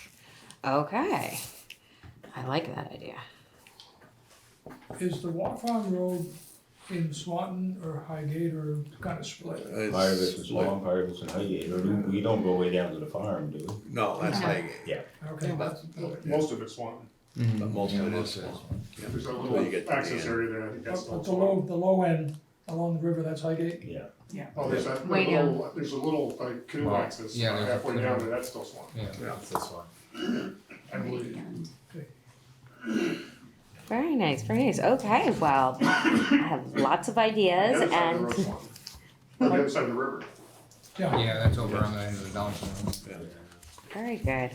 Okay. I like that idea. Is the Walk Farm Road in Swanton or Highgate or kind of split? Part of it's in Swan, part of it's in Highgate, or we don't go way down to the farm, do we? No, that's Highgate. Yeah. Okay, that's, Most of it's Swanton. But most of it is. There's a Until little you get to the access end. area there, I think that's but still the low end along the river, that's Highgate? Yeah. Oh, there's that Way little, there's a little like canoe Well, access yeah, there's a halfway canoe. down there, that's still Swanton. Yeah. That's this one. I believe. Very nice, very nice. Okay, well, I have lots of ideas The other side of the and road, Swanton. On the other side of the river. Yeah, that's over on the end of the Donaldson. very good.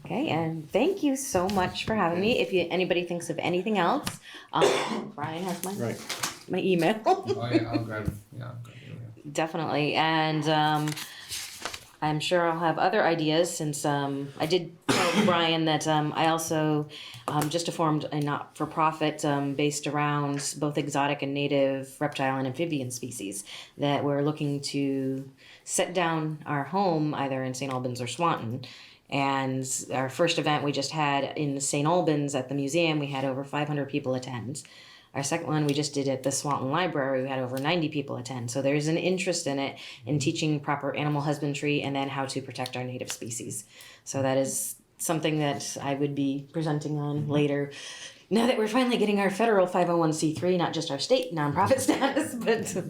Okay, and thank you so much for having me. If anybody thinks of anything else, Brian has my email. Oh yeah, I'll grab it. Yeah, I'll grab it. Definitely, and I'm sure I'll have other ideas since I did tell Brian that I also just formed a not-for-profit based around both exotic and native reptile and amphibian species that we're looking to set down our home either in St. Albans or Swanton. And our first event we just had in St. Albans at the museum, we had over 500 people attend. Our second one we just did at the Swanton Library, we had over 90 people attend. So there's an interest in it, in teaching proper animal husbandry and then how to protect our native species. So that is something that I would be presenting on later. Now that we're finally getting our federal 501c3, not just our state nonprofit status, but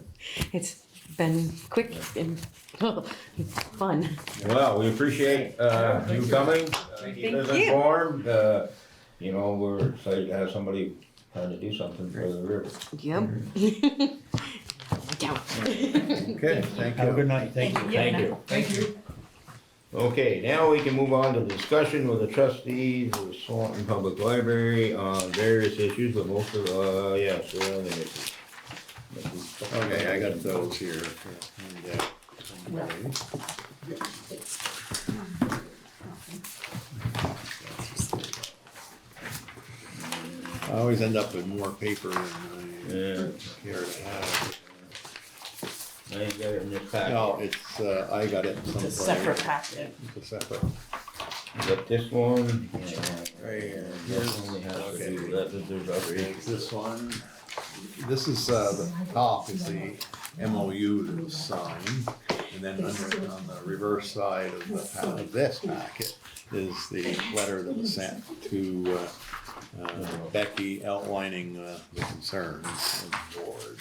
it's been quick and fun. Well, we appreciate you coming, keep us informed, you know, we're excited to have somebody trying to do something for the river. Yep. Okay, thank Have a you. good night, thank you. Thank you. Thank you. Okay, now we can move on to discussion with the trustees of the Swanton Public Library on various issues, but most of, yeah, surrounding issues. Okay, I got those here. Yeah. I always end up with more paper than I care to have. I ain't got it in this packet. No, it's, I got it someplace. It's a separate packet. It's a separate. You got this one, Right here. this only has to do with that, there's other issues. This one, this is, the top is the MOU that was signed. And then on the reverse side of this packet is the letter that was sent to, Becky outlining, the concerns of the board.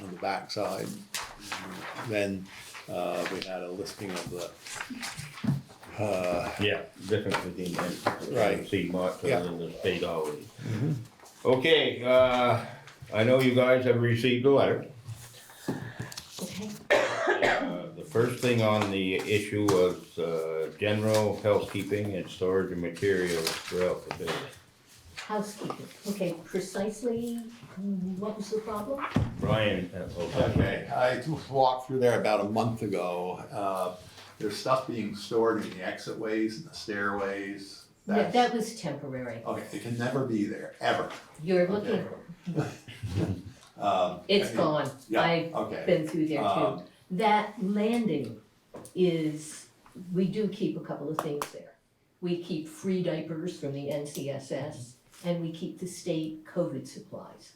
On the back side. Then, we had a listing of the, Yeah, difference between Right. seed mark Yeah. and the state already. Okay, I know you guys have received the letter. The first thing on the issue was, general housekeeping and storage of materials throughout the building. Housekeeping, okay, precisely what was the problem? Brian, Okay, I just walked through there about a month ago. There's stuff being stored in the exit ways and the stairways. Yeah, that was temporary. Okay, it can never be there, ever. You're looking, it's gone. Yeah, I've okay. been through there too. Um, That landing is, we do keep a couple of things there. We keep free diapers from the NCSS, and we keep the state COVID supplies.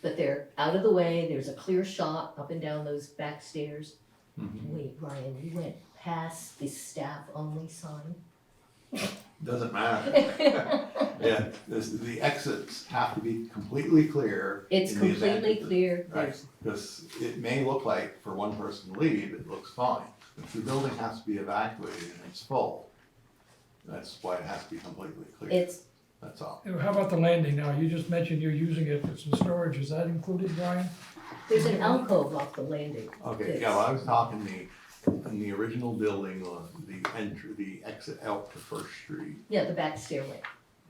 But they're out of the way, there's a clear shot up and down those back stairs. Wait, Ryan, you went past the staff-only sign? Doesn't matter. Yeah, the exits have to be completely clear. It's in the event completely that- clear, Right, there's, because it may look like for one person to leave, it looks fine. If the building has to be evacuated and it's full, that's why it has to be completely clear. it's, That's all. How about the landing now? You just mentioned you're using it for some storage. Is that included, Brian? there's an alcove off the landing. Okay, yeah, well, I was talking in the original building, the exit out to First Street. Yeah, the back stairway.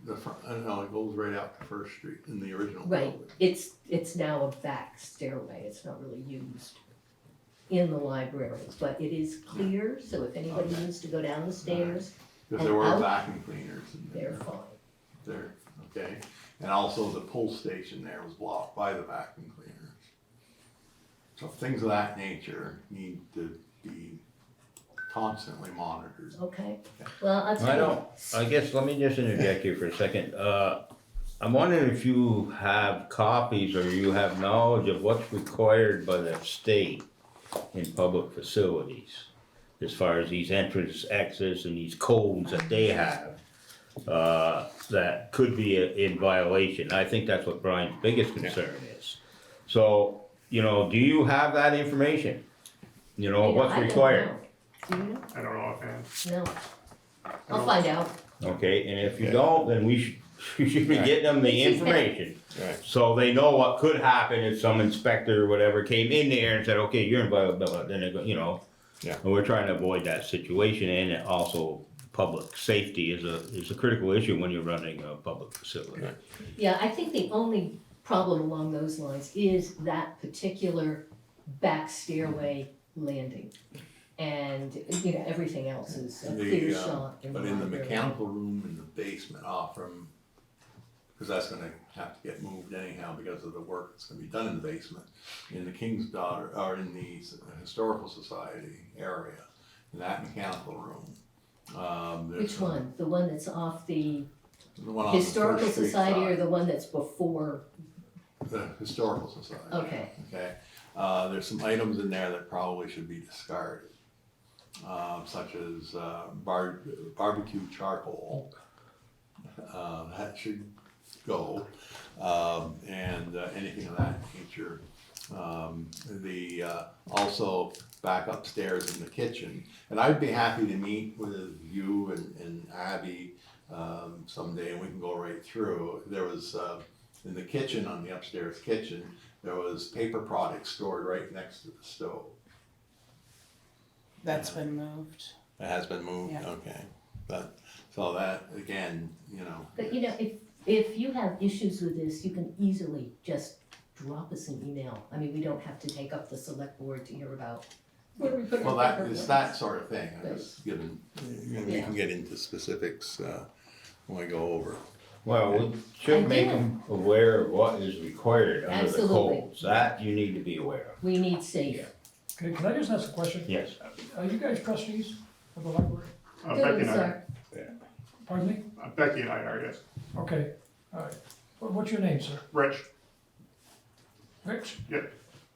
The front, no, it goes right out to First Street in the original Right, building. it's now a back stairway, it's not really used in the library, but it is clear, so if anybody Okay. needs to go down the stairs, Because there were and out, vacuum cleaners in there. they're fine. There, okay, and also the pull station there was blocked by the vacuum cleaners. So things of that nature need to be constantly monitored. Okay, well, I'll tell I you. don't, I guess, let me just interject here for a second. I'm wondering if you have copies or you have knowledge of what's required by the state in public facilities, as far as these entrance, exits, and these codes that they have, that could be in violation. I think that's what Brian's biggest concern is. So, do you have that information? What's I don't required? know. Do you know? I don't know offhand. No. I'll find out. Okay, and if you don't, then we should be getting them the information. Right. So they know what could happen if some inspector or whatever came in there and said, okay, you're in violation, then they go, Yeah. And we're trying to avoid that situation, and also public safety is a critical issue when you're running a public facility. Right. Yeah, I think the only problem along those lines is that particular back stairway landing. And, everything else is a clear shot in the But in the library. mechanical room in the basement off from, because that's gonna have to get moved anyhow because of the work that's gonna be done in the basement. In the King's Daughter, or in the Historical Society area, in that mechanical room. there's Which one? The one that's off the The one on the Historical First Street Society or side. the one that's before? The Historical Society. Okay. Okay, there's some items in there that probably should be discarded. Such as barbecue charcoal. That should go, and anything of that nature. Also back upstairs in the kitchen, and I'd be happy to meet with you and Abby someday, and we can go right through. There was, in the kitchen, on the upstairs kitchen, there was paper products stored right next to the stove. That's been moved. It has been moved, Yeah. okay, but, so that, again, But if you have issues with this, you can easily just drop us an email. I mean, we don't have to take up the select board to hear about where we put our well, that paper is plates. that sort of thing, I Right. was given, we Yeah. can get into specifics, when we go over. Well, we should make them aware of what is required under the Absolutely. codes. That you need to be aware of. We need safe. Okay, can I just ask a question? Yes. Are you guys trustees of the library? Becky Good, and I, sir. Pardon me? Becky and I are, yes. Okay, all right. What's your name, sir? Rich, Rich?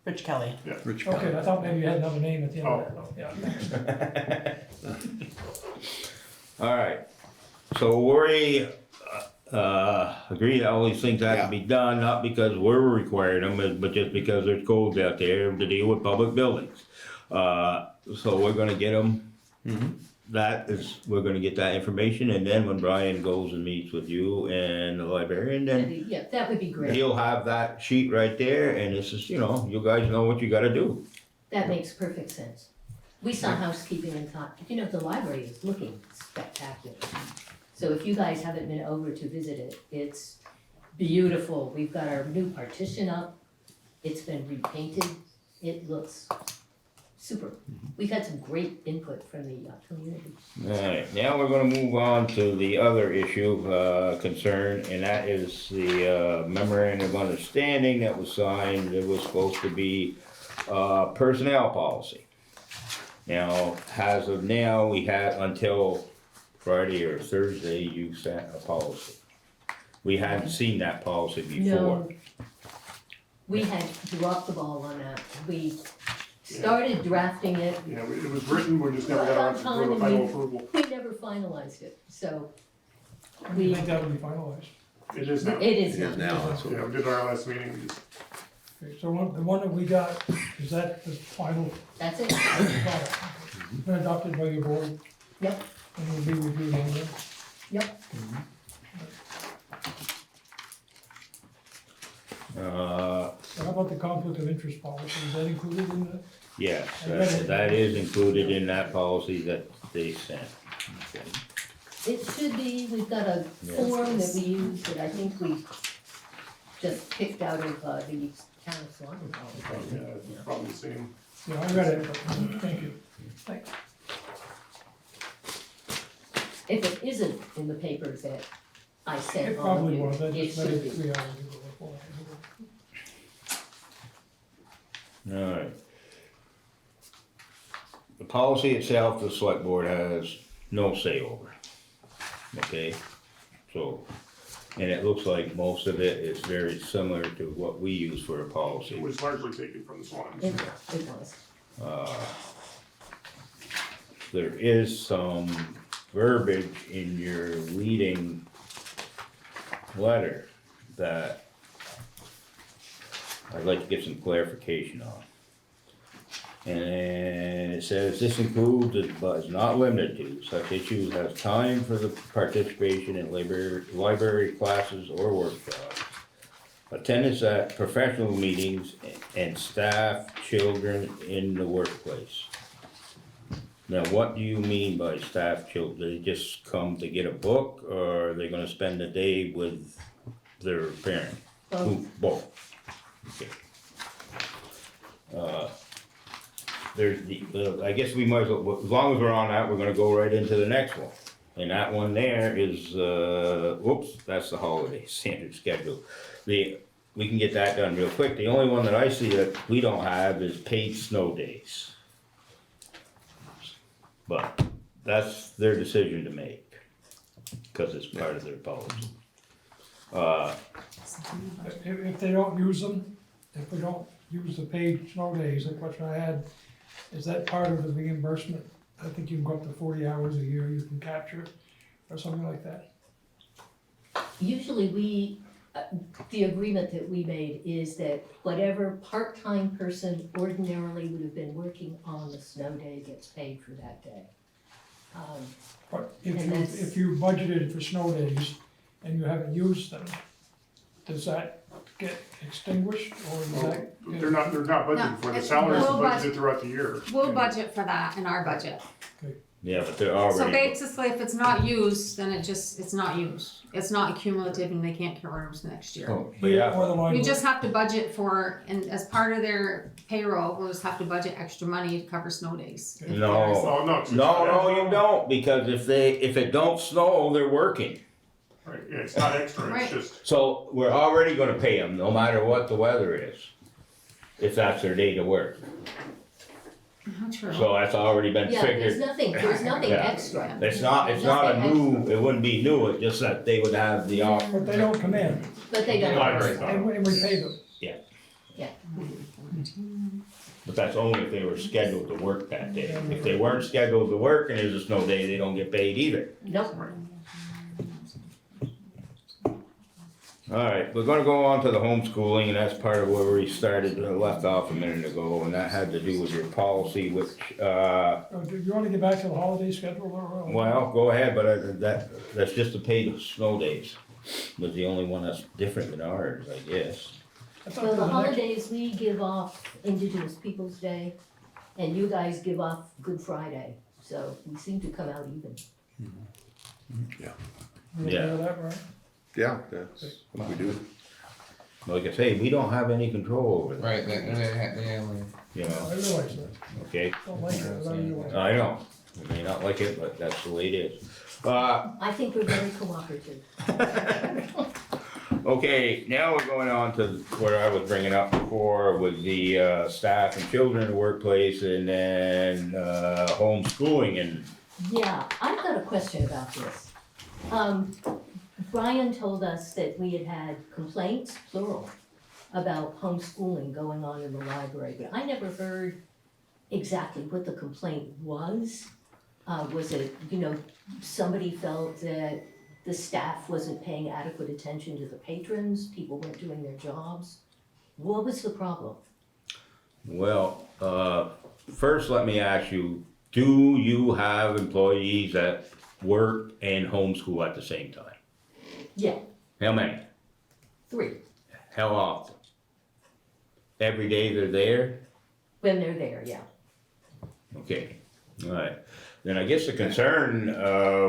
Rich Kelly. Rich Okay, I thought maybe you had another name at the end of that. Yeah. All right, so we agree that all these things have to be done, not because we're requiring them, but just because there's codes out there to deal with public buildings. So we're gonna get them, we're gonna get that information, and then when Brian goes and meets with you and the librarian, then Yeah, that would be great. he'll have that sheet right there, and this is, you guys know what you gotta do. That makes perfect sense. We saw housekeeping and thought, you know, the library is looking spectacular. So if you guys haven't been over to visit it, it's beautiful. We've got our new partition up. It's been repainted. It looks super. We've had some great input from the community. Alright, now we're gonna move on to the other issue, concern, and that is the, memorandum of understanding that was signed. It was supposed to be, personnel policy. Now, as of now, we had until Friday or Thursday, you sent a policy. We hadn't seen that policy before. No, we had dropped the ball on that. We started drafting it. Yeah, it was written, we just never got around to the final approval. We never finalized it, so I think that would be finalized. It is now. it is It is now. now, that's what. Yeah, we did our last meeting, we just, Okay, so the one that we got, is that the final, That's it. been adopted by your board? Yep. And will be reviewed on that? Yep. So how about the conflict of interest policy, is that included in the? Yes, that is included in that policy that they sent. Okay. It should be, we've got a form that we use that I think we just picked out of the town of Swanton. yeah, it's probably the same. Yeah, I read it, but, thank you. Thanks. If it isn't in the paper that I sent It on probably you, was, I it just read should it be. 3 hours ago, or 4 hours ago. Alright. The policy itself, the select board has no say over. Okay, so, and it looks like most of it is very similar to what we use for a It policy. was largely taken from the Swans. It was. There is some verbiage in your leading letter that I'd like to get some clarification on. And it says, this includes, but is not limited to, such issues as time for the participation in library classes or workshops, attendance at professional meetings, and staff, children in the workplace. Now, what do you mean by staff, children? Do they just come to get a book, or are they gonna spend the day with their parent? Both. Okay. There's the, I guess we might as well, as long as we're on that, we're gonna go right into the next one. And that one there is, whoops, that's the holiday standard schedule. We can get that done real quick. The only one that I see that we don't have is paid snow days. But that's their decision to make, cause it's part of their policy. If they don't use them, if we don't use the paid snow days, the question I had, is that part of the reimbursement? I think you can go up to 40 hours a year you can capture, or something like that. Usually we, the agreement that we made is that whatever part-time person ordinarily would have been working on the snow day gets paid for that day. But And that's- if you budgeted for snow days and you haven't used them, does that get extinguished, or does Well, that? they're not budgeted for, the salaries are budgeted throughout the year. We'll budget for that in our budget. Yeah, but they're So already, basically, if it's not used, then it's not used. It's not accumulative and they can't carry over to next year. oh, but Here yeah, or the We library? just have to budget for, and as part of their payroll, we'll just have to budget extra money to cover snow days. if No. there's- Oh, no. 'cause it's no, not no, you don't, because if it don't snow, they're working. Right, yeah, it's not extra, Right. it's just, So we're already gonna pay them, no matter what the weather is, if that's their day to work. Not true. So that's already been Yeah, there's figured. nothing Yeah. extra. It's not a new, it wouldn't be new, it's just that they would have the off. But they don't come in, But they don't. Library's and we pay them. But that's only if they were scheduled to work that day. If they weren't scheduled to work and there's a snow day, they don't get paid either. Nope. Alright, we're gonna go on to the homeschooling, and that's part of where we started, left off a minute ago, and that had to do with your policy, which, Do you wanna get back to the holiday schedule or? well, go ahead, but that's just the paid snow days. Was the only one that's different than ours, I guess. I thought So for the next- holidays, we give off Indigenous Peoples' Day, And you guys give off Good Friday, so we seem to come out even. You okay with that, right? Yeah, that's what we do. Like I say, we don't have any control over that. Right, yeah, You I know, realize that. okay, Don't like it, but I realize it. I know, you may not like it, but that's the way it is. I think we're very cooperative. Okay, now we're going on to what I was bringing up before with the staff and children in the workplace and then homeschooling and Yeah, I've got a question about this. Brian told us that we had had complaints, plural, about homeschooling going on in the library, but I never heard exactly what the complaint was. Was it, somebody felt that the staff wasn't paying adequate attention to the patrons, people weren't doing their jobs? What was the problem? well, first let me ask you, do you have employees that work and homeschool at the same time? Yeah, How many? 3, How often? Every day they're there? when they're there, yeah. Okay, all right. Then I guess the concern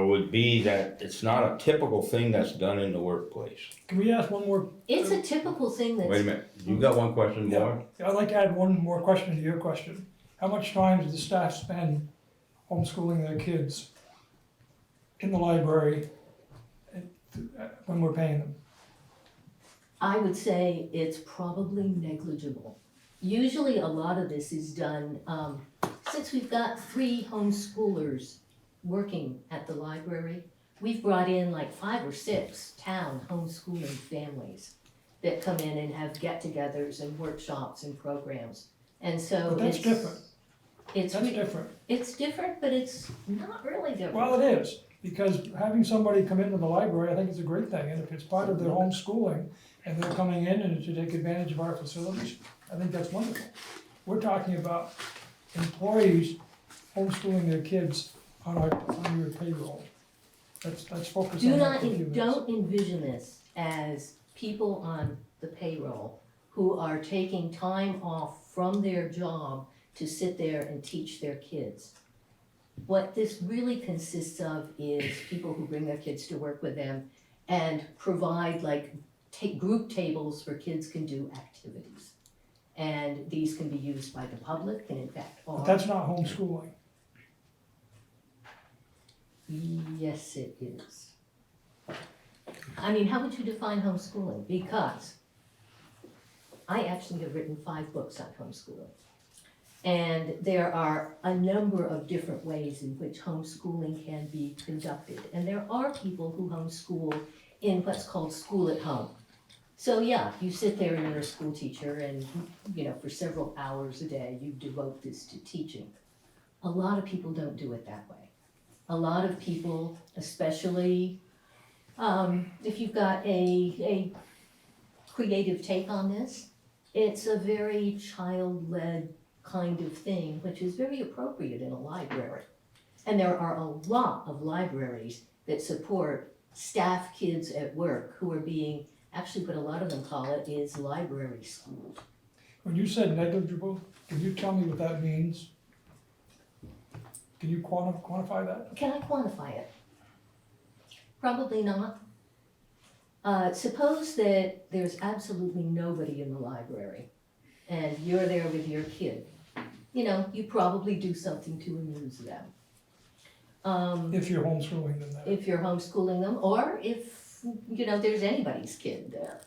would be that it's not a typical thing that's done in the workplace. Can we ask one more? It's a typical thing that's. Wait a minute, you got one question more? I'd like to add one more question to your question. How much time does the staff spend homeschooling their kids in the library when we're paying them? I would say it's probably negligible. Usually a lot of this is done, since we've got 3 homeschoolers working at the library, we've brought in like 5 or 6 town homeschooling families that come in and have get-togethers and workshops and programs. And so But that's different. It's different. It's different, but it's not really different. Well, it is, because having somebody come into the library, I think is a great thing, and if it's part of their homeschooling, and they're coming in and to take advantage of our facilities, I think that's wonderful. We're talking about employees homeschooling their kids on your payroll. Let's focus on that for a few minutes. Don't envision this as people on the payroll who are taking time off from their job to sit there and teach their kids. What this really consists of is people who bring their kids to work with them and provide group tables where kids can do activities. And these can be used by the public and in fact are. But that's not homeschooling. Yes, it is. I mean, how would you define homeschooling? Because I actually have written 5 books on homeschooling. And there are a number of different ways in which homeschooling can be conducted. And there are people who homeschool in what's called school at home. So yeah, you sit there and you're a school teacher and, for several hours a day, you devote this to teaching. A lot of people don't do it that way. A lot of people, especially if you've got a creative take on this, it's a very child-led kind of thing, which is very appropriate in a library. And there are a lot of libraries that support staff kids at work who are being, actually what a lot of them call it is library schooled. When you said negligible, can you tell me what that means? Can you quantify that? Can I quantify it? Probably not. Suppose that there's absolutely nobody in the library and you're there with your kid. You probably do something to amuse them. If you're homeschooling them, If you're homeschooling them, or if, there's anybody's kid there,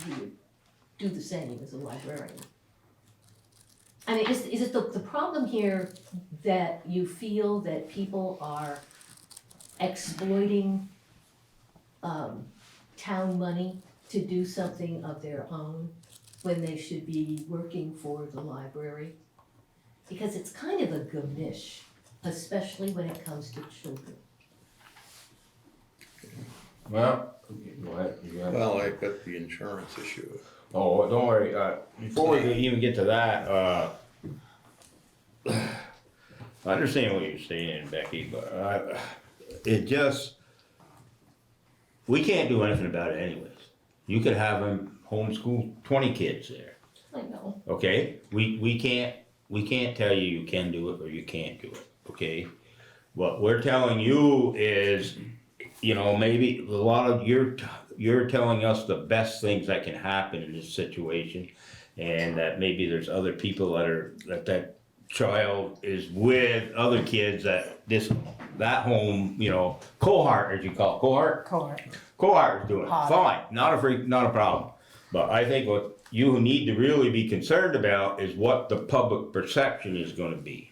you would do the same as a librarian. I mean, is it the problem here that you feel that people are exploiting town money to do something of their own when they should be working for the library? Because it's kind of a gamish, especially when it comes to children. Well, go ahead. Well, I got the insurance issue. Oh, don't worry, before we even get to that, I understand what you're saying, Becky, but we can't do anything about it anyways. You could have them homeschool 20 kids there, I know. okay? We can't we can't tell you you can do it or you can't do it, okay? What we're telling you is, you know, maybe a lot of, you're telling us the best things that can happen in this situation. And that maybe there's other people that child is with other kids that home, you know, cohort, as you call it, cohort is doing it, fine, not a problem. But I think what you need to really be concerned about is what the public perception is gonna be.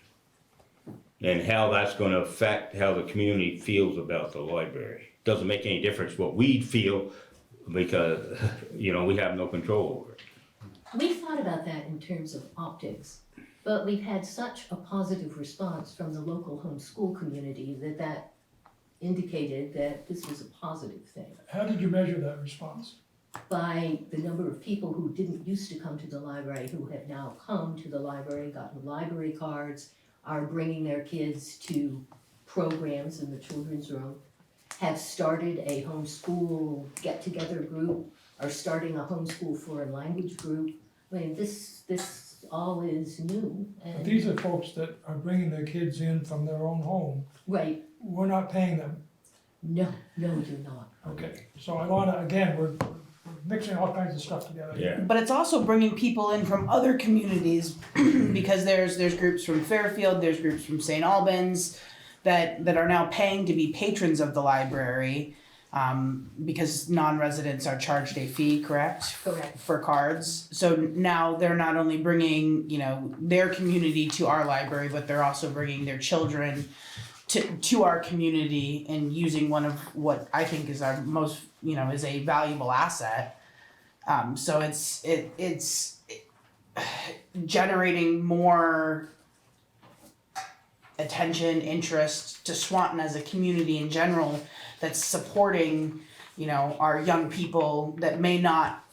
And how that's gonna affect how the community feels about the library. Doesn't make any difference what we feel, because, you know, we have no control over it. We thought about that in terms of optics, but we've had such a positive response from the local homeschool community that indicated that this was a positive thing. How did you measure that response? By the number of people who didn't used to come to the library, who have now come to the library, gotten library cards, are bringing their kids to programs in the children's room, have started a homeschool get-together group, are starting a homeschool foreign language group. I mean, this all is new. But these are folks that are bringing their kids in from their own home. Right. We're not paying them. No, you're not. Okay, so I wanna, again, we're mixing all kinds of stuff together. Yeah. But it's also bringing people in from other communities, because there's groups from Fairfield, there's groups from St. Albans that are now paying to be patrons of the library, because non-residents are charged a fee, correct? Correct. For cards. So now they're not only bringing, you know, their community to our library, but they're also bringing their children to our community and using one of what I think is our most, you know, is a valuable asset. So it's generating more attention, interest to Swanton as a community in general, that's supporting, you know, our young people that may not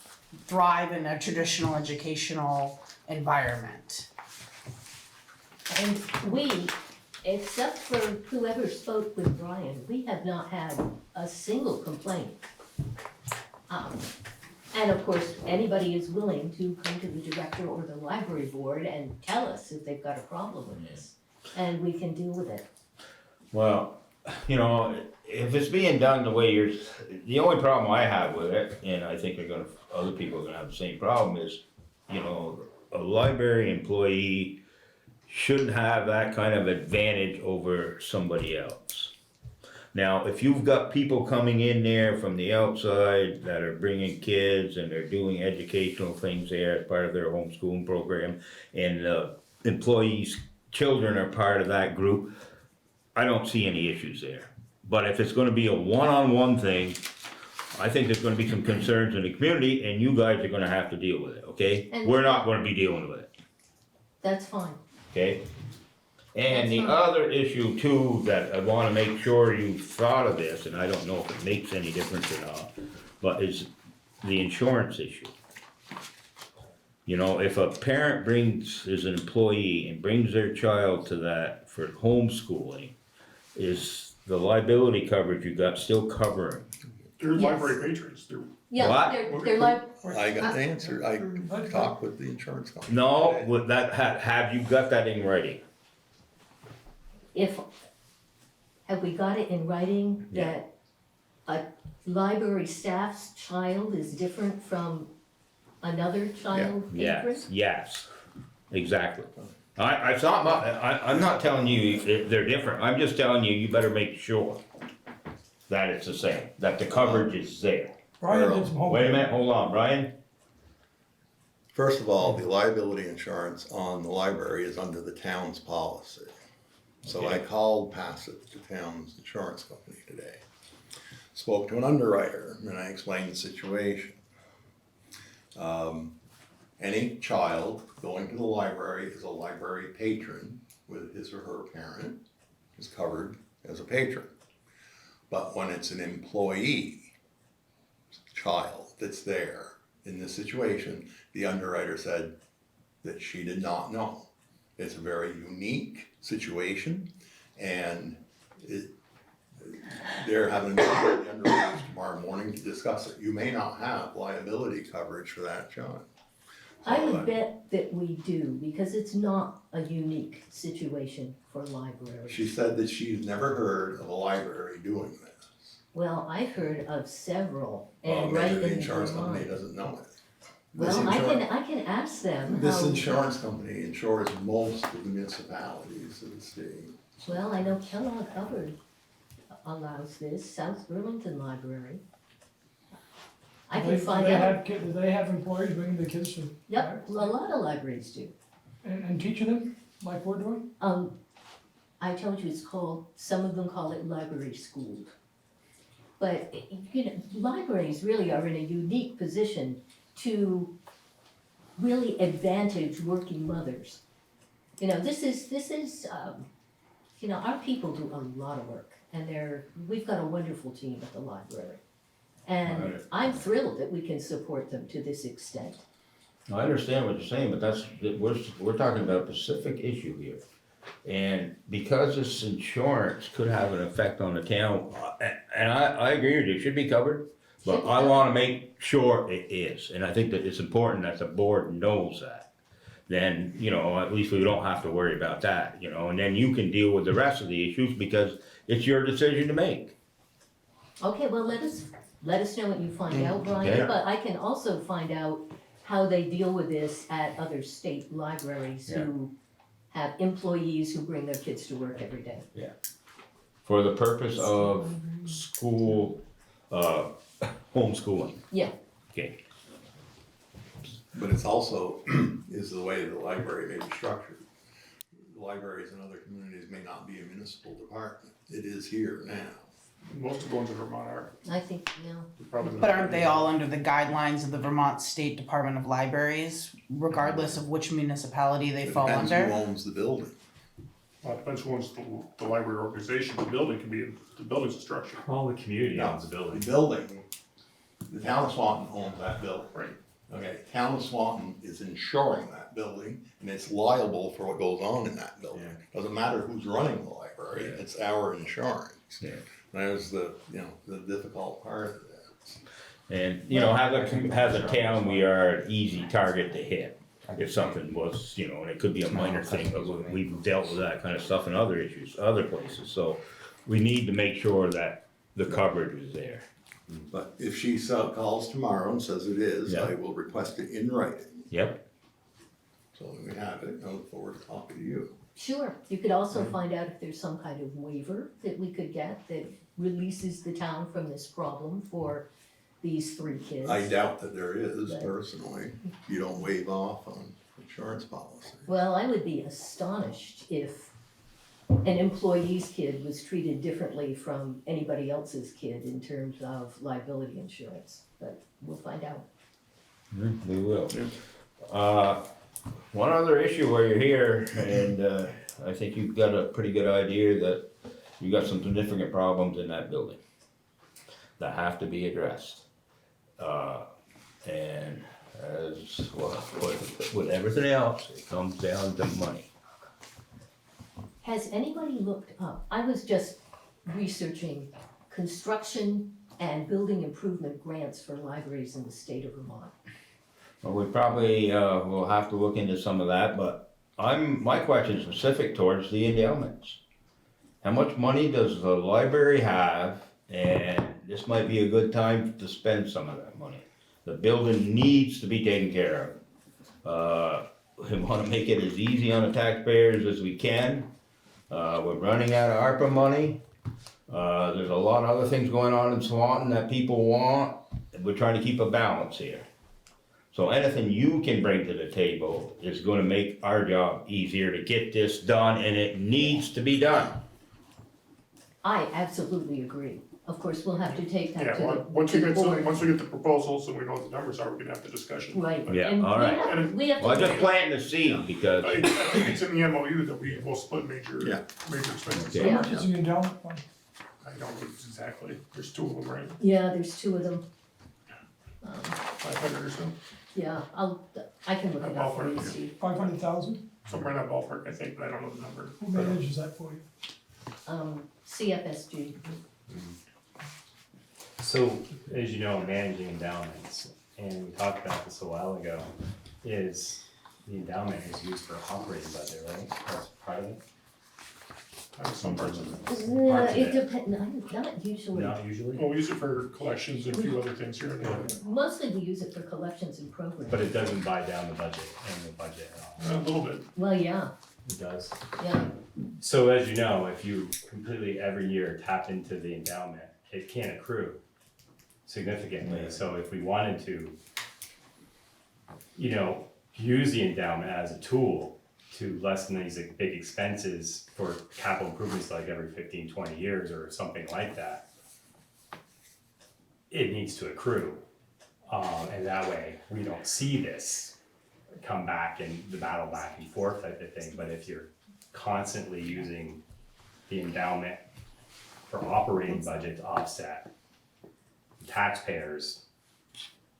thrive in a traditional educational environment. And we, except for whoever spoke with Brian, we have not had a single complaint. And of course, anybody is willing to come to the director or the library board and tell us if they've got a problem with this, and we can deal with it. Well, you know, if it's being done the way the only problem I have with it, and I think other people are gonna have the same problem, is, you know, a library employee shouldn't have that kind of advantage over somebody else. Now, if you've got people coming in there from the outside that are bringing kids and they're doing educational things there as part of their homeschooling program, and the employees' children are part of that group, I don't see any issues there. But if it's gonna be a one-on-one thing, I think there's gonna be some concerns in the community, and you guys are gonna have to deal with it, okay? And- We're not gonna be dealing with it, That's fine. okay? And the That's fine. other issue too, that I wanna make sure you've thought of this, and I don't know if it makes any difference or not, but is the insurance issue. You know, if a parent is an employee and brings their child to that for homeschooling, is the liability coverage you got still covering? They're Yes. library patrons, they're. Yeah, What? they're like, I got the answer. I talked with the insurance company. No, with that, have you got that in writing? have we got it in writing Yeah. that a library staff's child is different from another child patron? Yes, exactly. I'm not telling you if they're different, I'm just telling you, you better make sure that it's the same, that the coverage is there. Brian did some homework. Wait a minute, hold on, Brian? First of all, the liability insurance on the library is under the town's policy. So I called Passett, the town's insurance company today. Spoke to an underwriter and I explained the situation. Any child going to the library is a library patron with his or her parent is covered as a patron. But when it's an employee child that's there in this situation, the underwriter said that she did not know. It's a very unique situation, and they're having a meeting with the underwriters tomorrow morning to discuss it. You may not have liability coverage for that child. I would bet that we do, because it's not a unique situation for libraries. She said that she's never heard of a library doing this. Well, I've heard of several, Well, and right maybe the in insurance company Vermont. doesn't know it. Well, I can ask them This how. insurance company insures most of the municipalities in the state. Well, I know Kellogg Hubbard allows this, South Burlington Library. I can find out. Do they have employees bringing their kids to? Yep, a lot of libraries do. And teaching them, like we're doing? I told you it's called, some of them call it library school. But, you know, libraries really are in a unique position to really advantage working mothers. You know, this is, you know, our people do a lot of work, and we've got a wonderful team at the library. And I'm thrilled that we can support them to this extent. I understand what you're saying, but we're talking about a specific issue here. And because this insurance could have an effect on the town, and I agree with you, it should be covered, but I wanna make sure it is, and I think that it's important that the board knows that. Then, you know, at least we don't have to worry about that, you know, and then you can deal with the rest of the issues because it's your decision to make. Okay, well, let us know what you find out, Brian, Yeah. but I can also find out how they deal with this at other state libraries who have employees who bring their kids to work every day. Yeah. For the purpose of school, homeschooling. Yeah. Okay. But it's also, is the way the library may be structured. Libraries in other communities may not be a municipal department. It is here now. Most of the ones in Vermont are. I think, yeah. Probably But aren't they all under the guidelines of the Vermont State Department of Libraries, regardless of which municipality they fall Depends under? who owns the building. Well, it depends who owns the library organization. The building can be, the building's a structure. All the community No, owns the building. The building, the town of Swanton owns that building. Right. Okay, town of Swanton is insuring that building, and it's liable for what goes on in that building. Doesn't matter who's running the library, it's our insurance. Yeah. There's the, you know, the difficult part of that. And, you know, as a town, we are an easy target to hit. If something was, you know, and it could be a minor thing, but we've dealt with that kind of stuff in other issues, other places, so we need to make sure that the coverage is there. But if she calls tomorrow and says it is, Yeah. I will request it in writing. Yep. So when we have it, I look forward to talking to you. Sure, you could also find out if there's some kind of waiver that we could get that releases the town from this problem for these 3 kids. I doubt that there is But- personally. You don't waive off on insurance policy. Well, I would be astonished if an employee's kid was treated differently from anybody else's kid in terms of liability insurance, but we'll find out. We will. One other issue while you're here, and I think you've got a pretty good idea that you got some significant problems in that building that have to be addressed. And as well, with everything else, it comes down to money. Has anybody looked up, I was just researching construction and building improvement grants for libraries in the state of Vermont. Well, we probably will have to look into some of that, but my question is specific towards the endowments. How much money does the library have? And this might be a good time to spend some of that money. The building needs to be taken care of. We wanna make it as easy on the taxpayers as we can. We're running out of ARPA money. There's a lot of other things going on in Swanton that people want, and we're trying to keep a balance here. So anything you can bring to the table is gonna make our job easier to get this done, and it needs to be done. I absolutely agree. Of course, we'll have to take that Yeah, to once we the get board. once we get the proposals and we know what the numbers are, we can have the discussion. Right. Yeah, And all we right. have- we have to- Well, I'm just planting the seed because, I think it's in the MOU that we will split major expenses. Okay. How much is the endowment fund? I don't know exactly, there's 2 of them, right? Yeah, there's 2 of them. 500 or so, Yeah, I can look it up for you, Ballpark, yeah. Steve. 500,000? somewhere in that ballpark, I think, but I don't know the number. Who manages that for you? CFSG. So, as you know, I'm managing endowments, and we talked about this a while ago. is, the endowment is used for operating budget, right? That's part of it? Some parts of it. Parts of It it. depends, not usually. Not usually, Well, we use it for collections and a few other things here and there. Mostly we use it for collections and programs. but it doesn't buy down the budget and the budget at all. A little bit. Well, yeah, It does. yeah, So as you know, if you completely every year tap into the endowment, it can't accrue significantly. So if we wanted to, use the endowment as a tool to lessen these big expenses for capital improvements like every 15, 20 years or something like that, it needs to accrue. And that way we don't see this come back and the battle back and forth type of thing. But if you're constantly using the endowment for operating budget to offset taxpayers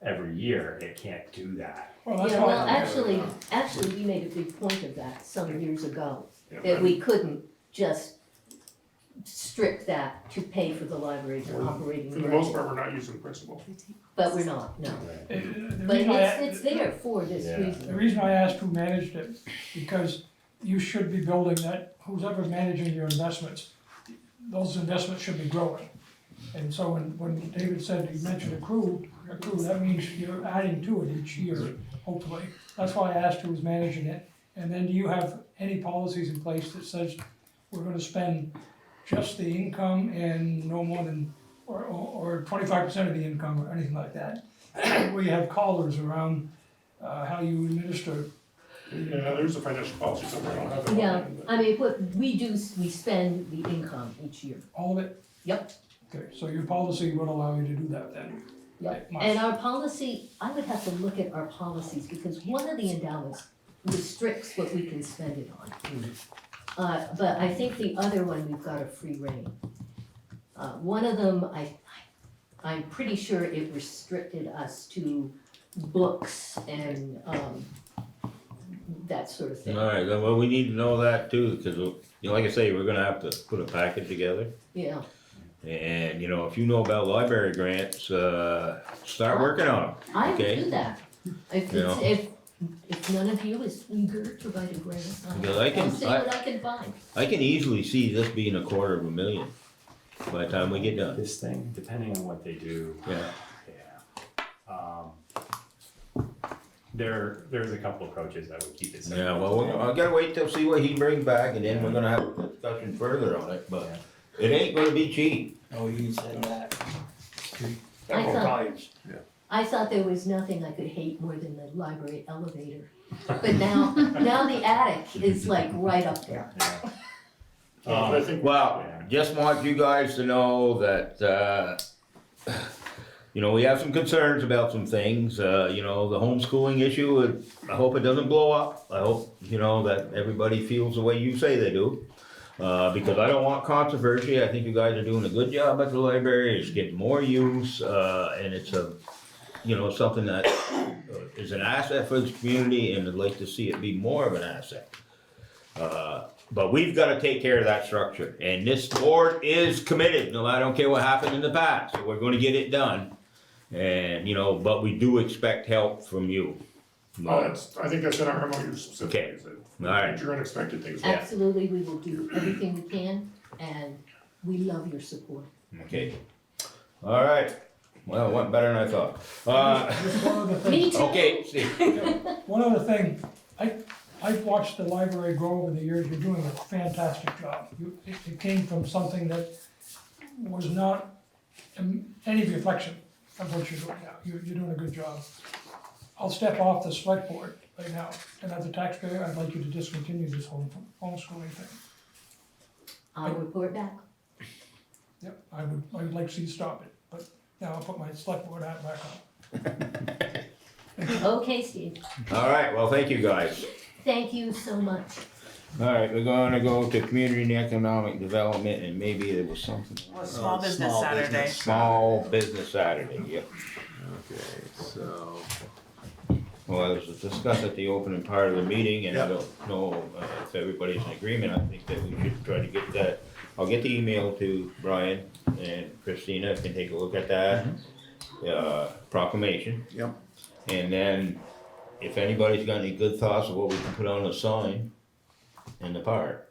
every year, it can't do that. Well, that's yeah, why. well, actually, we made a big point of that some years ago, Yeah, that we couldn't just strip that to pay for the library's operating For the most budget. part, we're not using the principal. But we're not, no. The But reason it's there for this Yeah. The reason. reason I asked who managed it, because you should be building that, who's ever managing your investments, those investments should be growing. And so when David said, he mentioned accrue, that means you're adding to it each year, hopefully. That's why I asked who's managing it. And then do you have any policies in place that says we're gonna spend just the income and no more than, or 25% of the income or anything like that? Where you have collars around how you administer. Yeah, there's a financial policy somewhere, I don't have it. Yeah, I mean, what we do, we spend the income each year. All of it? Yep. Okay, so your policy would allow you to do that then? Yep, Must. and our policy, I would have to look at our policies, because one of the endowments restricts what we can spend it on. But I think the other one, we've got a free rein. One of them, I'm pretty sure it restricted us to books and, that sort of thing. All right, well, we need to know that too, because, like I say, we're gonna have to put a packet together. Yeah, And, if you know about library grants, start working on them, I would okay? do that. If You know. it's, if none of you is eager to write a grant, Because I can- I'll see what I can find. I can easily see this being $250,000 by the time we get done. This thing, depending on what they do, Yeah. there's a couple approaches that would keep it simple. Yeah, well, I gotta wait till see what he brings back, and then we're gonna have a discussion further on it, but it ain't gonna be cheap. Oh, you said that. I Several thought- times. I thought there was nothing I could hate more than the library elevator. But now the attic is like right up there. I think. Well, just want you guys to know that, we have some concerns about some things, the homeschooling issue, I hope it doesn't blow up. I hope, that everybody feels the way you say they do. Because I don't want controversy. I think you guys are doing a good job at the library. It's getting more use, and it's something that is an asset for the community, and I'd like to see it be more of an asset. But we've gotta take care of that structure, and this board is committed, I don't care what happened in the past, we're gonna get it done. And, but we do expect help from you. I think that's in our MOU specifically. Okay. is that All right. Future unexpected things. Absolutely, we will do everything we can, and we love your support. Okay. All right. Well, it went better than I thought. Just one other thing. Me too. Okay, Steve. One other thing, I've watched the library grow over the years, you're doing a fantastic job. It came from something that was not any reflection of what you're doing now, you're doing a good job. I'll step off the select board right now, and as a taxpayer, I'd like you to discontinue this homeschooling thing. I'll report back. Yep, I would like to see you stop it, but now I'll put my select board hat back on. Okay, Steve, All right, well, thank you guys. thank you so much. All right, we're gonna go to community and economic development, and maybe there was something. Small Business Saturday. Small business Saturday, yep. Okay, so. Well, it was discussed at the opening part of the meeting, and I don't know if everybody's in agreement. I think that we should try to get that. I'll get the email to Brian, and Christina can take a look at that. Proclamation. Yep. And then if anybody's got any good thoughts of what we can put on the sign in the park.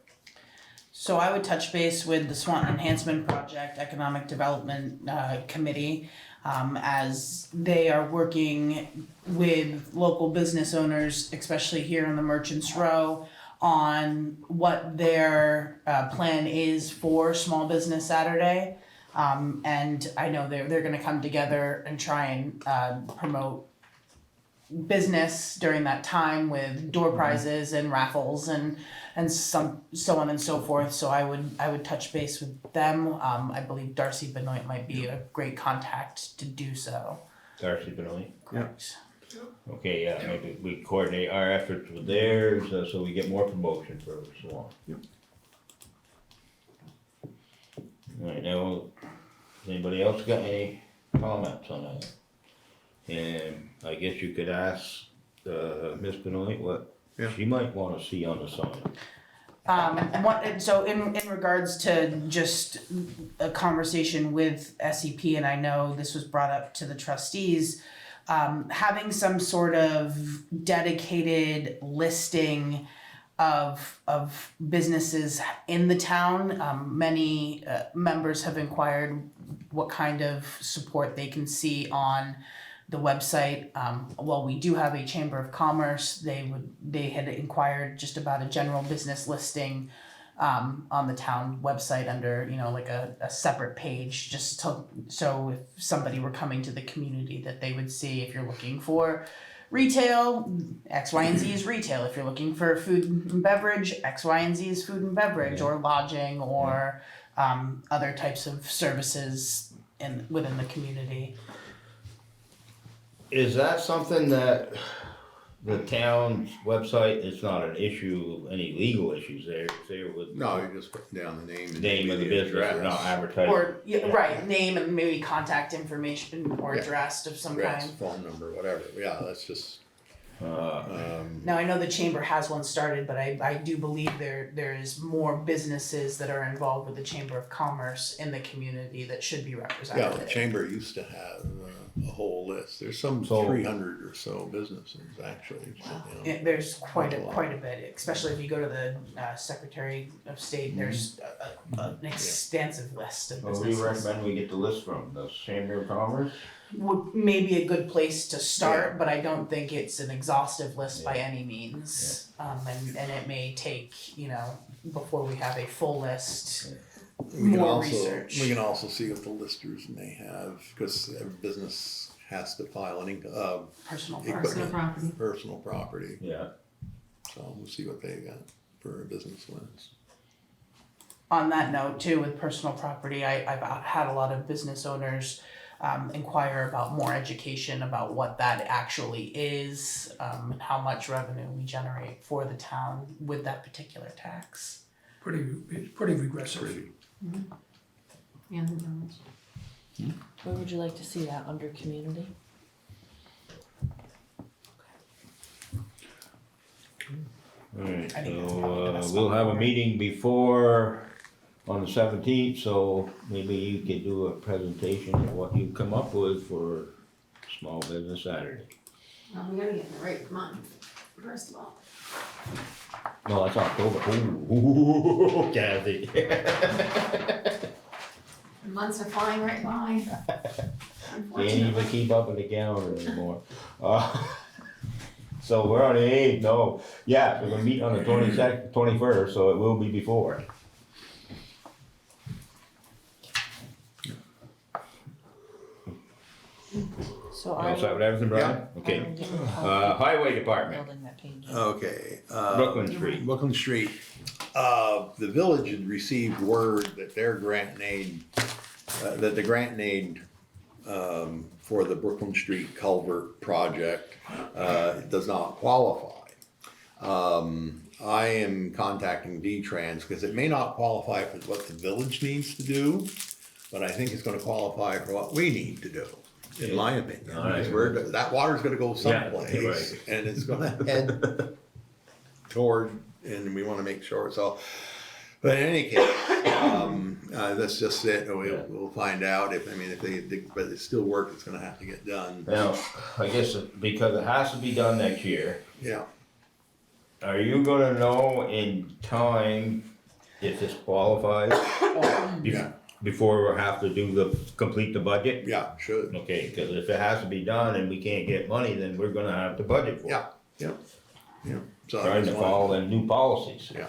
So I would touch base with the Swanton Enhancement Project Economic Development Committee, as they are working with local business owners, especially here in the Merchants Row, on what their plan is for Small Business Saturday. And I know they're gonna come together and try and promote business during that time with door prizes and raffles and some so on and so forth. So I would touch base with them. I believe Darcy Benoit might be a great contact to do so. Darcy Benoit. Correct. Okay, yeah, maybe we coordinate our efforts with theirs, so we get more promotion for Swan. Yep. Alright, now, has anybody else got any comments on that? And I guess you could ask, Miss Benoit what she might wanna see on the sign. So in regards to just a conversation with SEP, and I know this was brought up to the trustees, having some sort of dedicated listing of businesses in the town. Many members have inquired what kind of support they can see on the website. Well, we do have a Chamber of Commerce. They had inquired just about a general business listing on the town website under, like a separate page, just so if somebody were coming to the community, that they would see, if you're looking for retail, X, Y, and Z is retail. If you're looking for food and beverage, X, Y, and Z is food and beverage, or lodging, or other types of services within the community. Is that something that the town's website, it's not an issue, any legal issues there with? No, you're just putting down the name. And Name of the maybe business, address. not advertising. Or, right, name and maybe contact information or address of some Address, kind. phone number, whatever, yeah, that's just. Now, I know the chamber has one started, but I do believe there is more businesses that are involved with the Chamber of Commerce in the community that should be represented. Yeah, the chamber used to have a whole list, there's some So- 300 or so businesses, actually. There's quite a bit, especially if you go to the Secretary of State, there's an extensive list of Well, we businesses. recommend we get the list from the Chamber of Commerce. Would maybe a good place to start, but I don't think it's an exhaustive list by any means. And it may take, before we have a full list, more research. We can also see what the listers may have, because every business has to file an Personal equipment, personal property. Yeah. So we'll see what they got for a business list. On that note too, with personal property, I've had a lot of business owners inquire about more education about what that actually is, and how much revenue we generate for the town with that particular tax. It's pretty regressive. Yeah, the village. Where would you like to see that under community? Alright, I think that's so, probably the best we'll one have a for it. meeting before, on the 17th, so maybe you could do a presentation of what you come up with for Small Business Saturday. Well, we gotta get the right month, first of all. No, that's October. Ooh, Kathy. The months are flying right by. Can't even keep up with the calendar anymore. So we're on the 8th, no, yeah, we're gonna meet on the 22nd, 21st, so it will be before. So You I all set with everything, Brian? Okay. Highway Department, building that page. Okay. Brooklyn Street. Brooklyn Street. The village had received word that their grant and aid, that the grant and aid for the Brooklyn Street culvert project does not qualify. I am contacting D-Trans because it may not qualify for what the village needs to do, but I think it's gonna qualify for what we need to do, in my opinion. All right. Because that water's gonna go Yeah, someplace, right. and it's gonna head toward, and we wanna make sure, so. But in any case, that's just it, we'll find out if but it's still work that's gonna have to get done. Now, I guess because it has to be done next year, Yeah, are you gonna know in time if this qualifies? Yeah. Before we have to complete the budget? yeah, should. Okay, cause if it has to be done and we can't get money, then we're gonna have to budget for it. Yeah. So I Trying just to wanted- follow the new policies. Yeah.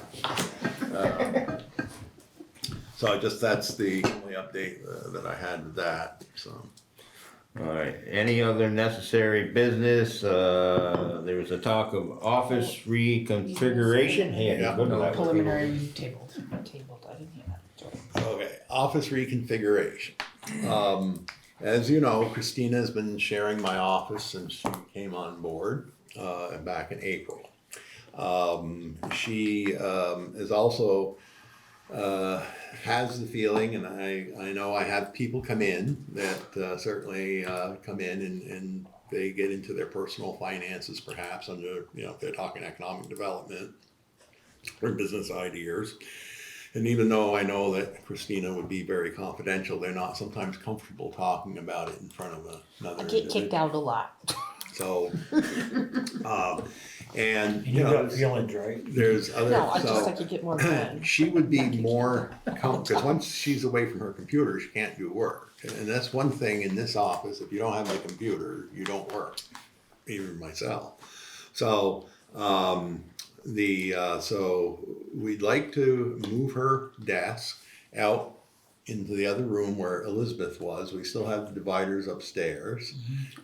So that's the only update that I had with that, so. Alright, any other necessary business? There was a talk of office reconfiguration. Hey, Yeah. good luck. Preliminary tabled, I didn't hear that. Okay, office reconfiguration. As you know, Christina's been sharing my office since she came on board, back in April. She is also has the feeling, and I know I have people come in that certainly come in and they get into their personal finances perhaps under, if they're talking economic development or business ideas. And even though I know that Christina would be very confidential, they're not sometimes comfortable talking about it in front of another. I get kicked out a lot. So, and You got feelings, right? there's other. No, I so, just like to get more done. She would be more because once she's away from her computer, she can't do work. And that's one thing in this office, if you don't have the computer, you don't work, even myself. So, so we'd like to move her desk out into the other room where Elizabeth was. We still have the dividers upstairs.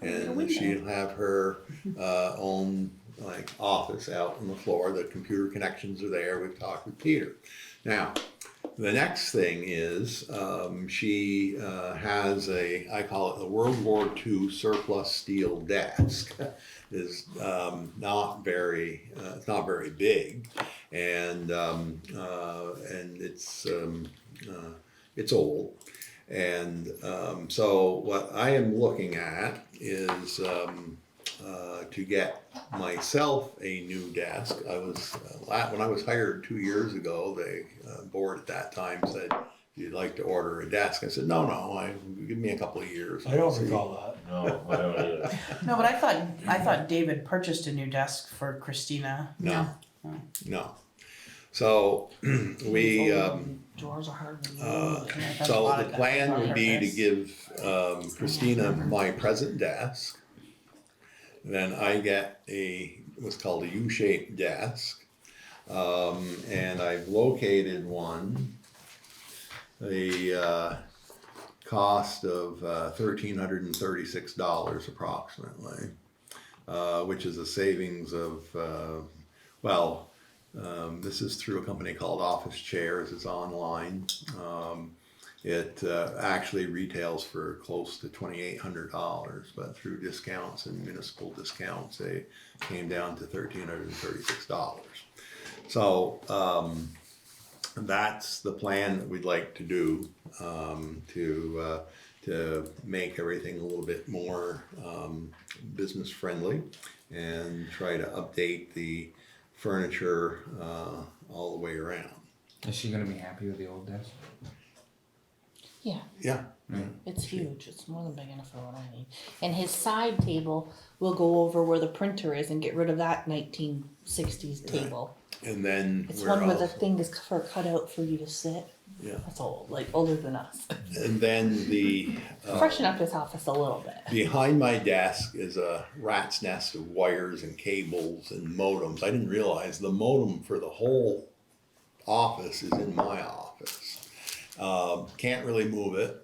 And she'll have her own office out on the floor. The computer connections are there. We've talked with Peter. Now, the next thing is she has I call it the World War II surplus steel desk. Is not very big, and it's old, and so what I am looking at is to get myself a new desk. I was when I was hired 2 years ago, the board at that time said, "You'd like to order a desk?" I said, no, give me a couple of years. I don't recall that. No, I don't either. No, but I thought David purchased a new desk for Christina. No. So we Drawers are hard. so the plan would be to give Christina my present desk. Then I get what's called a U-shaped desk, and I've located one. The cost of $1,336 approximately, which is a savings of this is through a company called Office Chairs. It's online. It actually retails for close to $2,800, but through discounts and municipal discounts, they came down to $1,336. So that's the plan that we'd like to do to make everything a little bit more business friendly and try to update the furniture all the way around. Is she gonna be happy with the old desk? Yeah. Yeah. It's huge. It's more than big enough for what I need. And his side table will go over where the printer is and get rid of that 1960s table. And then It's one where the thing is cut out for you to sit. Yeah. That's old, like older than us. And then the Freshen up this office a little bit. behind my desk is a rat's nest of wires and cables and modems. I didn't realize the modem for the whole office is in my office. Can't really move it,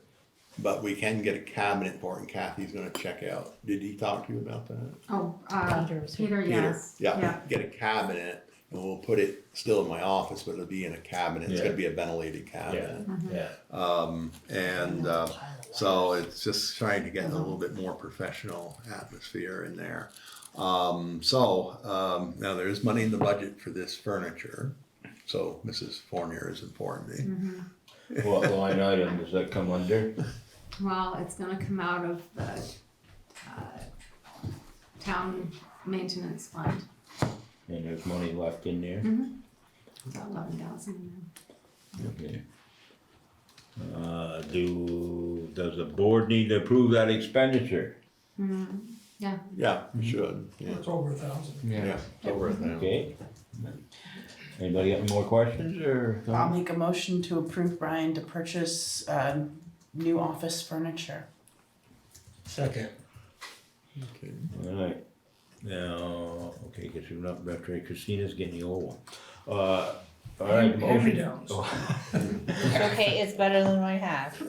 but we can get a cabinet for it, and Kathy's gonna check out. Did he talk to you about that? Oh, Peter, Peter, yes. yeah, get a cabinet, and we'll put it still in my office, but it'll be in a cabinet. It's Yeah. gonna be a ventilated cabinet. Yeah. So it's just trying to get a little bit more professional atmosphere in there. Now there is money in the budget for this furniture, so Mrs. Fournier has informed me. What line item does that come under? Well, it's gonna come out of the town maintenance fund. And there's money left in there? About 11,000. Okay. Does the board need to approve that expenditure? Yeah. Yeah, we should, yeah. It's over 1,000. Yeah, it's over it now. Okay. Anybody got any more questions or? I'll make a motion to approve Brian to purchase, new office furniture. Second. Okay. Alright, now, okay, cause you're not retro, Christina's getting the old one. Alright, Hand-me-downs. Okay, it's better than what I have.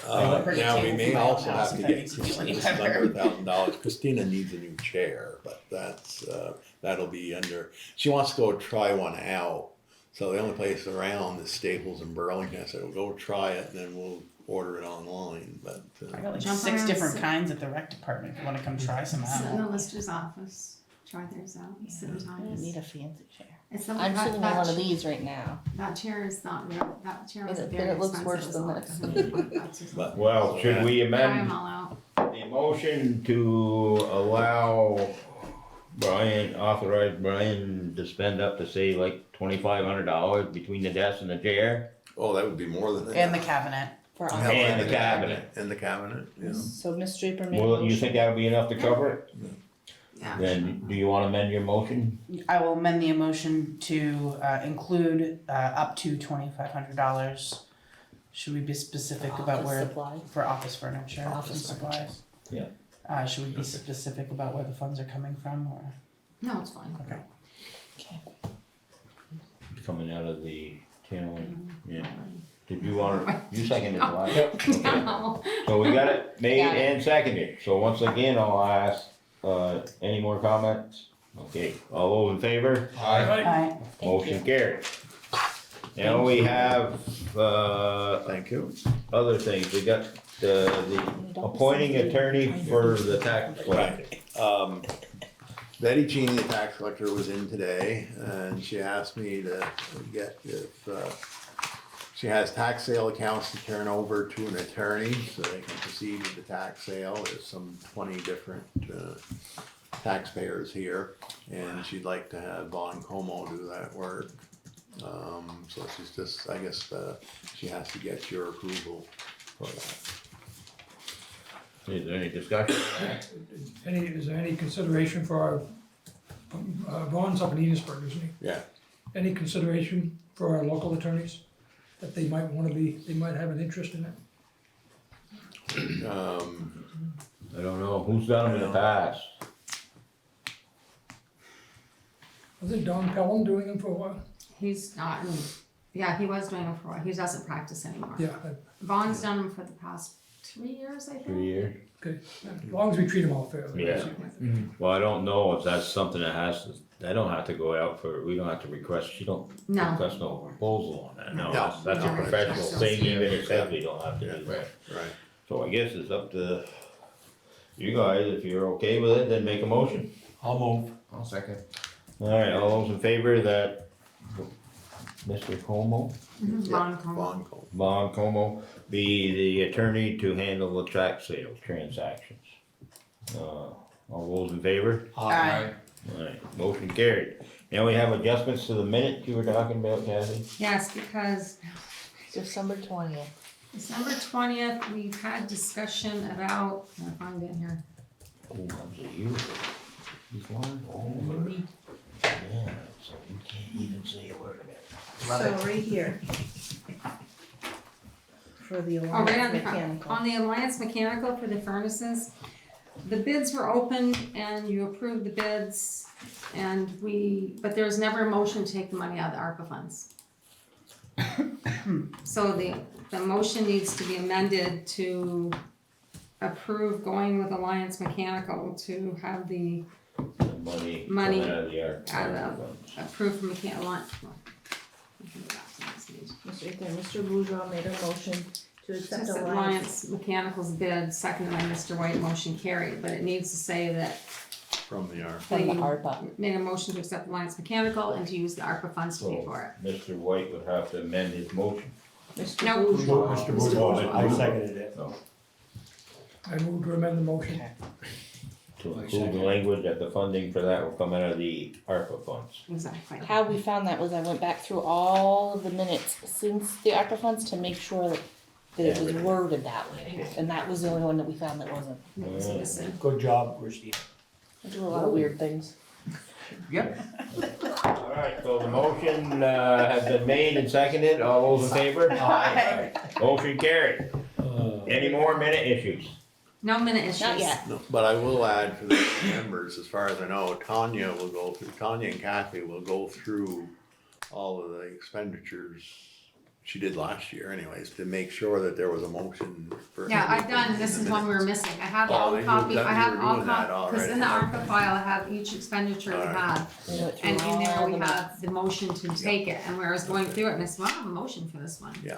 Now, we may also have to get House if that makes Christina you feel any under $1,000. Christina needs a new chair, but that's, that'll be under, she wants to go try one out. So the only place around is Staples in Burlington. I said, well, go try it and then we'll order it online, but. I got like Jump 6 around, different sit- kinds at the rec department if you wanna come try some Sit in the out. lister's office, try theirs out, sit in I don't need times. a fancy chair. It's the, I'm sitting in that one of these right now. chair is not real, that chair was But very it looks expensive. worse It's than like this. $125 or something. But- Well, should we Try them amend all out. the motion to allow authorize Brian to spend up to say like $2,500 between the desk and the chair? Oh, that would be more than that. And the cabinet. Yeah, And the cabinet. And the cabinet, yeah. So Ms. Draper made a Well, you motion. think that'll be enough to cover it? Yeah. Then, do you wanna amend your motion? I will amend the motion to include up to $2,500. Should we be specific about Office where, supply. for office furniture and Office supplies? Yeah. Should we be specific about where the funds are coming from or? No, it's fine. Okay. Coming out of the town, yeah. Did you wanna, you seconded the last? No. So we got it made Got it. and seconded, so once again, I'll ask, any more comments? Okay, all those in favor? Alright, Motion carried. Now we have, Thank you. other things, we got the appointing attorney for the tax collector. Betty Cheney, the tax collector, was in today, and she asked me to get if, she has tax sale accounts to turn over to an attorney, so they can proceed with the tax sale. There's some 20 different, taxpayers here, and she'd like to have Von Como do that work. So she's just, I guess, she has to get your approval for that. Is there any discussion? Is there any consideration for our, Vaughn's up in Enosburg, isn't he? Yeah. Any consideration for our local attorneys? That they might they might have an interest in it? I don't know, who's done them in the past? Wasn't Don Pelham doing them for a while? He's not, yeah, he was doing it for a while, he doesn't practice anymore. Yeah, Vaughn's done them for the past 3 years, I think. 3 years? okay, as long as we treat them all fairly. Yeah. Well, I don't know if that's something that has to, I don't have to go out for, we don't have to request, you don't No. request no proposal on that, no, No. that's a No. professional thing, even if says we don't have to do that. Right. So I guess it's up to you guys, if you're okay with it, then make a motion. I'll move. I'll second. Alright, all those in favor that Mr. Como, Von Como. Von Como. Von Como, be the attorney to handle the tax sales transactions? All those in favor? Aye. Alright, motion carried. Now we have adjustments to the minute you were talking about, Kathy? Yes, because December 20th. December 20th, we've had discussion about, I'll find it here. Oh, was it you? These ones? Oh, yeah, so you can't even say a word of it. So right here. For the Oh, right Alliance on the front, Mechanical. on the Alliance Mechanical for the furnaces, the bids were opened and you approved the bids and but there was never a motion to take the money out of the ARPA funds. So the motion needs to be amended to approve going with Alliance Mechanical to have the Money. Money coming out of the out ARPA of- funds. approved mechanical. Mr. Bourgeois made a motion to accept Just Alliance. Alliance Mechanical's bid, seconded by Mr. White, motion carried, but it needs to say that From the ARPA. From the they ARPA. made a motion to accept Alliance Mechanical and to use the ARPA funds to pay So, for Mr. White would have to amend his motion. Mr. No. Bourgeois. Mr. Bourgeois, I seconded it. So, I move to amend the motion. To include the language that the funding for that will come out of the ARPA funds. Exactly. How we found that was I went back through all of the minutes since the ARPA funds to make sure that it was worded that way, and that was the only one that we found that wasn't. Good job, Christie. I do a lot of weird things. Yep. Alright, so the motion, has been made and seconded, all those in favor? Aye. Motion carried. Any more minute issues? No minute issues. Not yet. No, but I will add for the members, as far as I know, Tanya and Kathy will go through all of the expenditures she did last year anyways, to make sure that there was a motion for. Yeah, I've done, this is one we were missing. I have all you copy, done- I you have were all doing that copy, because in the ARPA file, I have each expenditure we have. And in there, we have the motion to take it, and where I was going through it, and I said, well, I have a motion for this one. Yeah,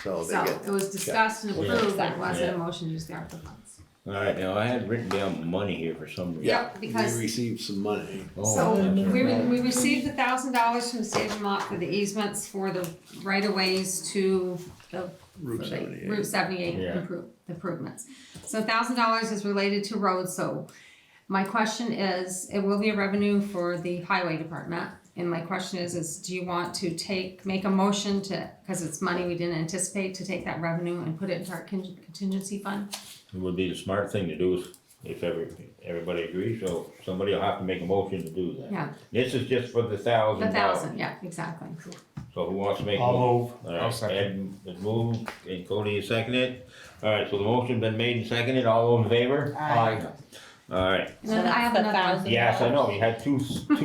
so they So get. it was discussed and Yeah. approved, but it wasn't Yeah. a motion to use the ARPA funds. Alright, now I had written down money here for some reason. Yeah, because- we received some money. So that's we, right. we received $1,000 from the state of Vermont for the easements for the right of ways to the Route 78. Route 78 Yeah. improvements. So $1,000 is related to roads, so my question is, it will be a revenue for the highway department. And my question is do you want to make a motion to, because it's money we didn't anticipate, to take that revenue and put it into our contingency fund? It would be the smart thing to do if everybody agrees, so somebody will have to make a motion to do that. Yeah, This is just for the the $1,000. 1,000, yeah, exactly. So who wants to make? I'll move. Alright, I'll second. Ed has moved, and Cody has seconded. Alright, so the motion been made and seconded, all those in favor? Aye. Alright, And then I have another one. yes, I know, you had two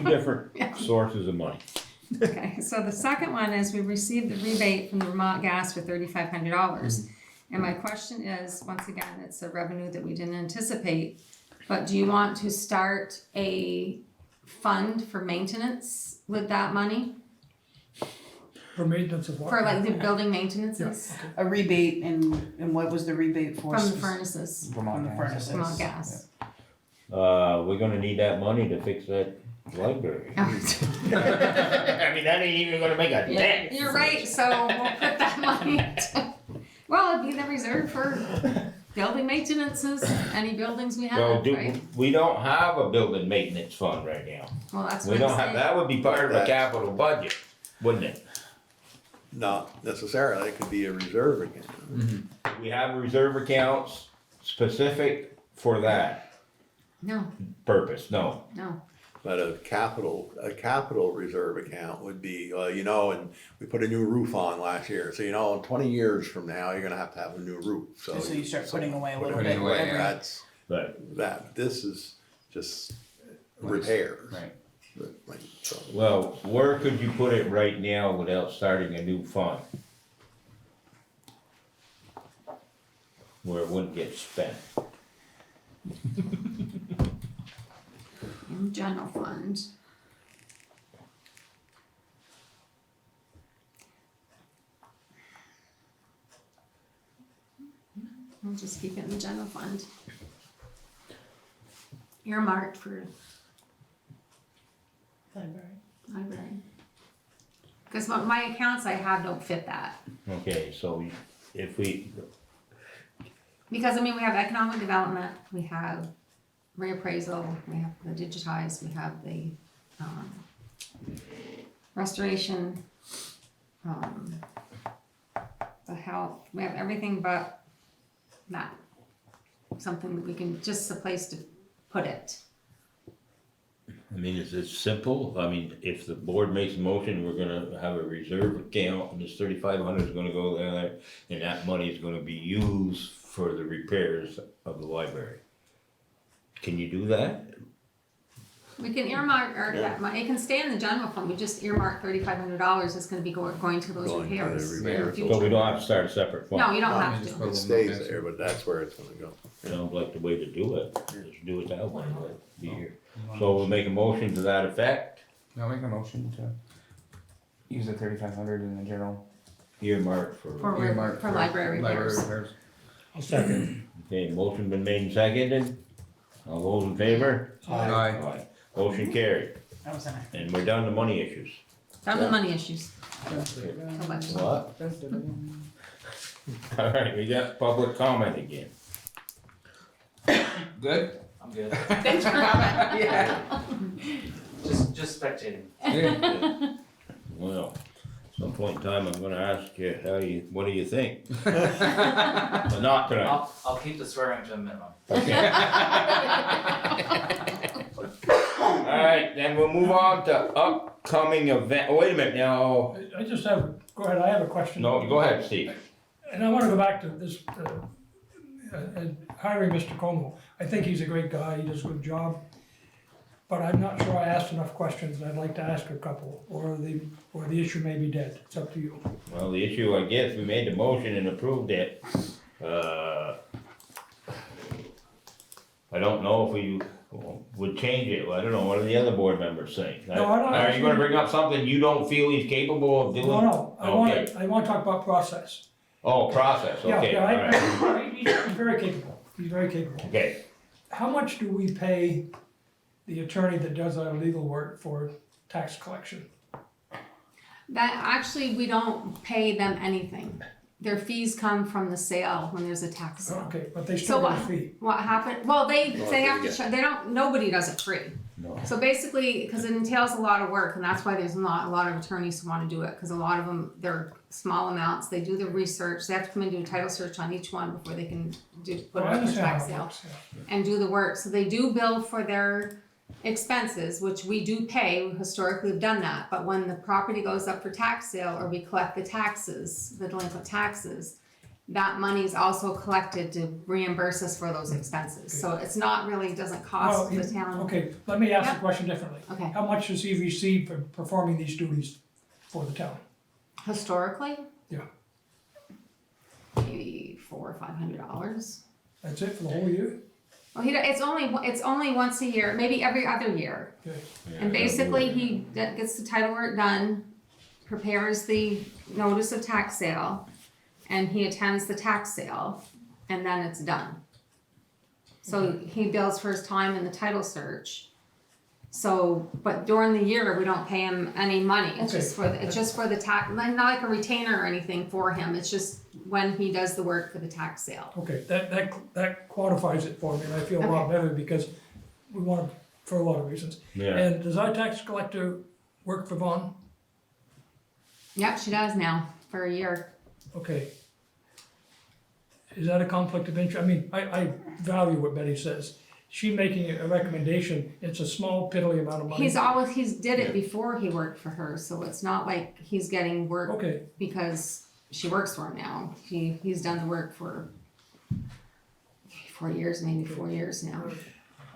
different Yeah. sources of money. Okay, so the second one is we received the rebate from the Vermont Gas for $3,500. And my question is, once again, it's a revenue that we didn't anticipate, but do you want to start a fund for maintenance with that money? For maintenance of what? For like the building maintenances A rebate, and what was the rebate for? from the furnaces, From the furnaces. Vermont Gas. We're gonna need that money to fix that library. I mean, that ain't even gonna make a dent. You're right, so we'll put that money into, well, it'd be the reserve for building maintenances, any buildings we So have, right? we don't have a building maintenance fund right now. Well, that's We what don't I'm have, saying. that would be part of the capital budget, wouldn't it? Not necessarily, it could be a reserve account. We have reserve accounts specific for that No, purpose, no. no. But a capital reserve account would be, and we put a new roof on last year, so in 20 years from now, you're gonna have a new roof, so. So you start putting away a little Putting bit away, every- That's, Right. this is just repairs. Right. Like, so. Well, where could you put it right now without starting a new fund? Where it wouldn't get spent. In general fund. We'll just keep it in the general fund. Earmarked for library. Cause my accounts I have don't fit that. Okay, so if we, Because I mean, we have economic development, we have reappraisal, we have the digitize, we have the, restoration, the health, we have everything but that. Something that we can, just a place to put it. I mean, is it simple? I mean, if the board makes a motion, we're gonna have a reserve account and this 3,500 is gonna go there and that money is gonna be used for the repairs of the library. Can you do that? We can earmark, or that money, it can stay in the general fund, we just earmark $3,500 is gonna be going to those Going to the repairs. in the repairs. future. So we don't have to start a separate fund? No, you don't have to. It stays there, but that's where it's gonna go. Sounds like the way to do it, just do it that way, but be here. So we'll make a motion to that effect, I'll make a motion to use the 3,500 in the general earmark for. earmark For library repairs. I'll second. Okay, motion been made and seconded, all those in favor? Aye. Motion carried, That was in it. and we're down to money issues. Done with money issues. What? much. Alright, we got public comment again. Good? I'm good. Thanks for coming. Yeah. Just spectating. Well, at some point in time, I'm gonna ask you, what do you think? But not tonight. I'll keep the swearing to a minimum. Okay. Alright, then we'll move on to upcoming event, oh, wait a minute now, I just have, go ahead, I have a question. no, go ahead, Steve. And I wanna go back to this, hiring Mr. Como. I think he's a great guy, he does a good job. But I'm not sure I asked enough questions, and I'd like to ask a couple, or the issue may be dead, it's up to you. Well, the issue, I guess, we made the motion and approved it. I don't know if we would change it, I don't know, what do the other board members think? No, I don't Are you gonna bring up something you don't feel he's capable of doing? No, I Okay. wanna talk about process. Oh, process, okay, Yeah, alright, he's very capable, he's very capable. okay. How much do we pay the attorney that does our legal work for tax collection? That, actually, we don't pay them anything. Their fees come from the sale when there's a tax sale. Okay, but they still So get a fee. what happened, well, they have to, they don't, nobody does it free. No. So basically, cause it entails a lot of work, and that's why there's not a lot of attorneys who wanna do it, cause a lot of them, they're small amounts, they do the research, they have to come and do a title search on each one before they can put it I up for understand tax how it sale. works, yeah. And do the work, so they do bill for their expenses, which we do pay, we historically have done that, but when the property goes up for tax sale, or we collect the taxes, the delinquent taxes, that money is also collected to reimburse us for those expenses, so it's not really, doesn't cost Well, the town. Okay, let me ask the Yep. question differently. Okay. How much does he receive for performing these duties for the town? Historically? Yeah. Maybe $400 or $500. That's it for the whole year? Well, it's only once a year, maybe every other year. Okay. And basically, he gets the title work done, prepares the notice of tax sale, and he attends the tax sale, and then it's done. So he bills for his time in the title search. So, but during the year, we don't pay him any money, it's Okay. just for the tax, not like a retainer or anything for him, it's just when he does the work for the tax sale. Okay, that quantifies it for me, and I feel a lot better because we want, for a lot of reasons. Yeah. And does our tax collector work for Vaughn? Yep, she does now, for a year. Okay. Is that a conflict of interest? I mean, I value what Betty says. She making a recommendation, it's a small piddly amount of money. He's did it before he worked for her, so it's not like he's getting work Okay. because she works for him now. He's done the work for 4 years, maybe 4 years now.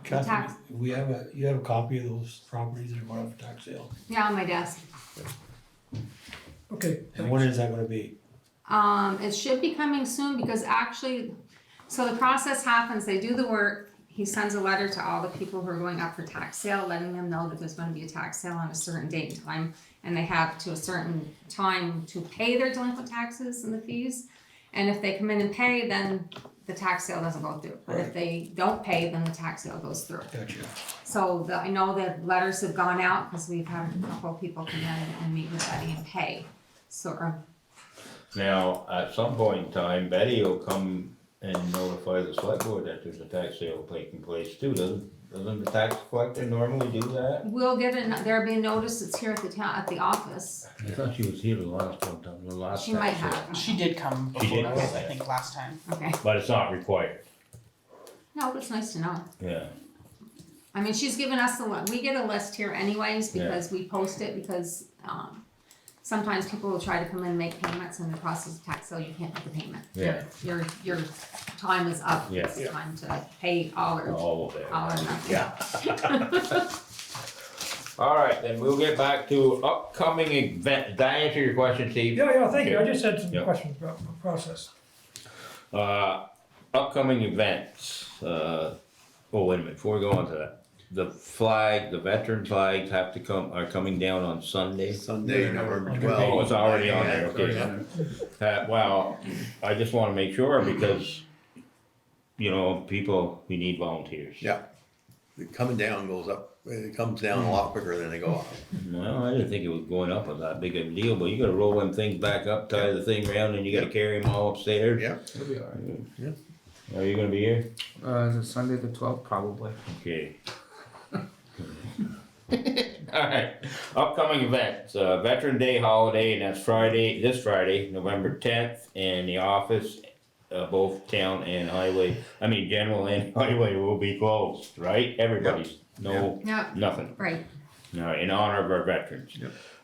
Tax- Catherine, you have a copy of those properties that are going up for tax sale? Yeah, on my desk. Okay. And when is that gonna be? It should be coming soon because actually, so the process happens, they do the work, he sends a letter to all the people who are going up for tax sale, letting them know that there's gonna be a tax sale on a certain date and time, and they have to a certain time to pay their delinquent taxes and the fees. And if they come in and pay, then the tax sale doesn't go through, but if they don't pay, then the tax sale goes through. Gotcha. So I know that letters have gone out, cause we've had a couple of people come in and meet with Betty and pay, so, Now, at some point in time, Betty will come and notify the select board that there's a tax sale taking place too, doesn't the tax collector normally do that? we'll get there'll be a notice, it's here at the office. I thought she was here the last one time, the last She might tax sale. have. She did come She before did us, come, I think, last time. Okay. But it's not required, No, but it's nice to know. yeah. I mean, she's given us we get a list here anyways because we post it because, sometimes people will try to come in and make payments and in the process of tax sale, you can't make the payment. Yeah. Your time is up. Yeah. It's time to pay all or All of it. nothing. Yeah. All right, then we'll get back to upcoming event. Did I answer your question, Steve? Yeah, thank you. I Okay. just had some Yep. questions about the process. Upcoming events, oh, wait a minute, before we go on to that. The veteran flags are coming down on Sunday. Sunday, November Oh, 12th. it's already on there, okay. Well, I just wanna make sure because, we need volunteers. Yeah. The coming down goes up, it comes down a lot quicker than they go up. Well, I didn't think it was going up was that big of a deal, but you gotta roll them things back up, tie the thing around, and you gotta carry them all upstairs. Yeah. It'll be alright. Are you gonna be here? Is it Sunday the 12th? Probably. Okay. Alright, upcoming events, Veteran Day holiday, and that's Friday, this Friday, November 10th, and the office, both town and highway, general and highway will be closed, right? Everybody's, no, Yeah. nothing. Right. Alright, in honor of our veterans.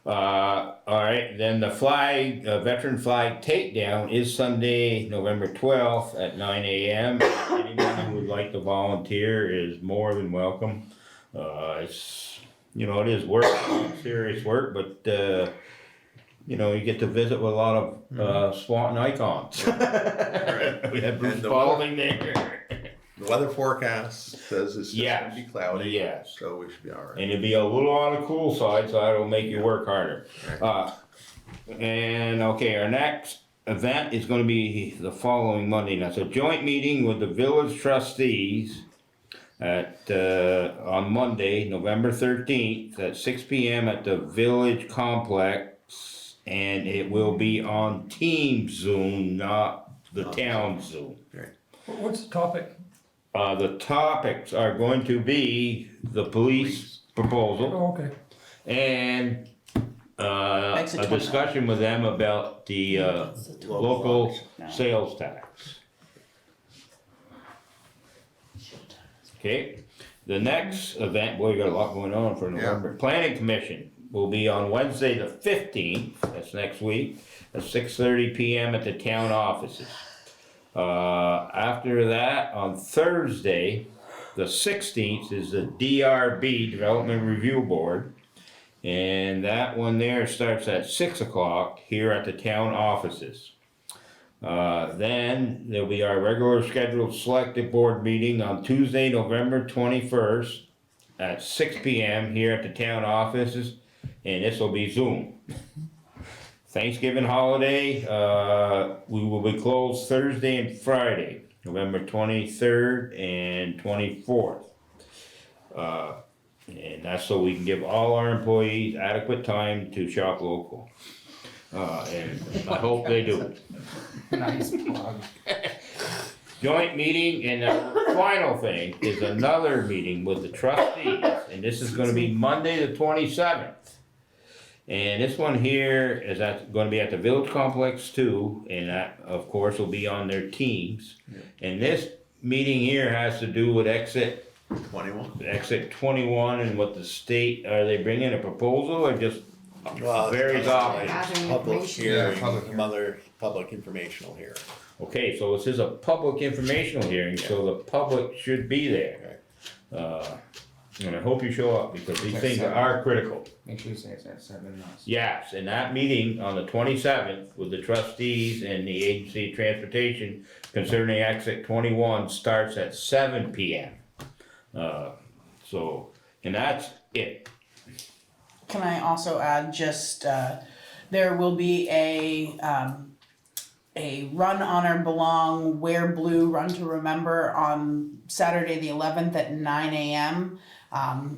Alright, then the flag, veteran flag takedown is Sunday, November 12th at 9 AM. Anyone who would like to volunteer is more than welcome. It's, it is work, serious work, but, you get to visit with a lot of, Swanton icons. We had Bruce And the Balding there. The weather forecast says it's just Yes. gonna be cloudy. Yes. So we should be alright. And it'll be a little on the cool side, so that'll make you work harder. And okay, our next event is gonna be the following Monday. That's a joint meeting with the village trustees at, on Monday, November 13th at 6 PM at the village complex. And it will be on Teams Zoom, not the town Zoom. What's the topic? The topics are going to be the police proposal. Oh, okay. And, a Exit 29. discussion with them about the, local sales tax. Okay, the next event, boy, we got a lot going on for November. Planning Commission will be on Wednesday the 15th, that's next week, at 6:30 PM at the town offices. After that, on Thursday, the 16th, is the DRB, Development Review Board. And that one there starts at 6 o'clock here at the town offices. Then there'll be our regular scheduled selected board meeting on Tuesday, November 21st at 6 PM here at the town offices, and this will be Zoom. Thanksgiving holiday, we will be closed Thursday and Friday, November 23rd and 24th. And that's so we can give all our employees adequate time to shop local. And I hope they do. Nice plug. Joint meeting, and the final thing is another meeting with the trustees, and this is gonna be Monday the 27th. And this one here is gonna be at the village complex too, and that, of course, will be on their teams. And this meeting here has to do with exit 21 and what the state, are they bringing a proposal or just various options? Public hearing, public hearing. mother, public informational hearing. Okay, so this is a public informational hearing, so the public should be there. And I hope you show up, because these things are critical. Make sure you say it's at 7. Yes, and that meeting on the 27th with the trustees and the agency of transportation concerning exit 21 starts at 7 PM. And that's it. Can I also add just, there will be a Run, Honor, Belong, Wear Blue, Run to Remember on Saturday the 11th at 9 AM.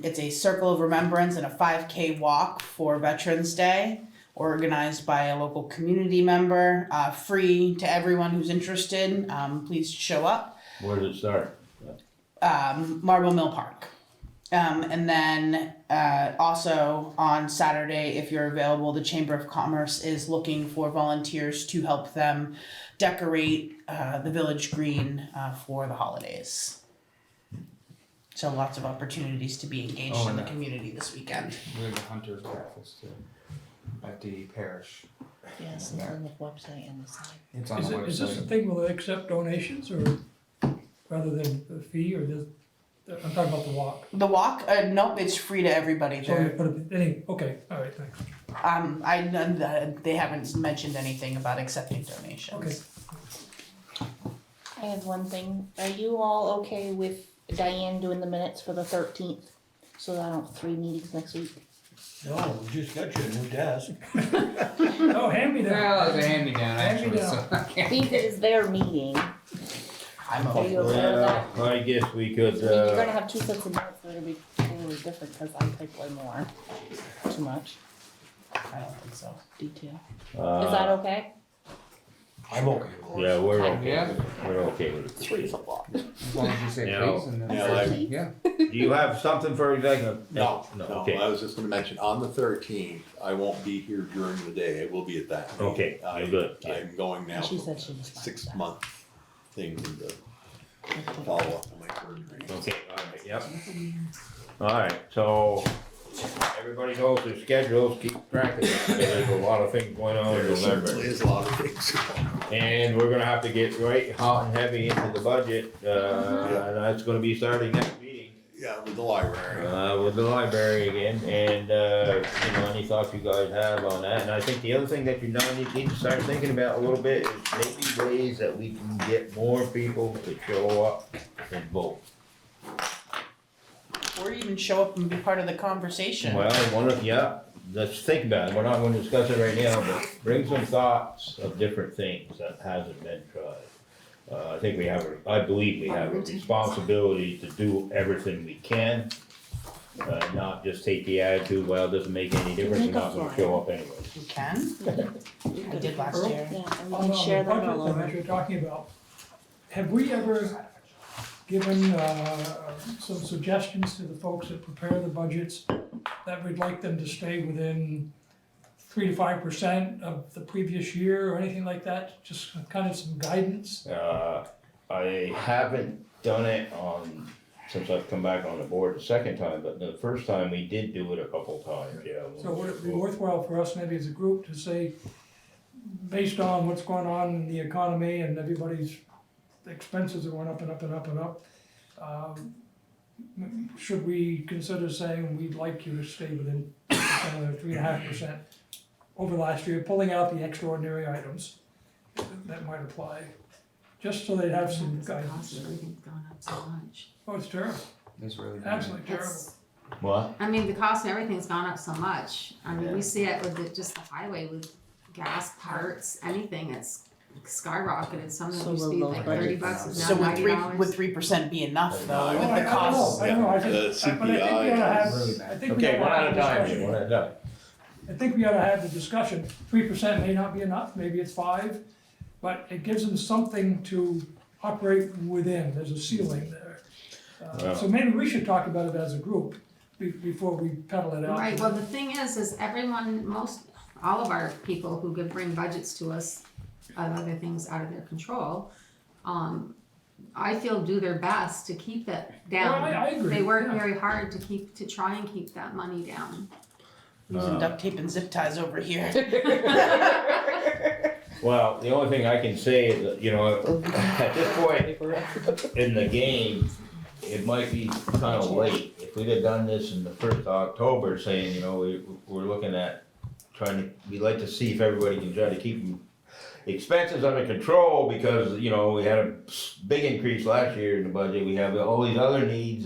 It's a circle of remembrance and a 5K walk for Veterans Day, organized by a local community member, free to everyone who's interested. Please show up. Where does it start? Marble Mill Park. And then also on Saturday, if you're available, the Chamber of Commerce is looking for volunteers to help them decorate the village green for the holidays. So lots of opportunities to be engaged in the community this weekend. There's a hunter's breakfast too, at the parish. Yes, it's on the website and the site. It's on the website. Is this a thing where they accept donations, or rather than a fee, or just, I'm talking about the walk? The walk, nope, it's free to everybody So, there. okay, all right, thanks. They haven't mentioned anything about accepting donations. Okay. I have one thing. Are you all okay with Diane doing the minutes for the 13th? So that I don't have 3 meetings next week? No, we just got you a new desk. Oh, hand me down. Well, it's a hand-me-down actually, Hand-me-down. so I can't. Since it is their meeting, I'm are you okay with that? I guess we could, I mean, you're gonna have 2 sets of minutes that are gonna be totally different, cause I type way more. Too much I don't think so. detail. Is that okay? I'm okay with it. Yeah, we're okay, Yeah. we're okay with it. 3's a lot. As long as you say You know, please and then. yeah, like- Yeah. Do you have something for executive? No, Okay, I was just gonna mention, on the 13th, I won't be here during the day, I will be at that. meeting. Okay, good. I'm going now She for said she was fine with 6-month thing to follow up on my surgery. okay, alright, yep. Alright, so everybody knows their schedules, keep track of it, there's a lot of things going on in There certainly November. is a lot of things going on. And we're gonna have to get right hot and heavy into the budget, and that's gonna be starting next meeting. Yeah, with the library. With the library again, and, you know, any thoughts you guys have on that, and I think the other thing that you now need to start thinking about a little bit is maybe ways that we can get more people to show up and vote. Or even show up and be part of the conversation. Well, let's think about it, we're not gonna discuss it right now, but bring some thoughts of different things that hasn't been tried. I think I believe we have a responsibility to do everything we can. Not just take the attitude, well, it doesn't make any difference, we're not gonna show up anyway. You can? I did last year. Yeah, and we On can the share that budget all thing over. that you're talking about, have we ever given some suggestions to the folks that prepare the budgets that we'd like them to stay within 3 to 5% of the previous year or anything like that? Just kind of some guidance? I haven't done it since I've come back on the board the second time, but the first time we did do it a couple times, yeah. So would it be worthwhile for us maybe as a group to say, based on what's going on in the economy and everybody's expenses are going up and up and up and up, should we consider saying we'd like you to stay within 3.5% over last year, pulling out the extraordinary items that might apply, just so they'd have some guidance. Everything's gone up so much. Oh, it's terrible, It's really. absolutely terrible. It's- What? I mean, the cost of everything's gone up so much. I mean, Yeah. we see it with just the highway with gas, parts, anything, it's skyrocketed. Some of So them used to be will like those $30 budgets is So now would $90. would 3% be enough though, Oh, with I the don't costs? know, I don't know, I The just, but I think we ought to have, Really I bad. think we Okay, ought one to at have a a time, discussion. one at a time. I think we ought to have the discussion, 3% may not be enough, maybe it's 5, but it gives them something to operate within, there's a ceiling there. So maybe we should talk about it as a group before we peddle it out. Right, well, the thing is everyone, all of our people who could bring budgets to us of other things out of their control, I feel do their best to keep it down. Well, I agree, They work yeah. very hard to try and keep that money down. Using duct tape and zip ties over here. Well, the only thing I can say is that, you know, at this point in the game, it might be kind of late. If we'd have done this in the 1st of October, saying, you know, we're looking at we'd like to see if everybody can try to keep expenses under control, because, you know, we had a big increase last year in the budget. We have all these other needs,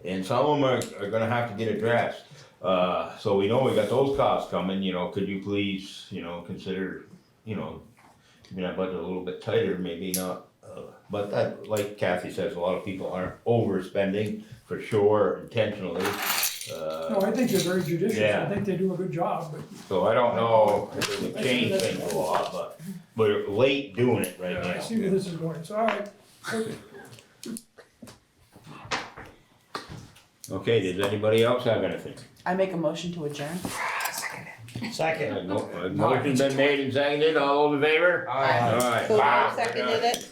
and some of them are gonna have to get addressed. So we know we got those costs coming, you know, could you please, you know, consider, you know, keeping that budget a little bit tighter, maybe not, but that, like Kathy says, a lot of people aren't overspending for sure intentionally. No, I think they're very judicious, I Yeah. think they do a good job, but So I don't know if it would change things a lot, but we're late doing it right yeah, I now. see where this is going, so all right. Okay, does anybody else have anything? I make a motion to adjourn. Second. Motion's been made and seconded, all those in favor? Aye. All right. Seconded it.